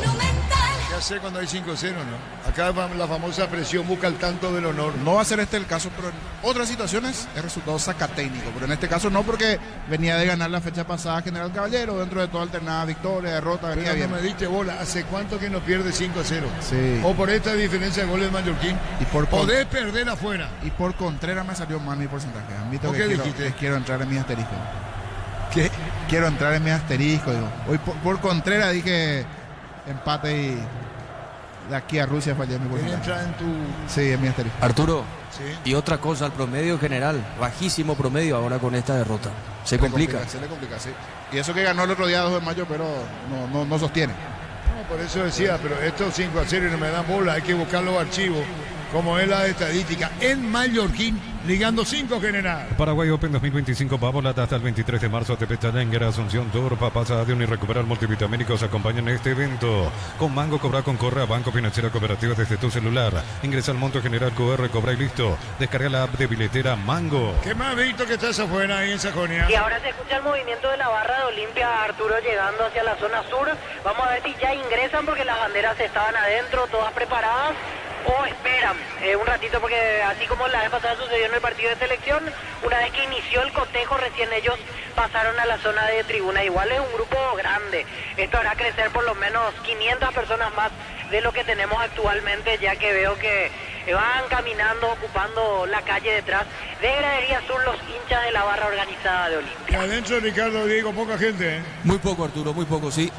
Ya sé cuando hay 5-0, ¿no? Acá la famosa presión busca el tanto del honor. No va a ser este el caso, pero en otras situaciones es resultado sacatécnico. Pero en este caso no, porque venía de ganar la fecha pasada General Caballero, dentro de toda alternada victoria, derrota, venía pero bien. no me diste bola. ¿Hace cuánto que no pierde 5-0? Sí. O por esta diferencia de goles mallorquín. Y podés perder afuera. Y por Contreras me salió mal mi porcentaje. Admito ¿Por que qué dijiste? quiero entrar en mi asterisco. ¿Qué? Quiero entrar en mi asterisco, digo. Hoy por Contreras dije empate y de aquí a Rusia fallé mi porcentaje. Entrar en tu... Sí, en mi asterisco. Arturo, Sí. y otra cosa, el promedio general, bajísimo promedio ahora con esta derrota. Se complica. Se le complica, sí. Y eso que ganó el otro día 2 de mayo, pero no sostiene. No, por eso decía, pero estos 5-0 y no me dan bola, hay que buscar los archivos, como es la estadística. En Mallorquín ligando 5 general. Paraguay Open 2025 va a volar hasta el 23 de marzo. ATP Challenger, Asunción Tour, Papasa Adion y Recuperar Multivitamínicos acompañan este evento. Con Mango cobra con Correa, Banco Financiera Cooperativa desde tu celular. Ingresa al monto general QR, cobra y listo. Descarga la app de billetera Mango. ¿Qué más, Víctor, que estás afuera ahí en Sajonia? Y ahora se escucha el movimiento de la barra de Olimpia, Arturo, llegando hacia la zona sur. Vamos a ver si ya ingresan porque las banderas estaban adentro, todas preparadas. O esperan un ratito porque así como la vez pasada sucedió en el partido de selección, una vez que inició el cotejo recién ellos pasaron a la zona de tribuna. Igual es un grupo grande, esto hará crecer por lo menos 500 personas más de lo que tenemos actualmente, ya que veo que van caminando, ocupando la calle detrás de Gradería Sur los hinchas de la barra organizada de Olimpia. Y adentro, Ricardo, Diego, poca gente, ¿eh? Muy poco, Arturo, muy poco, sí.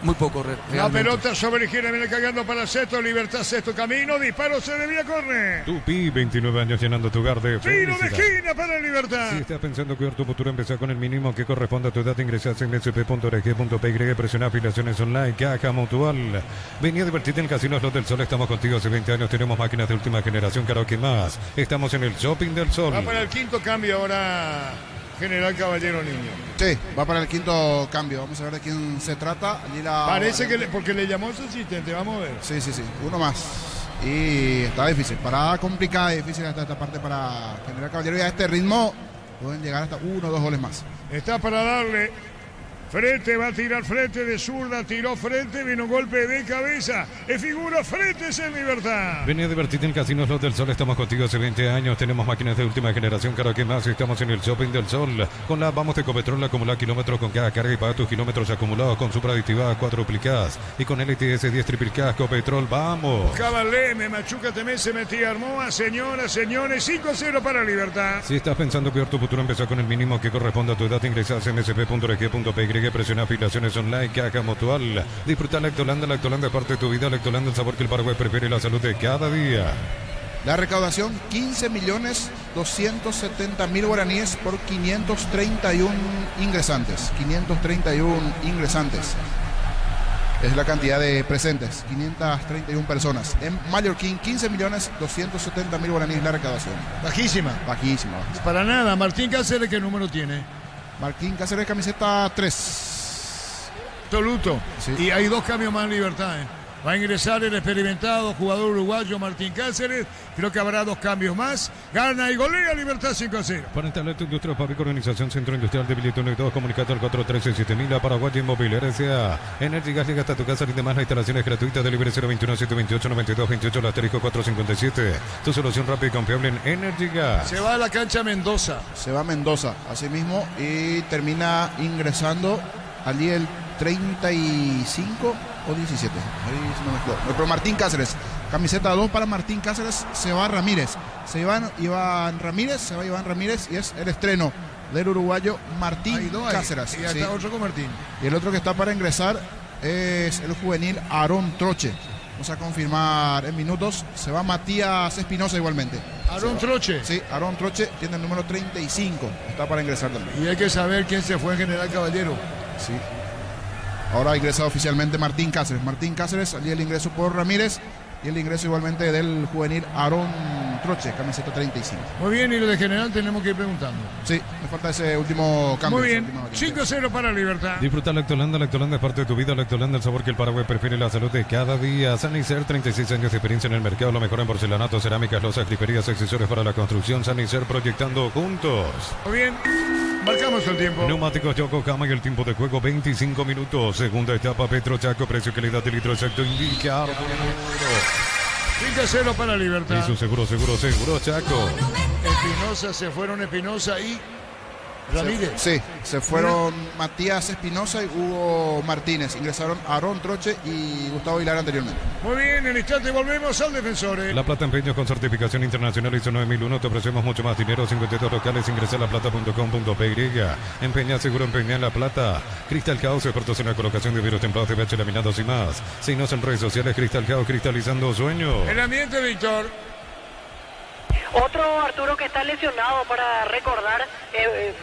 Muy poco, La realmente. pelota sobre Gira, viene cargando para Sexto, Libertad, Sexto camino, disparo, se debía correr. Tupi, 29 años llenando tu hogar de Tiro de felicidad. esquina para Libertad. Si estás pensando cuidar tu futuro, empezar con el mínimo que corresponde a tu edad, ingresas en sp.org.py, presiona afiliaciones online, Caja Mutual. Vení a divertirte en Casino Slot del Sol, estamos contigo hace 20 años, tenemos máquinas de última generación, karaoke más. Estamos en el Shopping del Sol. Va para el quinto cambio ahora General Caballero Niño. Sí, va para el quinto cambio. Vamos a ver de quién se trata. Allí la... Parece que porque le llamó su asistente, vamos a ver. Sí, uno más. Y está difícil, parada complicada y difícil hasta esta parte para General Caballero. Y a este ritmo pueden llegar hasta 1 o 2 goles más. Está para darle. Frente, va a tirar frente de zurda, tiró frente, vino un golpe de cabeza. Es figura frente, es en Libertad. Vení a divertirte en Casinos Slot del Sol, estamos contigo hace 20 años, tenemos máquinas de última generación, karaoke más, estamos en el Shopping del Sol. Con la Vamos de Ecopetrol, acumula kilómetros con cada carga y paga tus kilómetros acumulados con Supra aditivada 4 duplicadas. Y con LTS 10 triplicas, Copetrol, vamos. Cabaleme, Machuca, Temé, se metía Armoa, señoras, señores, 5-0 para Libertad. Si estás pensando cuidar tu futuro, empezar con el mínimo que corresponde a tu edad, ingresas en msp.org.py, presiona afiliaciones online, Caja Mutual. Disfruta Lactolanda es parte de tu vida, Lactolanda, el sabor que el Paraguay prefiere y la salud de cada día. La recaudación, 15.270.000 guaraníes por 531 ingresantes. 531 ingresantes. Es la cantidad de presentes, 531 personas. En Mallorquín, 15.270.000 guaraníes la recaudación. Bajísima. Bajísima. Para nada. Martín Cáceres, ¿qué número tiene? Martín Cáceres, camiseta 3. Absoluto. Sí. Y hay 2 cambios más en Libertad, ¿eh? Va a ingresar el experimentado jugador uruguayo Martín Cáceres. Creo que habrá 2 cambios más. Gana y golea Libertad 5-0. Para instalar tu industria fábrica, organización Centro Industrial de Billete 1 y 2, comunicate al 413-7000 a Paraguay Inmobiliaria S.A. Energy Gas llega hasta tu casa, rinde más, la instalación es gratuita. Delivery 021-728-9228, el asterisco 457. Tu solución rápida y confiable en Energy Gas. Se va a la cancha Mendoza. Se va a Mendoza, así mismo, y termina ingresando allí el 35 o 17. Ahí se me mezcló. Pero Martín Cáceres, camiseta 2 para Martín Cáceres, se va Ramírez. Se Iván Ramírez y es el estreno del uruguayo Martín Cáceres. Y hasta otro con Martín. Y el otro que está para ingresar es el juvenil Aarón Troche. Vamos a confirmar en minutos. Se va Matías Espinosa igualmente. Aarón Troche. Sí, Aarón Troche tiene el número 35. Está para ingresar también. Y hay que saber quién se fue en General Caballero. Sí. Ahora ha ingresado oficialmente Martín Cáceres. Martín Cáceres, allí el ingreso por Ramírez y el ingreso igualmente del juvenil Aarón Troche, camiseta 35. Muy bien, y lo de General tenemos que ir preguntando. Sí, me falta ese último cambio. Muy bien, 5-0 para Libertad. Disfruta Lactolanda es parte de tu vida, Lactolanda, el sabor que el Paraguay prefiere y la salud de cada día. Sanicer, 36 años de experiencia en el mercado, lo mejor en porcelanato, cerámicas, losas, griferías, accesorios para la construcción. Sanicer, proyectando juntos. Muy bien, marcamos el tiempo. Neumáticos Yokohama y el tiempo de juego 25 minutos. Segunda etapa, Petro Chaco, precio, calidad de litro exacto, indica. 5-0 para Libertad. Y su seguro Chaco. Espinosa, se fueron Espinosa y Ramírez. Se fueron Matías Espinosa y Hugo Martínez. Ingresaron Aarón Troche y Gustavo Hilar anteriormente. Muy bien, en instante volvemos al Defensores. La Plata Empeños con certificación internacional ISO 9001. Te ofrecemos mucho más dinero. 52 locales. Ingresa a laplata.com.py. Empeña seguro, empeña en La Plata. Cristal Caos, expertos en la colocación de vidrios templados, TPH laminados y más. Síguenos en redes sociales. Cristal Caos, cristalizando sueños. El ambiente, Víctor. Otro Arturo que está lesionado, para recordar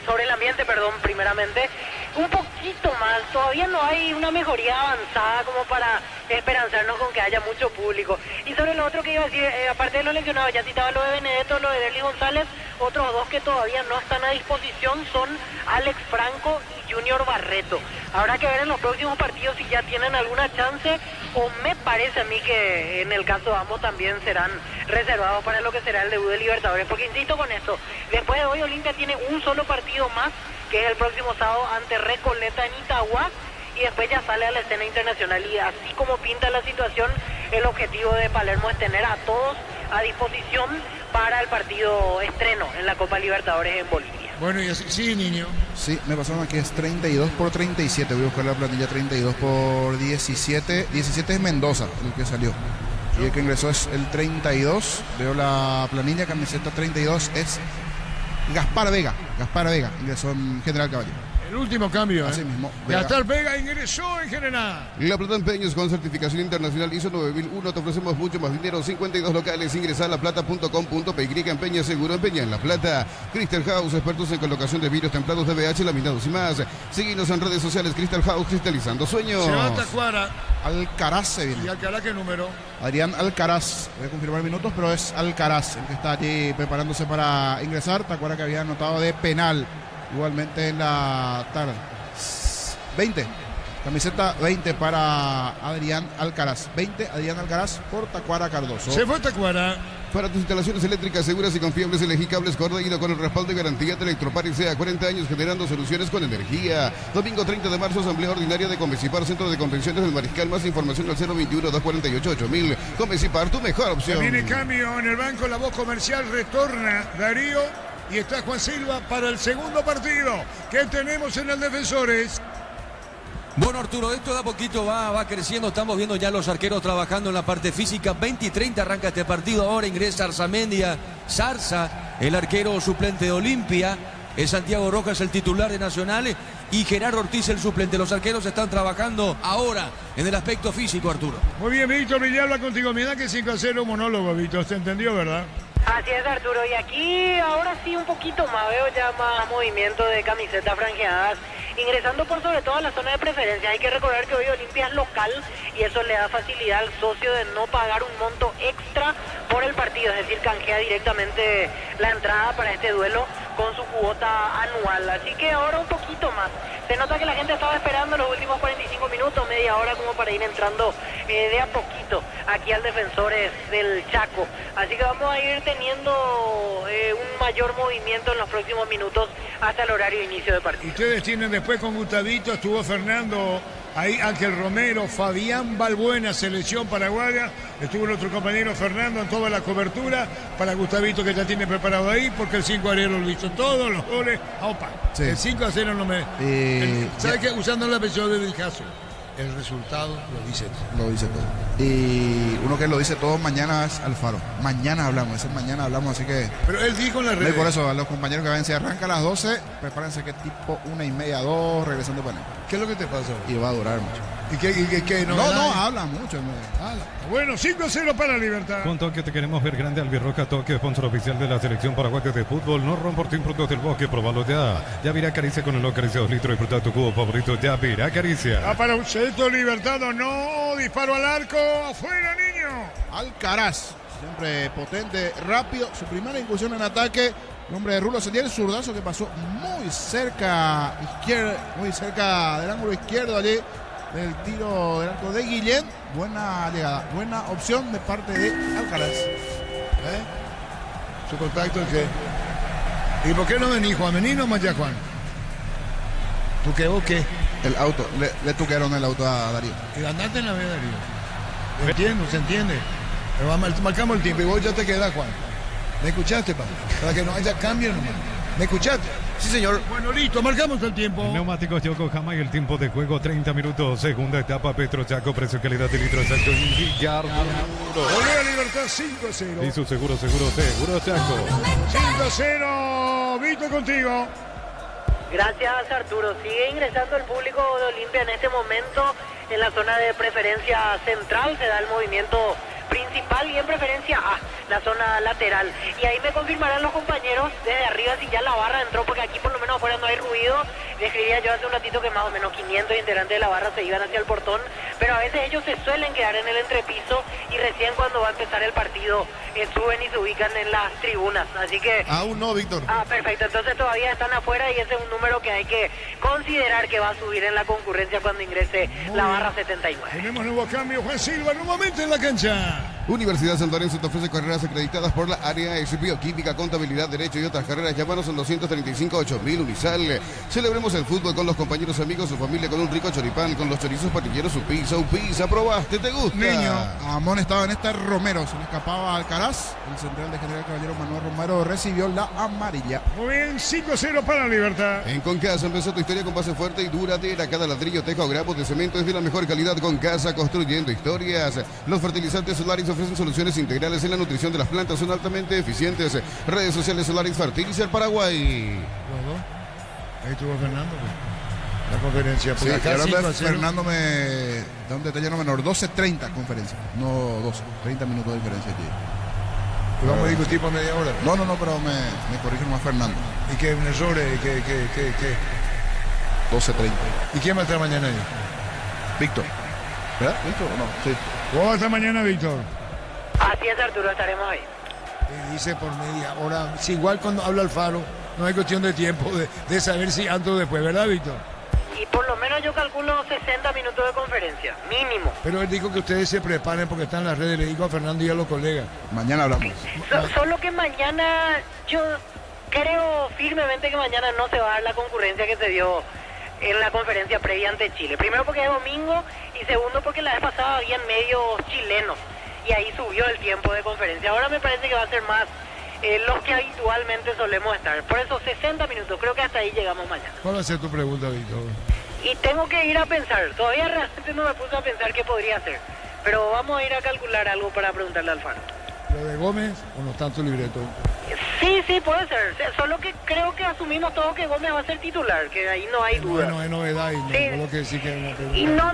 sobre el ambiente, primeramente, un poquito mal, todavía no hay una mejoría avanzada como para esperanzarnos con que haya mucho público. Y sobre lo otro que iba a decir, aparte de los lesionados, ya citaba lo de Benedetto, lo de Derly González, Otros dos que todavía no están a disposición son Alex Franco y Junior Barreto. Habrá que ver en los próximos partidos si ya tienen alguna chance, o me parece a mí que en el caso de ambos también serán reservados para lo que será el debut de Libertadores. Porque insisto con esto, después de hoy Olimpia tiene un solo partido más, que es el próximo sábado ante Recoleta en Itagua, y después ya sale a la escena internacional. Y así como pinta la situación, el objetivo de Palermo es tener a todos a disposición para el partido estreno en la Copa Libertadores en Bolivia. Bueno, y así, sí, niño. Sí, me pasaron aquí, es 32 por 37. Voy a buscar la planilla. 32 por 17. 17 es Mendoza, el que salió. Y el que ingresó es el 32. Veo la planilla, camiseta 32 es Gaspar Vega. Gaspar Vega ingresó en General Caballero. El último cambio, Así mismo. Gaspar Vega ingresó en General. La Plata Empeños con certificación internacional ISO 9001. Te ofrecemos mucho más dinero. 52 locales. Ingresa a laplata.com.py. Empeña seguro. Empeña en La Plata. Crystal House, expertos en colocación de vidrios templados de BH, laminados y más. Síguenos en redes sociales. Crystal House, cristalizando sueños. Se va a Tacuara. Alcaraz se viene. ¿Y Alcaraz qué número? Adrián Alcaraz. Voy a confirmar minutos, pero es Alcaraz el que está allí preparándose para ingresar. Tacuara que había anotado de penal. Igualmente en la tarde. 20. Camiseta 20 para Adrián Alcaraz. 20, Adrián Alcaraz por Tacuara Cardoso. Se fue Tacuara. Para tus instalaciones eléctricas seguras y confiables, elegí Cables Cordeiro con el respaldo y garantía de Electropar y sea 40 años generando soluciones con energía. Domingo 30 de marzo, asamblea ordinaria de Convecipar, Centro de Convenciones del Mariscal. Más información al 021-248-8000. Convecipar, tu mejor opción. Se viene cambio en el banco, la voz comercial retorna Darío y está Juan Silva para el segundo partido que tenemos en el Defensores. Bueno, Arturo, esto de a poquito va creciendo. Estamos viendo ya los arqueros trabajando en la parte física. 20 y 30 arranca este partido. Ahora ingresa Arzamendia, Zarza, el arquero suplente de Olimpia. Es Santiago Rojas el titular de Nacional y Gerardo Ortiz el suplente. Los arqueros están trabajando ahora en el aspecto físico, Arturo. Muy bien, Víctor Villalba contigo. Mira que 5-0 monólogo, Víctor. ¿Se entendió, verdad? Así es, Arturo, y aquí ahora sí un poquito más, veo ya más movimiento de camisetas franjeadas, ingresando por sobre todo a la zona de preferencia. Hay que recordar que hoy Olimpia es local y eso le da facilidad al socio de no pagar un monto extra por el partido, es decir, canjea directamente la entrada para este duelo con su cuota anual. Así que ahora un poquito más. Se nota que la gente estaba esperando los últimos 45 minutos, media hora, como para ir entrando de a poquito aquí al Defensores del Chaco. Así que vamos a ir teniendo un mayor movimiento en los próximos minutos hasta el horario de inicio de partido. Ustedes tienen después con Gustavito, estuvo Fernando, ahí Ángel Romero, Fabián Balbuena, selección paraguaya, estuvo nuestro compañero Fernando en toda la cobertura para Gustavito, que ya tiene preparado ahí, porque el 5-0 lo hizo todos los goles. Opa, Sí. el 5-0 no me... ¿Sabe qué? Usando la versión de Caso, el resultado lo dice todo. Lo dice todo. Y uno que lo dice todo mañana es Alfaro. Mañana hablamos, ese mañana hablamos, así que... Pero él dijo en la red. Por eso a los compañeros que ven, se arranca a las 12, prepárense que tipo 1:30, 2, regresando para acá. ¿Qué es lo que te pasó? Y va a durar mucho. ¿Y qué No, habla mucho. Bueno, 5-0 para Libertad. Con Toque te queremos ver grande. Albirroja Toque, sponsor oficial de la selección paraguaya de fútbol. No romportín productos del bosque, probalo ya. Ya virá Caricia con el Acaricia 2 litros. Disfruta tu cubo favorito. Ya virá Caricia. Para un centro Libertad, no. Disparo al arco. Afuera, niño. Alcaraz, siempre potente, rápido. Su primera incursión en ataque. El hombre de Rulo Setién, el zurdazo que pasó muy cerca del ángulo izquierdo allí del tiro del arco de Guillén. Buena llegada, buena opción de parte de Alcaraz. ¿Su contacto el qué? ¿Y por qué no venís, Juan? ¿Venís nomás ya, Juan? ¿Tú qué o qué? El auto, le tuquearon el auto a Darío. Y andate en la vía, Darío. Entiendo, se entiende. Pero marcamos el tiempo y vos ya te quedás, Juan. ¿Me escuchaste, pa? Para que no haya cambio nomás. ¿Me escuchaste? Sí, señor. Bueno, listo, marcamos el tiempo. Neumáticos Yokohama y el tiempo de juego 30 minutos. Segunda etapa, Petro Chaco, precio calidad de litro exacto. Villar. Volver a Libertad 5-0. Y su seguro Chaco. 5-0. Vito contigo. Gracias, Arturo. Sigue ingresando el público de Olimpia en este momento en la zona de preferencia central. Se da el movimiento principal y en preferencia A, la zona lateral. Y ahí me confirmarán los compañeros desde arriba si ya la barra entró, porque aquí por lo menos afuera no hay ruido. describía yo hace un ratito que más o menos 500 integrantes de la barra se iban hacia el portón, pero a veces ellos se suelen quedar en el entrepiso y recién cuando va a empezar el partido suben y se ubican en las tribunas, así que... Aún no, Víctor. Ah, perfecto, entonces todavía están afuera y ese es un número que hay que considerar que va a subir en la concurrencia cuando ingrese la barra 79. Tenemos nuevo cambio, Juan Silva nuevamente en la cancha. Universidad San Lorenzo te ofrece carreras acreditadas por la área es bioquímica, contabilidad, derecho y otras carreras. Llámanos al 235-8000 Unisal. Celebremos el fútbol con los compañeros, amigos, su familia, con un rico choripán, con los chorizos patilleros, su pizza. ¿Probaste? ¿Te gusta? Niño, amonestado en esta Romero. Se le escapaba Alcaraz. El central de General Caballero Manuel Romero recibió la amarilla. Muy bien, 5-0 para Libertad. En Concasa empezó tu historia con base fuerte y duradera. Cada ladrillo, teja o grabo de cemento es de la mejor calidad. Concasa, construyendo historias. Los fertilizantes Solaris ofrecen soluciones integrales en la nutrición de las plantas. Son altamente eficientes. Redes sociales Solaris Fertilizer Paraguay. Ahí estuvo Fernando. La conferencia. Sí, Acá Fernando me da un detalle no menor. 12:30 conferencia. No 12. 30 minutos de diferencia allí. ¿Y vamos a discutir por media hora? No, pero me corrige más Fernando. ¿Y qué? ¿Un error? ¿Qué? 12:30. ¿Y quién va a estar mañana ahí? Víctor. ¿Verdad? ¿Víctor o no? Sí. ¿Cómo va a estar mañana, Víctor? Así es, Arturo, estaremos ahí. Dice por media hora. Si igual cuando habla Alfaro, no hay cuestión de tiempo de saber si antes o después, ¿verdad, Víctor? Y por lo menos yo calculo 60 minutos de conferencia, mínimo. Pero él dijo que ustedes se preparen porque están en las redes, le digo a Fernando y a los colegas. Mañana hablamos. Solo que mañana, yo creo firmemente que mañana no se va a dar la concurrencia que se dio en la conferencia previa ante Chile. Primero porque es domingo y segundo porque la vez pasada habían medios chilenos y ahí subió el tiempo de conferencia. Ahora me parece que va a ser más los que habitualmente solemos estar. Por eso 60 minutos, creo que hasta ahí llegamos mañana. ¿Cuál va a ser tu pregunta, Víctor? Y tengo que ir a pensar, todavía realmente no me puse a pensar qué podría hacer, pero vamos a ir a calcular algo para preguntarle al Alfaro. ¿Lo de Gómez o no está en tu libreto? Sí, puede ser, solo que creo que asumimos todos que Gómez va a ser titular, que ahí no hay duda. Bueno, es novedad y no, sí. No lo que decir que no te... Y no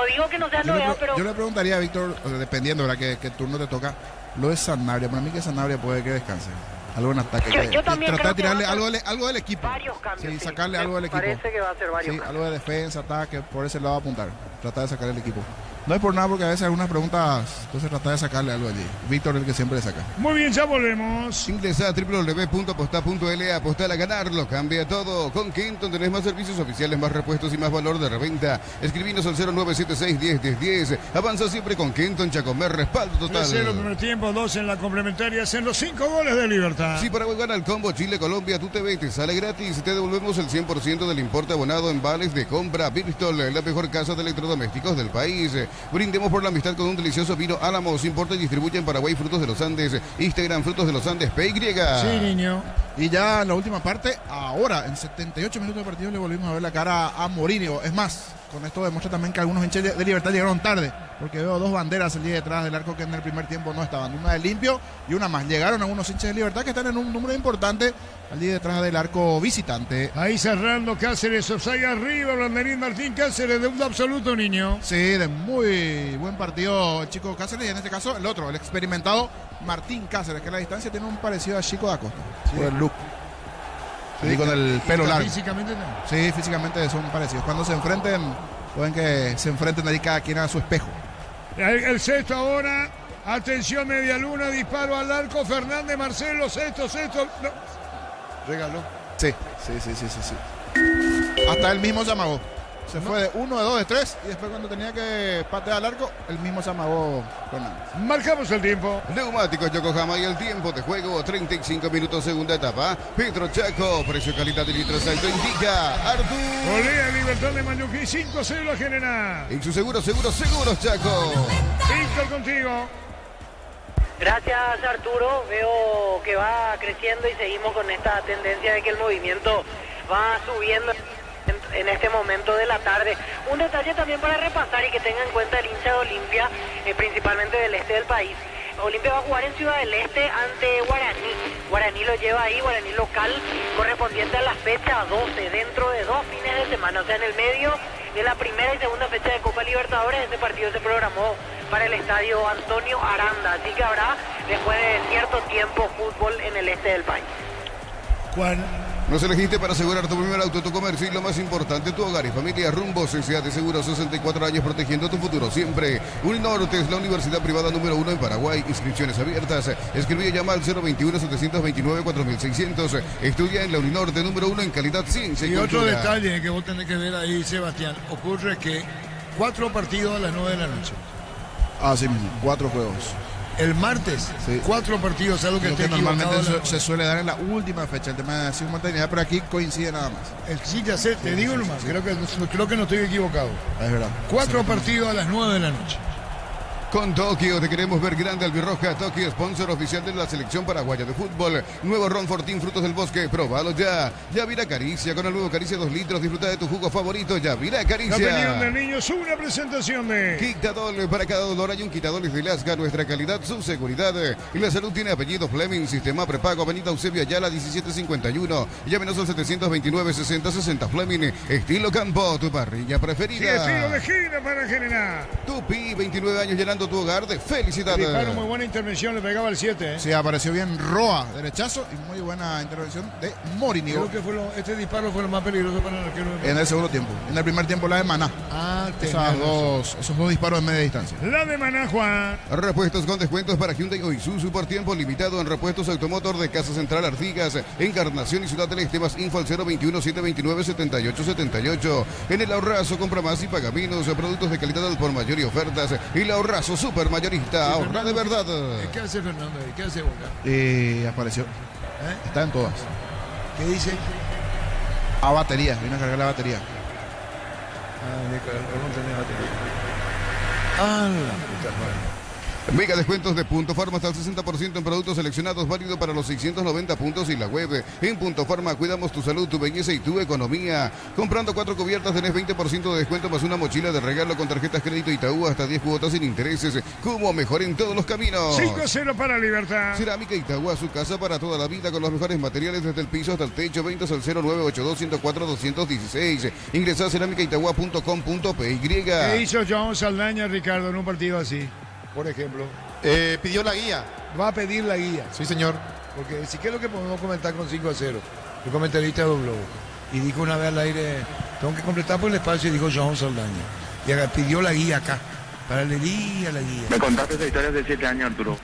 digo que no sea novedad, pero... Yo le preguntaría a Víctor, dependiendo, ¿verdad? Que turno te toca, lo de Sanabria. Para mí que Sanabria puede que descanse. Algo en ataque. Yo también tratar de creo tirarle algo del equipo. Varios cambios. Sí, sacarle algo del equipo. Parece que va a ser varios cambios. Algo de defensa, ataque, por ese lado apuntar. Tratar de sacar el equipo. No es por nada porque a veces algunas preguntas, entonces tratar de sacarle algo allí. Víctor es el que siempre le saca. Muy bien, ya volvemos. Ingresa a www.aposta.la, apostar a ganarlo, cambia todo. Con Kenton tenés más servicios oficiales, más repuestos y más valor de reventa. Escribinos al 0976-101010. Avanza siempre con Kenton, Chacomer, respaldo total. 3-0 primer tiempo, 2 en la complementaria, hacen los 5 goles de Libertad. Si Paraguay gana el combo Chile-Colombia, tú te ves, te sale gratis y te devolvemos el 100% del importe abonado en vales de compra. Bristol, la mejor casa de electrodomésticos del país. Brindemos por la amistad con un delicioso vino Álamos. Importa y distribuye en Paraguay Frutos de los Andes. Instagram Frutos de los Andes PY. Sí, niño. Y ya en la última parte, ahora en 78 minutos de partido le volvimos a ver la cara a Mourinho. Es más, con esto demuestra también que algunos hinchas de Libertad llegaron tarde, porque veo dos banderas allí detrás del arco que en el primer tiempo no estaban, una de limpio y una más. Llegaron algunos hinchas de Libertad que están en un número importante allí detrás del arco visitante. Ahí cerrando Cáceres, offside arriba, Blanderín Martín Cáceres, de un absoluto, niño. Sí, de muy buen partido el chico Cáceres y en este caso el otro, el experimentado Martín Cáceres, que a la distancia tiene un parecido a Chico da Costa, sí, por el look. Sí, con el pelo largo. ¿Físicamente no? Sí, físicamente son parecidos. Cuando se enfrenten, pueden que se enfrenten ahí cada quien a su espejo. El sexto ahora, atención, media luna, disparo al arco, Fernández Marcelo, sexto, no. Regaló. Sí. Hasta él mismo se amagó. Se fue de 1, de 2, de 3 y después cuando tenía que patear al arco, él mismo se amagó Fernández. Marcamos el tiempo. Neumáticos Yokohama y el tiempo de juego, 35 minutos, segunda etapa. Pedro Chaco, precio calidad de litros alto indica Artur. Olea Libertad de Mayuquí, 5-0 a General. En su seguros Chaco. Víctor, contigo. Gracias, Arturo. Veo que va creciendo y seguimos con esta tendencia de que el movimiento va subiendo en este momento de la tarde. Un detalle también para repasar y que tenga en cuenta el hincha de Olimpia, principalmente del este del país. Olimpia va a jugar en Ciudad del Este ante Guaraní. Guaraní lo lleva ahí, Guaraní local, correspondiente a la fecha 12, dentro de 2 fines de semana, o sea, en el medio de la primera y segunda fecha de Copa Libertadores. Este partido se programó para el estadio Antonio Aranda, así que habrá, después de cierto tiempo, fútbol en el este del país. Juan, Nos elegiste para asegurar tu primer auto, tu comercio y lo más importante, tu hogar y familia. Rumbo S.A. de Seguros, 64 años protegiendo tu futuro siempre. Uninorte es la universidad privada número 1 en Paraguay. Inscripciones abiertas. Escribí y llama al 021-729-4600. Estudia en la Uninorte número 1 en calidad, ciencia y otro cultura. detalle que vos tenés que ver ahí, Sebastián, ocurre que 4 partidos a las 9 de la noche. Así mismo, 4 juegos. El martes, 4 partidos, algo que Lo esté que normalmente equivocado. se suele dar en la última fecha, el tema de simultaneidad, pero aquí coincide nada más. Sí, ya sé, te digo nomás, creo que no estoy equivocado. Es verdad. 4 partidos a las 9 de la noche. Con Tokio te queremos ver grande, albirroja. Tokio, sponsor oficial de la selección paraguaya de fútbol. Nuevo Ron Fortín, frutos del bosque, probalo ya. Yavira Caricia, con el nuevo Caricia 2 litros, disfruta de tu jugo favorito. Yavira Caricia. La opinión del niño es una presentación de Quitadol, para cada dolor hay un Quitadol de Lasca, nuestra calidad, su seguridad. Y la salud tiene apellido Fleming, sistema prepago, avenida Eusebio Ayala 1751. Llámenos al 729-6060 Fleming, estilo campo, tu parrilla preferida. Sí, estilo de gira para generar. Tupi, 29 años llenando tu hogar de felicidad. Disparo, muy buena intervención, le pegaba el 7. Sí, apareció bien Roa, derechazo, y muy buena intervención de Morini. Creo que este disparo fue lo más peligroso para el arquero. En el segundo tiempo. En el primer tiempo la de Maná. Esos dos disparos de media distancia. La de Maná, Juan. Repuestos con descuentos para Hyundai o Isuzu por tiempo limitado en repuestos automotor de Casa Central Artigas, Encarnación y Ciudad del Este. Más info al 021-729-7878. En el Ahorrazo compra más y paga menos. Productos de calidad al por mayor y ofertas. Y el Ahorrazo super mayorista. Ahorra de verdad. ¿Qué hace Fernando ahí? ¿Qué hace Boca? Apareció. Está en todas. ¿Qué dice? A batería, vino a cargar la batería. No tenía batería. Ah, la puta madre. Mega descuentos de Punto Farma hasta el 60% en productos seleccionados, válido para los 690 puntos y la web. En Punto Farma cuidamos tu salud, tu belleza y tu economía. Comprando 4 cubiertas tenés 20% de descuento más una mochila de regalo con tarjetas crédito Itaú hasta 10 cuotas sin intereses. Como mejor en todos los caminos. 5-0 para Libertad. Cerámica Itaú, su casa para toda la vida con los mejores materiales desde el piso hasta el techo. Ventas al 0982-104-216. Ingresa a cerámicaitagua.com.py. ¿Qué hizo João Saldaña, Ricardo, en un partido así? Por ejemplo. Pidió la guía. Va a pedir la guía. Sí, señor. Porque si ¿qué es lo que podemos comentar con 5-0? El comentarista dobló. Y dijo una vez al aire, tengo que completar por el espacio, y dijo João Saldaña. Y pidió la guía acá. Para la guía. Me contaste esa historia de 7 años, Arturo.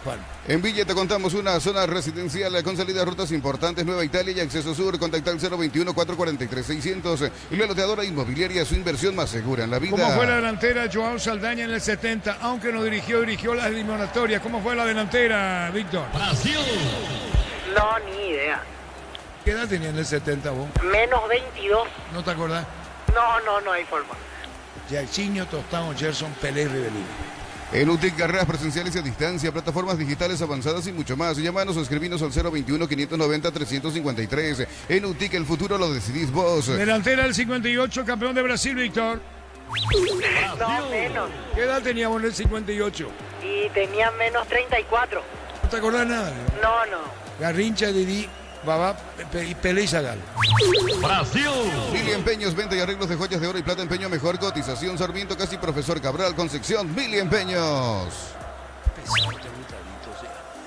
¿Cuál? En Villa te contamos una zona residencial con salida a rutas importantes, Nueva Italia y Acceso Sur. Contacta al 021-443-600. Y la loteadora inmobiliaria, su inversión más segura en la vida. ¿Cómo fue la delantera João Saldaña en el 70? Aunque no dirigió las eliminatorias. ¿Cómo fue la delantera, Víctor? Brasil. No, ni idea. ¿Qué edad tenía en el 70 vos? Menos 22. ¿No te acordás? No hay forma. Jairzinho, Tostão, Gerson, Pelé y Rivelino. En UTIC, carreras presenciales y a distancia, plataformas digitales avanzadas y mucho más. Llámanos o escribinos al 021-590-353. En UTIC, el futuro lo decidís vos. Delantera del 58, campeón de Brasil, Víctor. No, menos. ¿Qué edad teníamos en el 58? Y tenía menos 34. ¿No te acordás nada? No. Garrincha, Didi, Babá, Pelé y Zagal. Brasil. Mili Empeños, venta y arreglos de joyas de oro y plata, empeño mejor cotización. Sarmiento, casi Profesor Cabral, Concepción, Mili Empeños.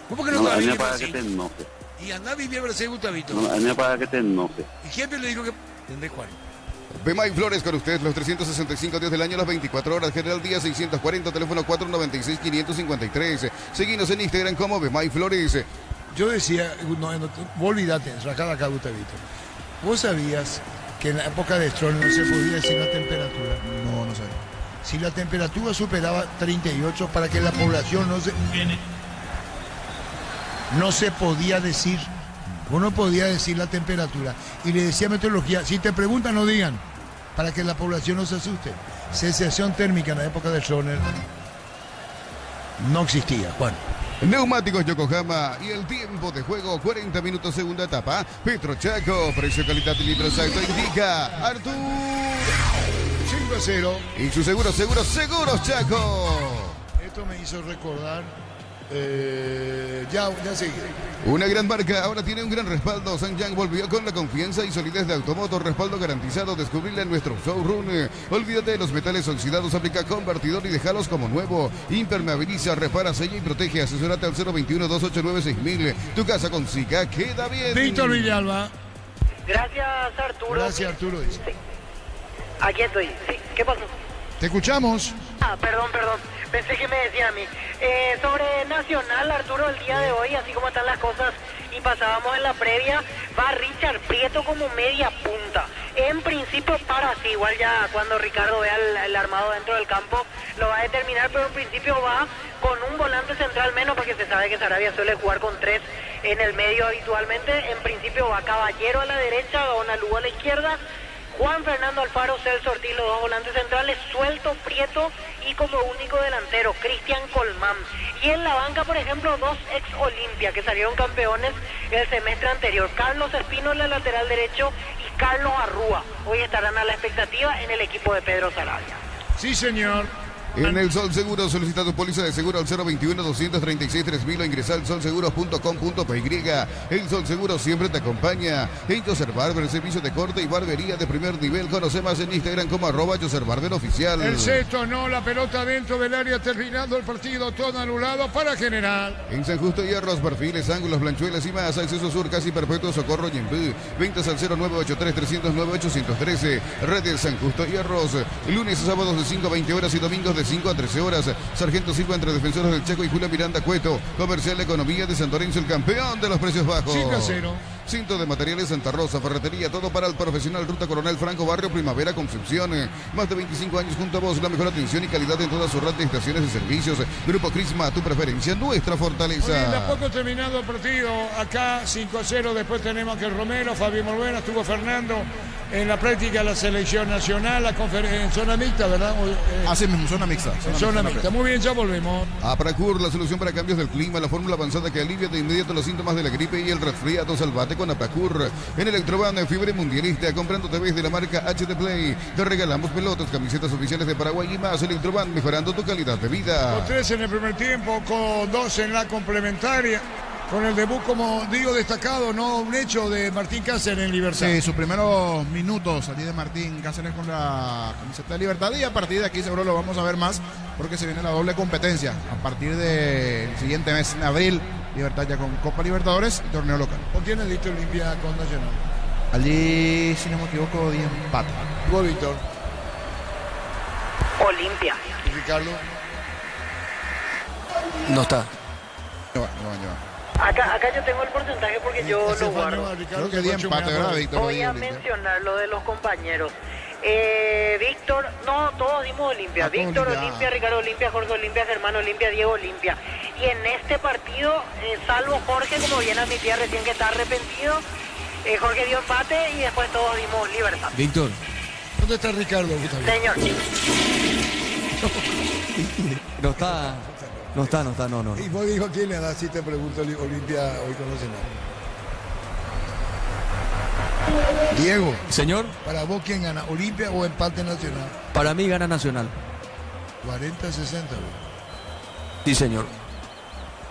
¿Cómo que no, No, a mí me vive parece que Brasil? te enoje. Y anda a vivir Brasil, Gustavito. No, a mí me parece que te enoje. ¿Y quién le dijo que...? ¿Entendés, Juan? Bemay Flores con usted, los 365 días del año, las 24 horas. General Día 640, teléfono 496-553. Seguinos en Instagram como Bemay Flores. Yo decía, vos olvidate, rajada acá, Gustavito. ¿Vos sabías que en la época de Stroll no se podía decir la temperatura? No sabía. Si la temperatura superaba 38, para que la población no se podía decir. Uno podía decir la temperatura. Y le decía meteorología, si te preguntan, no digan, para que la población no se asuste. Sensación térmica en la época de Stroll no existía, Juan. Neumáticos Yokohama y el tiempo de juego 40 minutos segunda etapa. Petro Chaco, precio, calidad y libro exacto indica Artur 5-0. y su seguros Chaco. Esto me hizo recordar Ya sigue. Una gran marca ahora tiene un gran respaldo. Sanyang volvió con la confianza y solidez de Automoto, respaldo garantizado. Descubrirla en nuestro showroom. Olvídate de los metales oxidados, aplica convertidor y déjalos como nuevo. Impermeabiliza, repara, sella y protege. Asesorate al 021-289-6000. Tu casa con Sica queda bien. Víctor Villalba. Gracias, Arturo. Gracias, Arturo. Dice. Sí. Aquí estoy. Sí. ¿Qué pasó? Te escuchamos. Perdón. Pensé que me decía a mí. Sobre Nacional, Arturo, el día de hoy, así como están las cosas y pasábamos en la previa, va Richard Prieto como media punta. En principio para así, igual ya cuando Ricardo vea el armado dentro del campo lo va a determinar, pero en principio va con un volante central menos porque se sabe que Sarabia suele jugar con 3 en el medio habitualmente. En principio va Caballero a la derecha, Dona Lugo a la izquierda, Juan Fernando Alfaro, Celso Ortiz, los dos volantes centrales, suelto Prieto y como único delantero Cristian Colmán. Y en la banca, por ejemplo, 2 ex Olimpia que salieron campeones el semestre anterior, Carlos Espínola, lateral derecho, y Carlos Arrúa. Hoy estarán a la expectativa en el equipo de Pedro Sarabia. Sí, señor. En el Sol Seguro solicita tu póliza de seguro al 021-236-3000 o ingresa al solseguros.com.py. El Sol Seguro siempre te acompaña. En Joser Barber, servicio de corte y barbería de primer nivel. Conoce más en Instagram como @JoserBarberOficial. El sexto no, la pelota dentro del área, terminando el partido, todo anulado para General. En San Justo Hierros, perfiles, ángulos, blanchuelas y más. Acceso Sur, casi perfecto, Socorro y Yembú. Ventas al 0983-309-813. Redes San Justo Hierros. Lunes a sábados de 5 a 20 horas y domingos de 5 a 13 horas. Sargento Silva entre defensores del Chaco y Julio Miranda Cueto. Comercial Economía de San Lorenzo, el campeón de los precios bajos. 5-0. Cinto de materiales Santa Rosa, ferretería, todo para el profesional. Ruta Coronel Franco, Barrio Primavera, Concepción. Más de 25 años junto a vos, la mejor atención y calidad en todas sus red de estaciones de servicios. Grupo Crisma, tu preferencia, nuestra fortaleza. Muy bien, de a poco terminado el partido. Acá 5-0, después tenemos que Romero, Fabio Molvena, estuvo Fernando en la práctica de la selección nacional, la en zona mixta, ¿verdad? Así mismo, zona mixta. Zona mixta. Muy bien, ya volvemos. Apracur, la solución para cambios del clima, la fórmula avanzada que alivia de inmediato los síntomas de la gripe y el resfriado. Salvate con Apracur. En Electroban, fiebre mundialista, comprando TVs de la marca HD Play. Te regalamos pelotas, camisetas oficiales de Paraguay y más. Electroban, mejorando tu calidad de vida. Con 3 en el primer tiempo, con 2 en la complementaria. Con el debut, como digo, destacado, ¿no? Un hecho de Martín Cáceres en Libertad. Sí, sus primeros minutos allí de Martín Cáceres con la camiseta de Libertad, y a partir de aquí seguro lo vamos a ver más porque se viene la doble competencia a partir del siguiente mes, en abril. Libertad ya con Copa Libertadores y torneo local. ¿Con quién es visto Olimpia con Nacional? Allí, si no me equivoco, de empate. ¿Vos, Víctor? Olimpia. ¿Y Ricardo? No está. Acá yo tengo el porcentaje porque yo lo guardo. Creo que di empate, ¿verdad, Víctor? Voy a mencionar lo de los compañeros. Víctor, no, todos dimos Olimpia. Víctor Olimpia, Ricardo Olimpia, Jorge Olimpia, Germán Olimpia, Diego Olimpia. Y en este partido, salvo Jorge, como bien admitía recién que está arrepentido, Jorge dio empate y después todos dimos Libertad. Víctor. ¿Dónde está Ricardo? Señor. No está. No. ¿Y vos dijo quién le da? Si te pregunto, Olimpia hoy conoce nada. Diego. Señor. ¿Para vos quién gana? ¿Olimpia o empate Nacional? Para mí gana Nacional. 40-60. Sí, señor.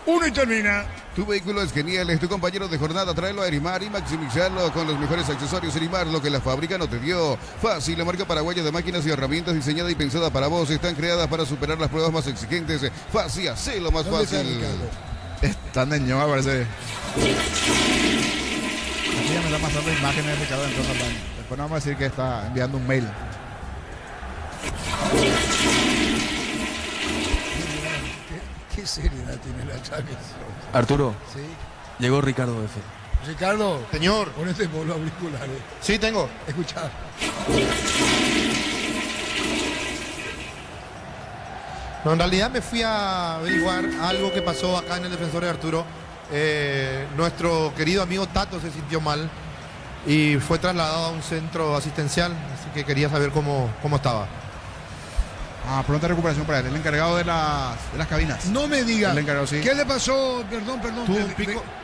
1 y termina. Tu vehículo es genial, es tu compañero de jornada. Tráelo a Erimar y maximizarlo con los mejores accesorios. Erimar, lo que la fábrica no te dio. Fácil, la marca paraguaya de máquinas y herramientas diseñada y pensada para vos. Están creadas para superar las pruebas más exigentes. Fácil, hacelo más fácil. Están en Ñoa, parece. Aquí ya me está pasando imágenes de Ricardo en Después no vamos a decir que está enviando un mail. ¿Qué seriedad tiene la Champions? Arturo. Sí. Llegó Ricardo F. Ricardo. Señor. Ponete por los auriculares. Sí, tengo. Escuchá. No, en realidad me fui a averiguar algo que pasó acá en el Defensor de Arturo. Nuestro querido amigo Tato se sintió mal y fue trasladado a un centro asistencial, así que quería saber cómo estaba. Pronta recuperación para él, el encargado de las cabinas. No me diga. El encargado, sí. ¿Qué le pasó? Perdón.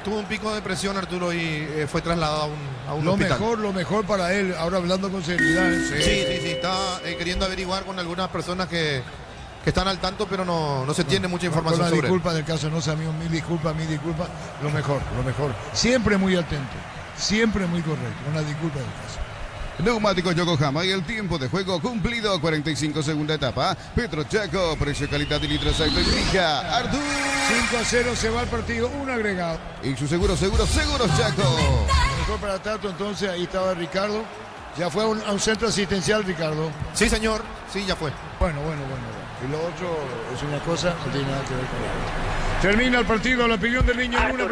Tuvo un pico de presión, Arturo, y fue trasladado a un hospital. Lo mejor para él, ahora hablando con seriedad. Sí, está queriendo averiguar con algunas personas que que están al tanto, pero no se tiene mucha Con información la sobre él. disculpa del caso, no sé, amigo, mil disculpas, lo mejor. Siempre muy atento, siempre muy correcto, una disculpa del caso. Neumáticos Yokohama y el tiempo de juego cumplido, 45 segunda etapa. Petro Chaco, precio, calidad y litros indica Artur. 5-0 se va el partido, un agregado. Y su seguros Chaco. Mejor para Tato, entonces ahí estaba Ricardo. Ya fue a un centro asistencial, Ricardo. Sí, señor, sí, ya fue. Bueno. Y lo otro es una cosa, no tiene nada que ver con la otra. Termina el partido, la opinión del niño Luna.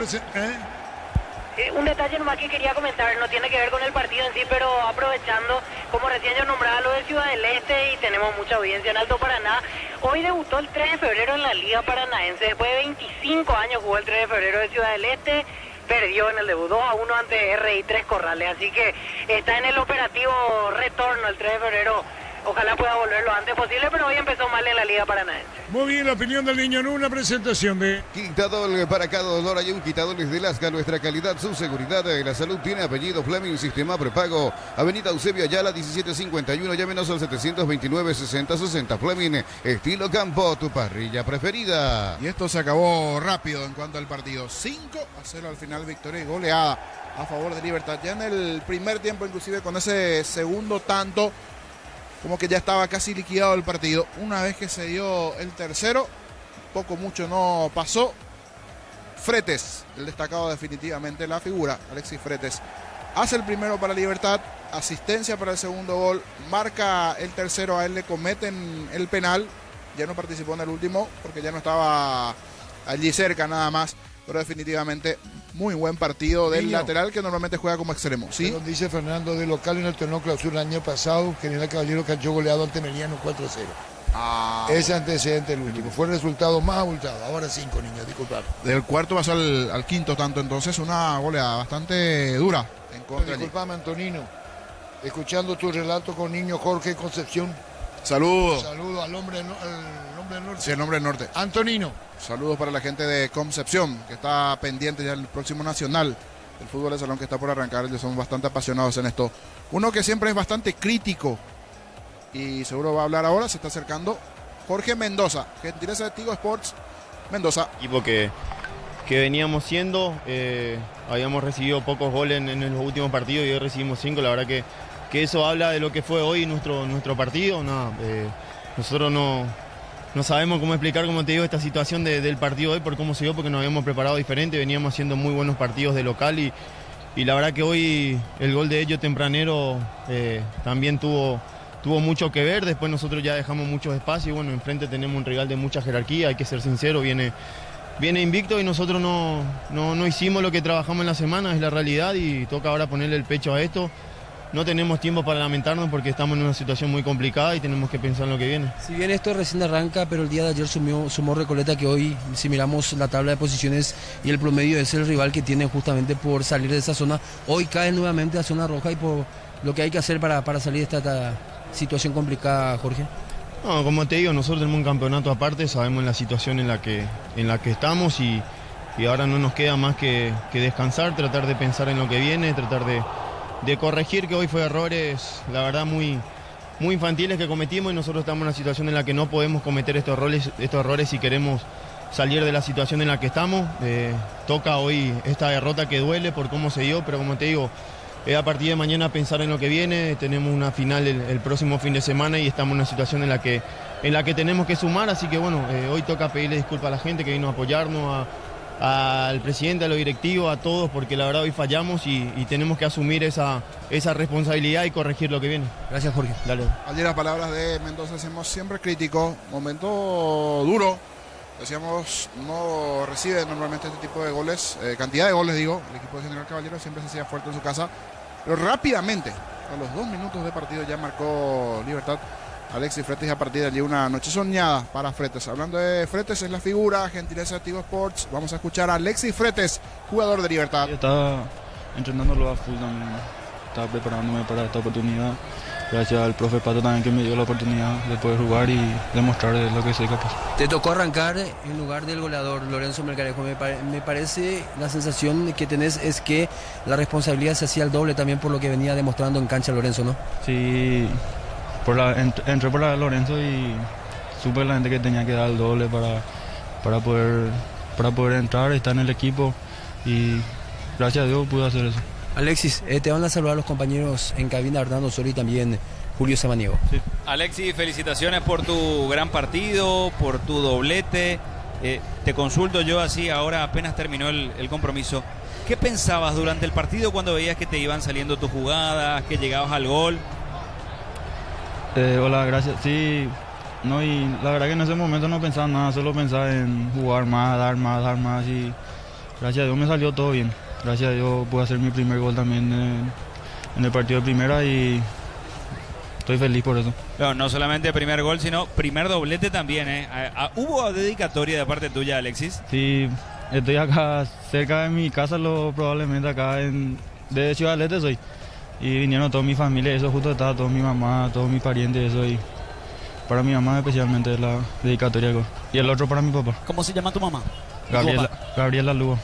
Un detalle nomás que quería comentar, no tiene que ver con el partido en sí, pero aprovechando, como recién yo nombraba lo de Ciudad del Este y tenemos mucha audiencia en Alto Paraná, hoy debutó el 3 de febrero en la Liga Paranaense, después de 25 años jugó el 3 de febrero de Ciudad del Este, perdió en el debut 2-1 ante RI3 Corrales, así que está en el operativo retorno el 3 de febrero. Ojalá pueda volver lo antes posible, pero hoy empezó mal en la Liga Paranaense. Muy bien, la opinión del niño en una presentación de... Quitadol, para cada dolor hay un Quitadol de Lasca, nuestra calidad, su seguridad, la salud tiene apellido Fleming, sistema prepago, Avenida Eusebio Ayala 1751, llámenos al 729-6060, Fleming, estilo campo, tu parrilla preferida. Y esto se acabó rápido en cuanto al partido. 5-0 al final, victoria y goleada a favor de Libertad. Ya en el primer tiempo, inclusive con ese segundo tanto, como que ya estaba casi liquidado el partido. Una vez que se dio el tercero, poco mucho no pasó. Fretes, el destacado definitivamente, la figura, Alexis Fretes, hace el primero para Libertad, asistencia para el segundo gol, marca el tercero, a él le cometen el penal, ya no participó en el último porque ya no estaba allí cerca nada más, pero definitivamente muy buen partido del lateral que normalmente juega como extremo. ¿Sí? Pero dice Fernando, de local en el torneo clausura el año pasado, General Caballero cayó goleado ante Meliano 4-0. Ese antecedente el último. Fue el resultado más abultado. Ahora 5, niños, disculpad. Del cuarto pasó al quinto tanto, entonces una goleada bastante dura en contra. Disculpame, Antonino. Escuchando tu relato con niño Jorge Concepción. Saludos. Saludos al hombre del norte. Sí, el hombre del norte. Antonino. Saludos para la gente de Concepción, que está pendiente ya del próximo nacional del fútbol de salón que está por arrancar. Ellos son bastante apasionados en esto. Uno que siempre es bastante crítico y seguro va a hablar ahora, se está acercando Jorge Mendoza, gentileza de Tigo Sports Mendoza. Equipo que veníamos siendo, habíamos recibido pocos goles en los últimos partidos y hoy recibimos 5, la verdad que eso habla de lo que fue hoy nuestro partido. Nosotros no sabemos cómo explicar, como te digo, esta situación del partido de hoy por cómo se dio, porque nos habíamos preparado diferente, veníamos haciendo muy buenos partidos de local y la verdad que hoy el gol de ellos tempranero también tuvo mucho que ver. Después nosotros ya dejamos muchos espacios y bueno, enfrente tenemos un rival de mucha jerarquía, hay que ser sincero, viene invicto y nosotros no hicimos lo que trabajamos en la semana, es la realidad y toca ahora ponerle el pecho a esto. No tenemos tiempo para lamentarnos porque estamos en una situación muy complicada y tenemos que pensar en lo que viene. Si bien esto recién arranca, pero el día de ayer sumó Recoleta, que hoy, si miramos la tabla de posiciones y el promedio, es el rival que tiene justamente por salir de esa zona. Hoy cae nuevamente a zona roja y por lo que hay que hacer para salir de esta situación complicada, Jorge. No, como te digo, nosotros tenemos un campeonato aparte, sabemos la situación en la que estamos y ahora no nos queda más que descansar, tratar de pensar en lo que viene, tratar de corregir, que hoy fue errores, la verdad, muy infantiles que cometimos y nosotros estamos en una situación en la que no podemos cometer estos errores si queremos salir de la situación en la que estamos. Toca hoy esta derrota que duele por cómo se dio, pero como te digo, a partir de mañana pensar en lo que viene, tenemos una final el próximo fin de semana y estamos en una situación en la que tenemos que sumar, así que bueno, hoy toca pedirle disculpas a la gente que vino a apoyarnos, al presidente, a los directivos, a todos, porque la verdad hoy fallamos y tenemos que asumir esa responsabilidad y corregir lo que viene. Gracias, Jorge. Dale. Allí las palabras de Mendoza, hacemos siempre crítico, momento duro, decíamos, no recibe normalmente este tipo de goles, cantidad de goles digo, el equipo de General Caballero siempre se hacía fuerte en su casa, pero rápidamente, a los 2 minutos de partido ya marcó Libertad Alexis Fretes y a partir de allí una noche soñada para Fretes. Hablando de Fretes, es la figura, gentileza de Tigo Sports. Vamos a escuchar a Alexis Fretes, jugador de Libertad. Estaba entrenándolo a full también, estaba preparándome para esta oportunidad. Gracias al profe Pato también que me dio la oportunidad de poder jugar y demostrar lo que soy capaz. Te tocó arrancar en lugar del goleador Lorenzo Melgarejo. Me parece, la sensación que tenés es que la responsabilidad se hacía al doble también por lo que venía demostrando en cancha Lorenzo, ¿no? Sí. Entré por la de Lorenzo y supe la gente que tenía que dar el doble para poder entrar, estar en el equipo y gracias a Dios pude hacer eso. Alexis, te van a saludar los compañeros en cabina, Hernando Sori y también Julio Samaniego. Sí. Alexis, felicitaciones por tu gran partido, por tu doblete. Te consulto yo así, ahora apenas terminó el compromiso. ¿Qué pensabas durante el partido cuando veías que te iban saliendo tus jugadas, que llegabas al gol? Hola, gracias. Sí, no, y la verdad que en ese momento no pensaba nada, solo pensaba en jugar más, dar más y gracias a Dios me salió todo bien. Gracias a Dios pude hacer mi primer gol también en el partido de primera y estoy feliz por eso. No solamente primer gol, sino primer doblete también, ¿eh? ¿Hubo dedicatoria de parte tuya, Alexis? Sí, estoy acá cerca de mi casa, probablemente acá de Ciudad del Este soy. Y vinieron toda mi familia, eso justo estaba toda mi mamá, todos mis parientes, eso y para mi mamá especialmente la dedicatoria. Y el otro para mi papá. ¿Cómo se llama tu mamá? Gabriela Lugo.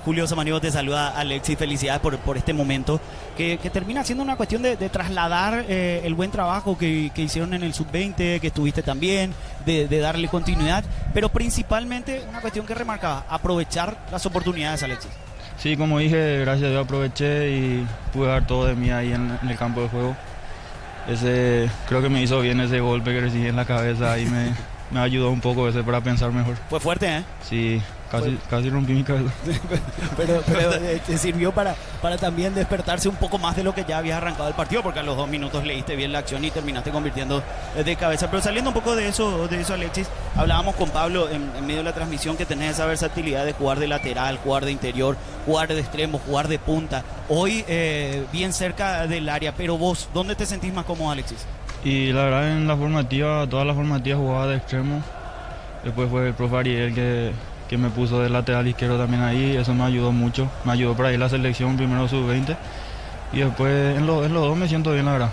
Julio Samaniego te saluda, Alexis, felicidades por este momento que termina siendo una cuestión de trasladar el buen trabajo que hicieron en el Sub-20, que estuviste también, de darle continuidad, pero principalmente una cuestión que remarcaba, aprovechar las oportunidades, Alexis. Sí, como dije, gracias a Dios aproveché y pude dar todo de mí ahí en el campo de juego. Creo que me hizo bien ese golpe que recibí en la cabeza y me ayudó un poco para pensar mejor. Fue fuerte, ¿eh? Sí, casi rompí mi cabeza. pero te sirvió para también despertarse un poco más de lo que ya habías arrancado el partido, porque a los 2 minutos leíste bien la acción y terminaste convirtiendo de cabeza. Pero saliendo un poco de eso, Alexis, hablábamos con Pablo en medio de la transmisión que tenés esa versatilidad de jugar de lateral, jugar de interior, jugar de extremo, jugar de punta. Hoy bien cerca del área, pero vos, ¿dónde te sentís más cómodo, Alexis? Y la verdad en la formativa, todas las formativas jugaba de extremo. Después fue el profe Ariel que me puso de lateral izquierdo también ahí, eso me ayudó mucho. Me ayudó para ir a la selección primero sub-20 y después en los dos me siento bien, la verdad.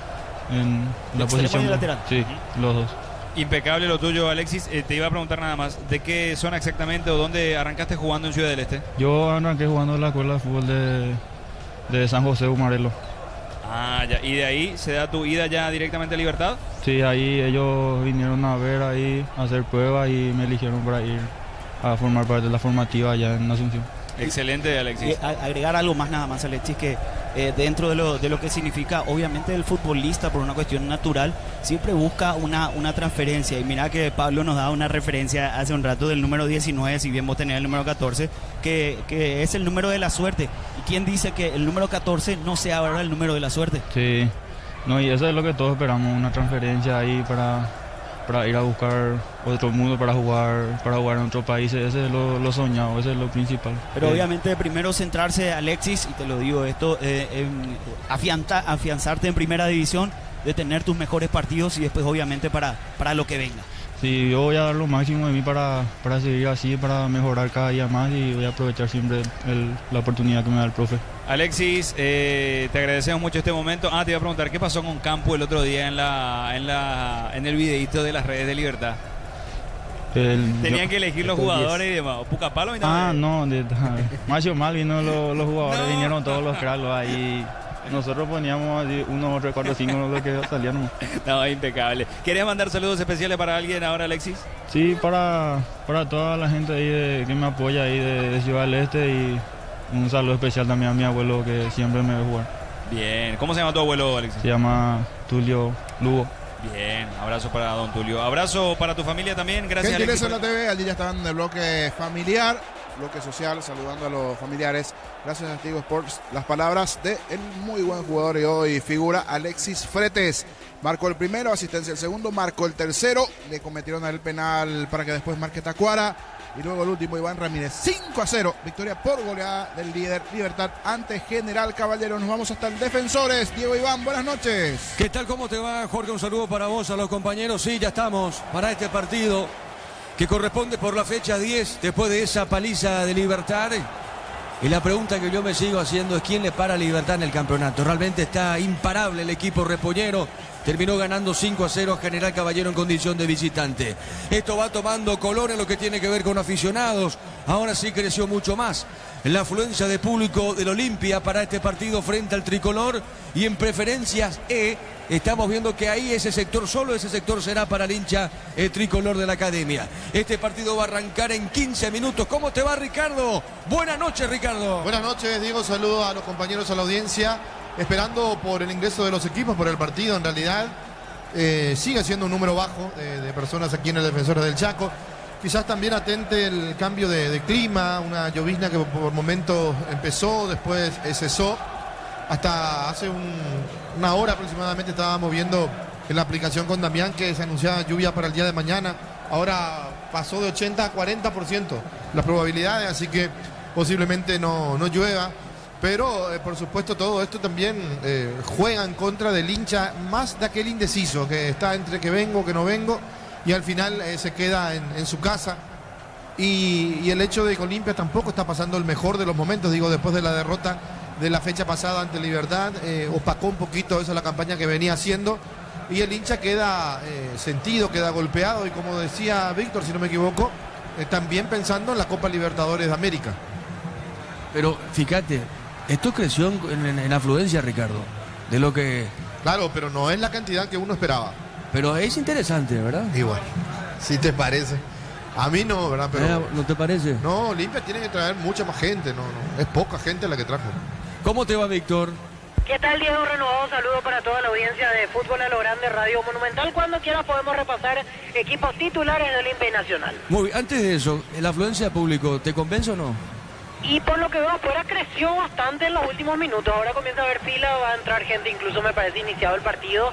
En la posición. Y lateral. Sí, los dos. Impecable lo tuyo, Alexis. Te iba a preguntar nada más, ¿de qué zona exactamente o dónde arrancaste jugando en Ciudad del Este? Yo arranqué jugando en la escuela de fútbol de San José Humarelo. Ah, ya. ¿Y de ahí se da tu ida ya directamente a Libertad? Sí, ahí ellos vinieron a ver ahí, a hacer pruebas y me eligieron para ir a formar parte de la formativa allá en Asunción. Excelente, Alexis. Agregar algo más nada más, Alexis, que dentro de lo que significa, obviamente el futbolista por una cuestión natural siempre busca una transferencia, y mira que Pablo nos daba una referencia hace un rato del número 19, si bien vos tenés el número 14, que es el número de la suerte. ¿Y quién dice que el número 14 no sea ahora el número de la suerte? Sí, no, y eso es lo que todos esperamos, una transferencia ahí para ir a buscar otro mundo, para jugar en otro país. Ese es lo soñado, ese es lo principal. Pero obviamente primero centrarse, Alexis, y te lo digo esto, afianzarte en primera división, de tener tus mejores partidos y después obviamente para lo que venga. Sí, yo voy a dar lo máximo de mí para seguir así, para mejorar cada día más, y voy a aprovechar siempre la oportunidad que me da el profe. Alexis, te agradecemos mucho este momento. Te iba a preguntar, ¿qué pasó con Campo el otro día en el videito de las redes de Libertad? Tenían que elegir los jugadores y demás. Pucapalo y no, Macho Mal vino los jugadores, vinieron todos los cracks ahí. Nosotros poníamos 1, 3, 4, 5, lo que salía nomás. No, impecable. ¿Querías mandar saludos especiales para alguien ahora, Alexis? Sí, para toda la gente ahí que me apoya ahí de Ciudad del Este, y un saludo especial también a mi abuelo que siempre me ve jugar. Bien. ¿Cómo se llama tu abuelo, Alexis? Se llama Tulio Lugo. Bien, abrazo para don Tulio. Abrazo para tu familia también. Gracias, Gentileza Alexis. en la TV, allí ya estaban en el bloque familiar, bloque social, saludando a los familiares. Gracias a Tigo Sports. Las palabras de el muy buen jugador y hoy figura Alexis Fretes. Marcó el primero, asistencia el segundo, marcó el tercero. Le cometieron el penal para que después marque Tacuara. Y luego el último, Iván Ramírez. 5-0. Victoria por goleada del líder Libertad ante General Caballero. Nos vamos hasta el Defensores. Diego Iván, buenas noches. ¿Qué tal? ¿Cómo te va, Jorge? Un saludo para vos, a los compañeros. Sí, ya estamos para este partido que corresponde por la fecha 10 después de esa paliza de Libertad. Y la pregunta que yo me sigo haciendo es: ¿quién le para a Libertad en el campeonato? Realmente está imparable el equipo repollero. terminó ganando 5-0 General Caballero en condición de visitante. Esto va tomando color en lo que tiene que ver con aficionados. Ahora sí creció mucho más la afluencia de público del Olimpia para este partido frente al tricolor, y en preferencias estamos viendo que ahí ese sector, solo ese sector será para el hincha tricolor de la academia. Este partido va a arrancar en 15 minutos. ¿Cómo te va, Ricardo? Buenas noches, Ricardo. Buenas noches, Diego. Saludos a los compañeros, a la audiencia. Esperando por el ingreso de los equipos, por el partido. En realidad sigue siendo un número bajo de personas aquí en el Defensores del Chaco. Quizás también atente el cambio de clima, una llovizna que por momentos empezó, después cesó. Hasta hace una hora aproximadamente estábamos viendo en la aplicación con Damián que se anunciaba lluvia para el día de mañana. Ahora pasó de 80 a 40% las probabilidades, así que posiblemente no llueva. Pero por supuesto todo esto también juega en contra del hincha, más de aquel indeciso que está entre que vengo, que no vengo, y al final se queda en su casa. Y el hecho de que Olimpia tampoco está pasando el mejor de los momentos, digo, después de la derrota de la fecha pasada ante Libertad, opacó un poquito eso la campaña que venía haciendo, y el hincha queda sentido, queda golpeado, y como decía Víctor, si no me equivoco, también pensando en la Copa Libertadores de América. Pero fíjate, esto creció en afluencia, Ricardo, de lo que... Claro, pero no es la cantidad que uno esperaba. Pero es interesante, ¿verdad? Igual, si te parece. A mí no, ¿verdad? Pero ¿no te parece? No, Olimpia tiene que traer mucha más gente, no. Es poca gente la que trajo. ¿Cómo te va, Víctor? ¿Qué tal, Diego? Renovado saludo para toda la audiencia de Fútbol a lo Grande, Radio Monumental. Cuando quiera podemos repasar equipos titulares de Olimpia y Nacional. Muy bien, antes de eso, ¿la afluencia de público te convence o no? Y por lo que veo afuera creció bastante en los últimos minutos. Ahora comienza a haber fila, va a entrar gente, incluso me parece iniciado el partido.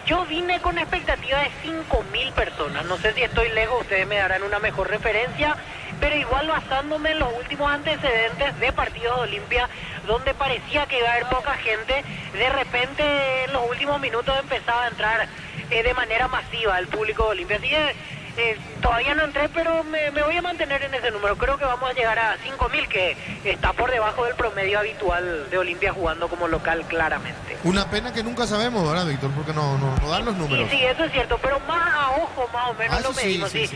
Yo vine con expectativa de 5.000 personas. No sé si estoy lejos, ustedes me darán una mejor referencia, pero igual basándome en los últimos antecedentes de partidos de Olimpia, donde parecía que iba a haber poca gente, de repente en los últimos minutos empezaba a entrar de manera masiva el público de Olimpia. Así que todavía no entré, pero me voy a mantener en ese número. Creo que vamos a llegar a 5.000, que está por debajo del promedio habitual de Olimpia jugando como local, claramente. Una pena que nunca sabemos, ¿verdad, Víctor? Porque no dan los números. Sí, eso es cierto, pero más a ojo, más o menos lo medimos. Sí.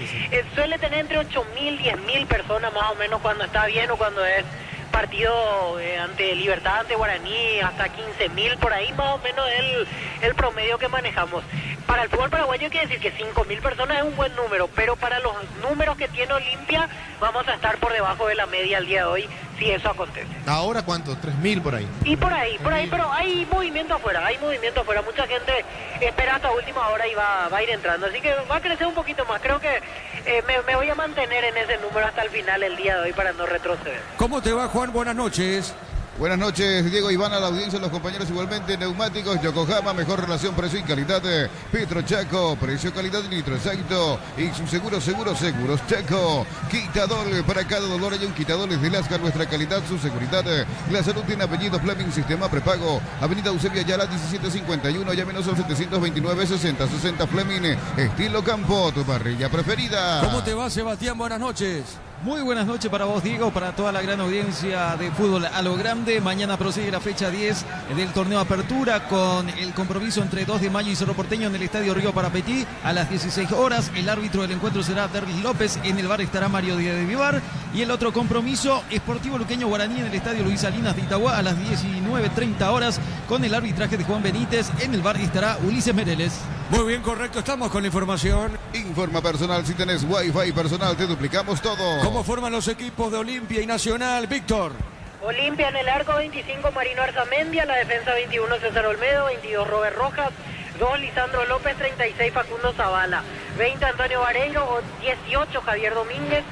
Suele tener entre 8.000 y 10.000 personas más o menos cuando está bien, o cuando es partido ante Libertad, ante Guaraní, hasta 15.000, por ahí más o menos el promedio que manejamos. Para el fútbol paraguayo hay que decir que 5.000 personas es un buen número, pero para los números que tiene Olimpia vamos a estar por debajo de la media el día de hoy, si eso acontece. ¿Ahora cuánto? 3.000 por ahí. Y por ahí, pero hay movimiento afuera, mucha gente espera hasta última hora y va a ir entrando, así que va a crecer un poquito más. Creo que me voy a mantener en ese número hasta el final el día de hoy para no retroceder. ¿Cómo te va, Juan? Buenas noches. Buenas noches, Diego, Iván, a la audiencia, los compañeros igualmente. Neumáticos Yokohama, mejor relación precio y calidad. Petro Chaco, precio, calidad, litro exacto. Y su seguros Chaco. Quitador, para cada dolor hay un quitador de Lasca, nuestra calidad, su seguridad. La salud tiene apellido Fleming, sistema prepago. Avenida Eusebio Ayala, 1751, ya menos al 729-6060 Fleming. Estilo campo, tu parrilla preferida. ¿Cómo te va, Sebastián? Buenas noches. Muy buenas noches para vos, Diego, para toda la gran audiencia de Fútbol a lo Grande. Mañana prosigue la fecha 10 del torneo Apertura con el compromiso entre 2 de Mayo y Cerro Porteño en el Estadio Río Parapetí a las 16 horas. El árbitro del encuentro será Derlis López, en el bar estará Mario Díaz de Vivar. Y el otro compromiso, Sportivo Luqueño Guaraní en el Estadio Luis Salinas de Itagua a las 19:30 horas con el arbitraje de Juan Benítez. En el bar estará Ulises Mereles. Muy bien, correcto, estamos con la información. Informa personal, si tenés Wi-Fi personal te duplicamos todo. ¿Cómo forman los equipos de Olimpia y Nacional, Víctor? Olimpia en el arco 25 Marino Arzamendia, la defensa 21 César Olmedo, 22 Robert Rojas, 2 Lisandro López, 36 Facundo Zavala, 20 Antonio Vareiro, 18 Javier Domínguez,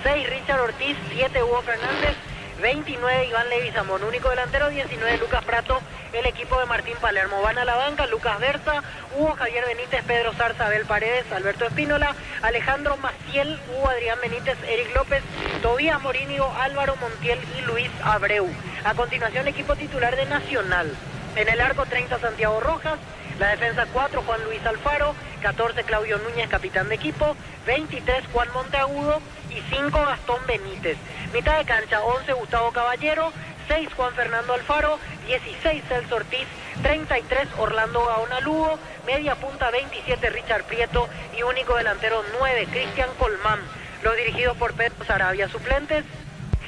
6 Richard Ortiz, 7 Hugo Fernández, 29 Iván Leguizamón, único delantero, 19 Lucas Prato, el equipo de Martín Palermo. Van a la banca Lucas Berza, Hugo Javier Benítez, Pedro Zarza, Abel Paredes, Alberto Espínola, Alejandro Maciel, Hugo Adrián Benítez, Eric López, Tobías Morínigo, Álvaro Montiel y Luis Abreu. A continuación, equipo titular de Nacional. En el arco 30 Santiago Rojas, la defensa 4 Juan Luis Alfaro, 14 Claudio Núñez, capitán de equipo, 23 Juan Monteagudo y 5 Gastón Benítez. Mitad de cancha 11 Gustavo Caballero, 36 Juan Fernando Alfaro, 16 Celso Ortiz, 33 Orlando Gaona Lugo, media punta 27 Richard Prieto y único delantero 9 Cristian Colmán. Los dirigidos por Pedro Sarabia. Suplentes: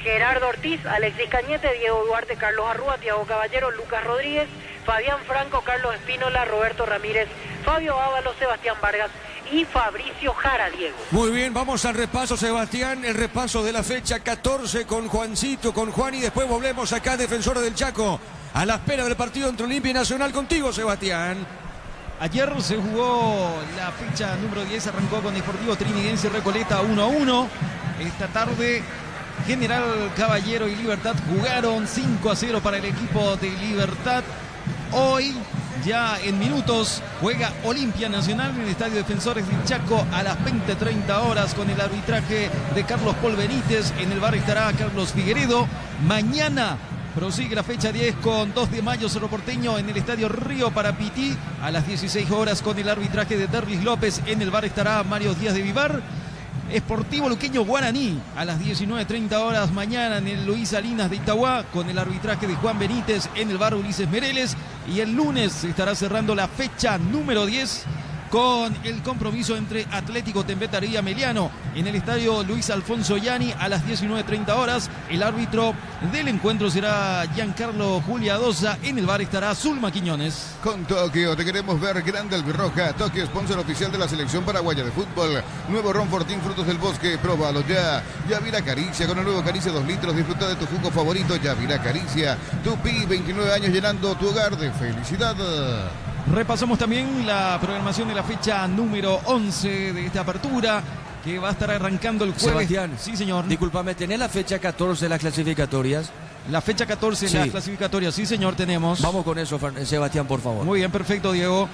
Gerardo Ortiz, Alexis Cañete, Diego Duarte, Carlos Arrúa, Tiago Caballero, Lucas Rodríguez, Fabián Franco, Carlos Espínola, Roberto Ramírez, Fabio Ábalos, Sebastián Vargas y Fabricio Jara, Diego. Muy bien, vamos al repaso, Sebastián, el repaso de la fecha 14 con Juancito, con Juan, y después volvemos acá, Defensores del Chaco, a la espera del partido entre Olimpia y Nacional. Contigo, Sebastián. Ayer se jugó la fecha número 10, arrancó con Deportivo Trinidense Recoleta 1-1. Esta tarde General Caballero y Libertad jugaron 5-0 para el equipo de Libertad. Hoy, ya en minutos, juega Olimpia Nacional en el Estadio Defensores del Chaco a las 20:30 horas con el arbitraje de Carlos Paul Benítez. En el bar estará Carlos Figueredo. Mañana prosigue la fecha 10 con 2 de mayo Cerro Porteño en el Estadio Río Parapití a las 16 horas con el arbitraje de Derlis López. En el bar estará Mario Díaz de Vivar. Sportivo Luqueño Guaraní a las 19:30 horas mañana en el Luis Salinas de Itagua con el arbitraje de Juan Benítez en el bar Ulises Mereles. Y el lunes se estará cerrando la fecha número 10 con el compromiso entre Atlético Tembetar y Ameliano en el estadio Luis Alfonso Yani a las 19:30 horas. El árbitro del encuentro será Giancarlo Juliadosa. En el bar estará Zulma Quiñones. Con Tokio, te queremos ver grande albirroja. Tokio, sponsor oficial de la selección paraguaya de fútbol. Nuevo Ron Fortín Frutos del Bosque, próbalo ya. Yavira Caricia, con el nuevo Caricia 2 litros, disfruta de tu jugo favorito. Yavira Caricia, Tupi, 29 años llenando tu hogar de felicidad. Repasamos también la programación de la fecha número 11 de esta apertura, que va a estar arrancando el jueves. Sebastián, sí, señor. Discúlpame, ¿tenés la fecha 14 de las clasificatorias? La fecha 14 de las clasificatorias, sí, señor, tenemos. Vamos con eso, Sebastián, por favor. Muy bien, perfecto, Diego.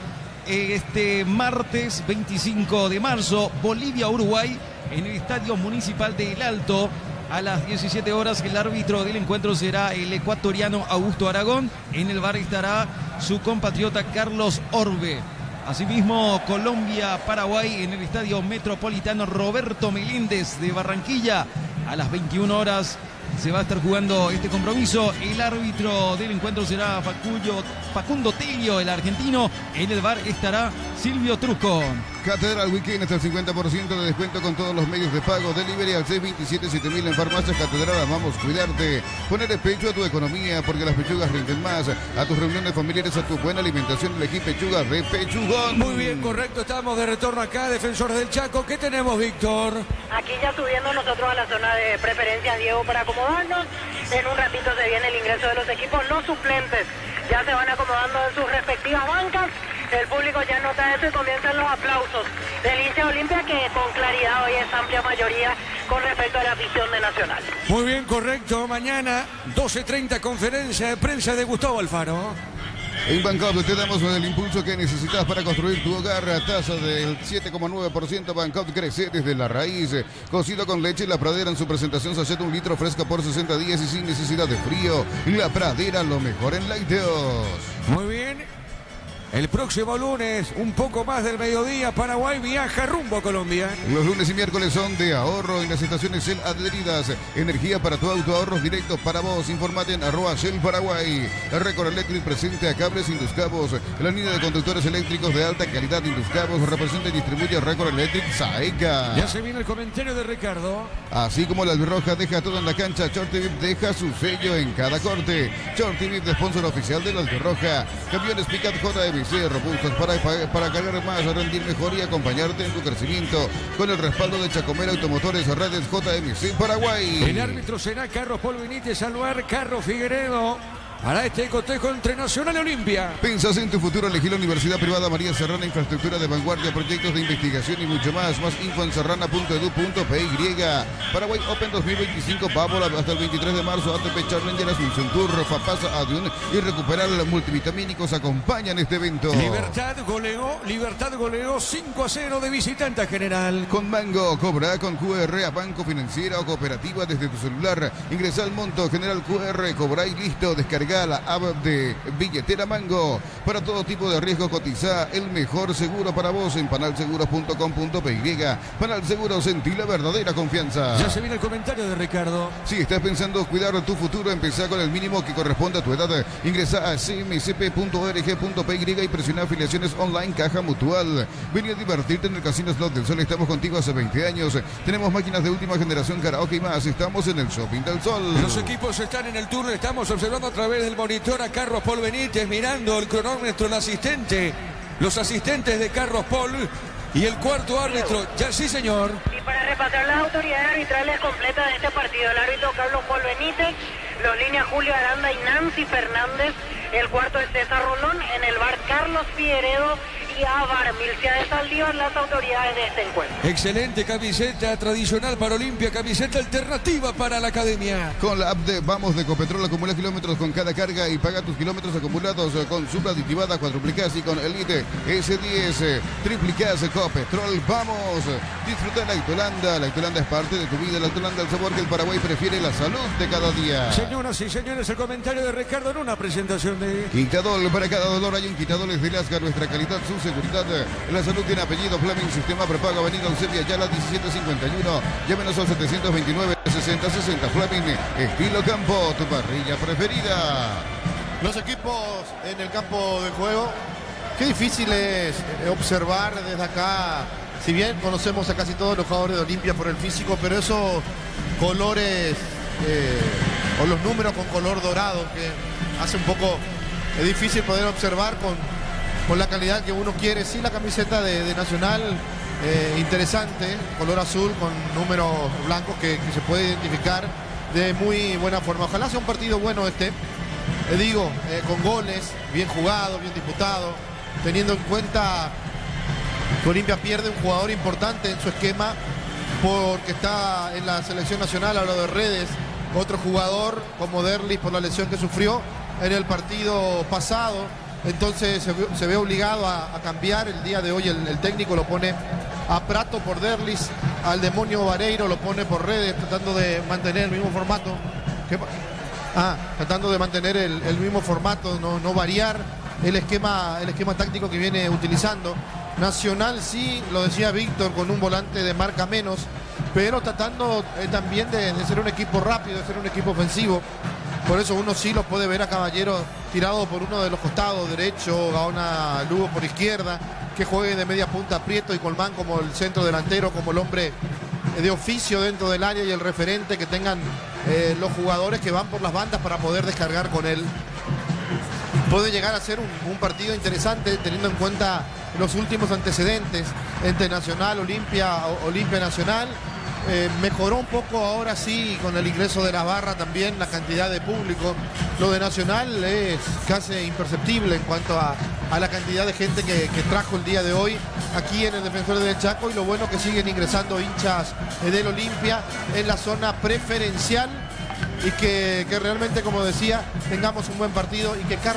Este martes 25 de marzo, Bolivia-Uruguay en el Estadio Municipal de El Alto. A las 17 horas el árbitro del encuentro será el ecuatoriano Augusto Aragón. En el bar estará su compatriota Carlos Orbe. Asimismo, Colombia-Paraguay en el Estadio Metropolitano Roberto Meléndez de Barranquilla. A las 21 horas se va a estar jugando este compromiso. El árbitro del encuentro será Facundo Tello, el argentino. En el bar estará Silvio Truco. Catedral Weekend hasta el 50% de descuento con todos los medios de pago. Delivery al 627-7000 en Farmacias Catedral. Amamos cuidarte. Ponerle pecho a tu economía porque las pechugas rinden más. A tus reuniones familiares, a tu buena alimentación, elegí pechugas de Pechugón. Muy bien, correcto. Estamos de retorno acá, Defensores del Chaco. ¿Qué tenemos, Víctor? Aquí ya subiendo nosotros a la zona de preferencias, Diego, para acomodarnos. En un ratito se viene el ingreso de los equipos. Los suplentes ya se van acomodando en sus respectivas bancas. El público ya nota eso y comienzan los aplausos del hincha Olimpia, que con claridad hoy es amplia mayoría con respecto a la afición de Nacional. Muy bien, correcto. Mañana 12:30 conferencia de prensa de Gustavo Alfaro. En Bancout te damos el impulso que necesitas para construir tu hogar. Tasa del 7,9%. Bancout crece desde la raíz. Cocido con leche La Pradera en su presentación sachet 1 litro fresca por 60 días y sin necesidad de frío. La Pradera, lo mejor en lácteos. Muy bien. El próximo lunes, un poco más del mediodía, Paraguay viaja rumbo a Colombia. Los lunes y miércoles son de ahorro en las estaciones Shell adheridas. Energía para tu auto, ahorros directos para vos. Informate en @Shell Paraguay. Record Electric presente a Cables Induscabos. La línea de conductores eléctricos de alta calidad Induscabos representa y distribuye Record Electric Saeca. Ya se viene el comentario de Ricardo. Así como la albirroja deja todo en la cancha, Shorty VIP deja su sello en cada corte. Shorty VIP, sponsor oficial de la albirroja. Camiones Picat JMC, robustos para cargar más, rendir mejor y acompañarte en tu crecimiento. Con el respaldo de Chacomera Automotores, redes JMC Paraguay. El árbitro será Carlos Paul Benítez, Aluar, Carlos Figueredo. Para este cotejo entre Nacional y Olimpia. Pensás en tu futuro, elegí la Universidad Privada María Serrana, infraestructura de vanguardia, proyectos de investigación y mucho más. Más info en serrana.edu.py. Paraguay Open 2025, Bábola hasta el 23 de marzo. ATP Challenger, Asunción Tour, Fapasa, Adiun y Recuperar los multivitamínicos acompañan este evento. Libertad goleó 5-0 de visitante general. Con Mango, cobra con QR a banco, financiera o cooperativa desde tu celular. Ingresa al monto general QR, cobra y listo. Descarga Descarga la app de Billetera Mango. Para todo tipo de riesgo cotiza el mejor seguro para vos en panalseguros.com.py. Panal Seguros, sentí la verdadera confianza. Ya se viene el comentario de Ricardo. Si estás pensando cuidar tu futuro, empezá con el mínimo que corresponde a tu edad. Ingresa a cmcp.org.py y presiona afiliaciones online Caja Mutual. Vení a divertirte en el Casino Slot del Sol. Estamos contigo hace 20 años. Tenemos máquinas de última generación, karaoke y más. Estamos en el Shopping del Sol. Los equipos están en el turno. Estamos observando a través del monitor a Carlos Paul Benítez, mirando el cronómetro, el asistente. Los asistentes de Carlos Paul. Y el cuarto árbitro, ya sí señor. Y para repasar las autoridades arbitrales completas de este partido, el árbitro Carlos Paul Benítez, los líneas Julio Aranda y Nancy Fernández, el cuarto es César Rolón, en el bar Carlos Figueredo y Avar Milcia de Saldívar, las autoridades de este encuentro. Excelente camiseta tradicional para Olimpia, camiseta alternativa para la academia. Con la app de Vamos de Ecopetrol, acumula kilómetros con cada carga y paga tus kilómetros acumulados con Supra aditivada, cuadruplicas y con Elite S10, triplicas Ecopetrol. Vamos, disfruta la Ictolanda es parte de tu vida. La Ictolanda, el sabor que el Paraguay prefiere, la salud de cada día. Señoras y señores, el comentario de Ricardo en una presentación de Quitadol. Para cada dolor hay un Quitadol, es de Lascar, nuestra calidad, su seguridad. La salud tiene apellido Fleming, sistema prepago, avenida Eusebia Yala 1751. Llámenos al 729-6060. Fleming, estilo campo, tu parrilla preferida. Los equipos en el campo de juego, qué difícil es observar desde acá. Si bien conocemos a casi todos los jugadores de Olimpia por el físico, pero esos colores o los números con color dorado que hace un poco difícil poder observar con la calidad que uno quiere. Sí, la camiseta de Nacional, interesante, color azul con números blancos que se puede identificar de muy buena forma. Ojalá sea un partido bueno con goles, bien jugado, bien disputado, teniendo en cuenta que Olimpia pierde un jugador importante en su esquema porque está en la selección nacional, hablo de Redes, otro jugador como Derlis por la lesión que sufrió en el partido pasado. Entonces se ve obligado a cambiar. El día de hoy el técnico lo pone a Prato por Derlis, al demonio Vareiro lo pone por Redes, tratando de mantener el mismo formato. Tratando de mantener el mismo formato, no variar el esquema táctico que viene utilizando. Nacional sí, lo decía Víctor, con un volante de marca menos, pero tratando también de ser un equipo rápido, de ser un equipo ofensivo. Por eso uno sí lo puede ver a Caballero tirado por uno de los costados, derecho, Gaona Lugo por izquierda, que juegue de media punta Prieto y Colmán como el centro delantero, como el hombre de oficio dentro del área y el referente, que tengan los jugadores que van por las bandas para poder descargar con él. Puede llegar a ser un partido interesante teniendo en cuenta los últimos antecedentes entre Nacional, Olimpia Nacional. Mejoró un poco ahora sí con el ingreso de la barra también la cantidad de público. Lo de Nacional es casi imperceptible en cuanto a la cantidad de gente que trajo el día de hoy aquí en el Defensor del Chaco, y lo bueno que siguen ingresando hinchas del Olimpia en la zona preferencial, y que realmente, como decía, tengamos un buen partido y que Carlos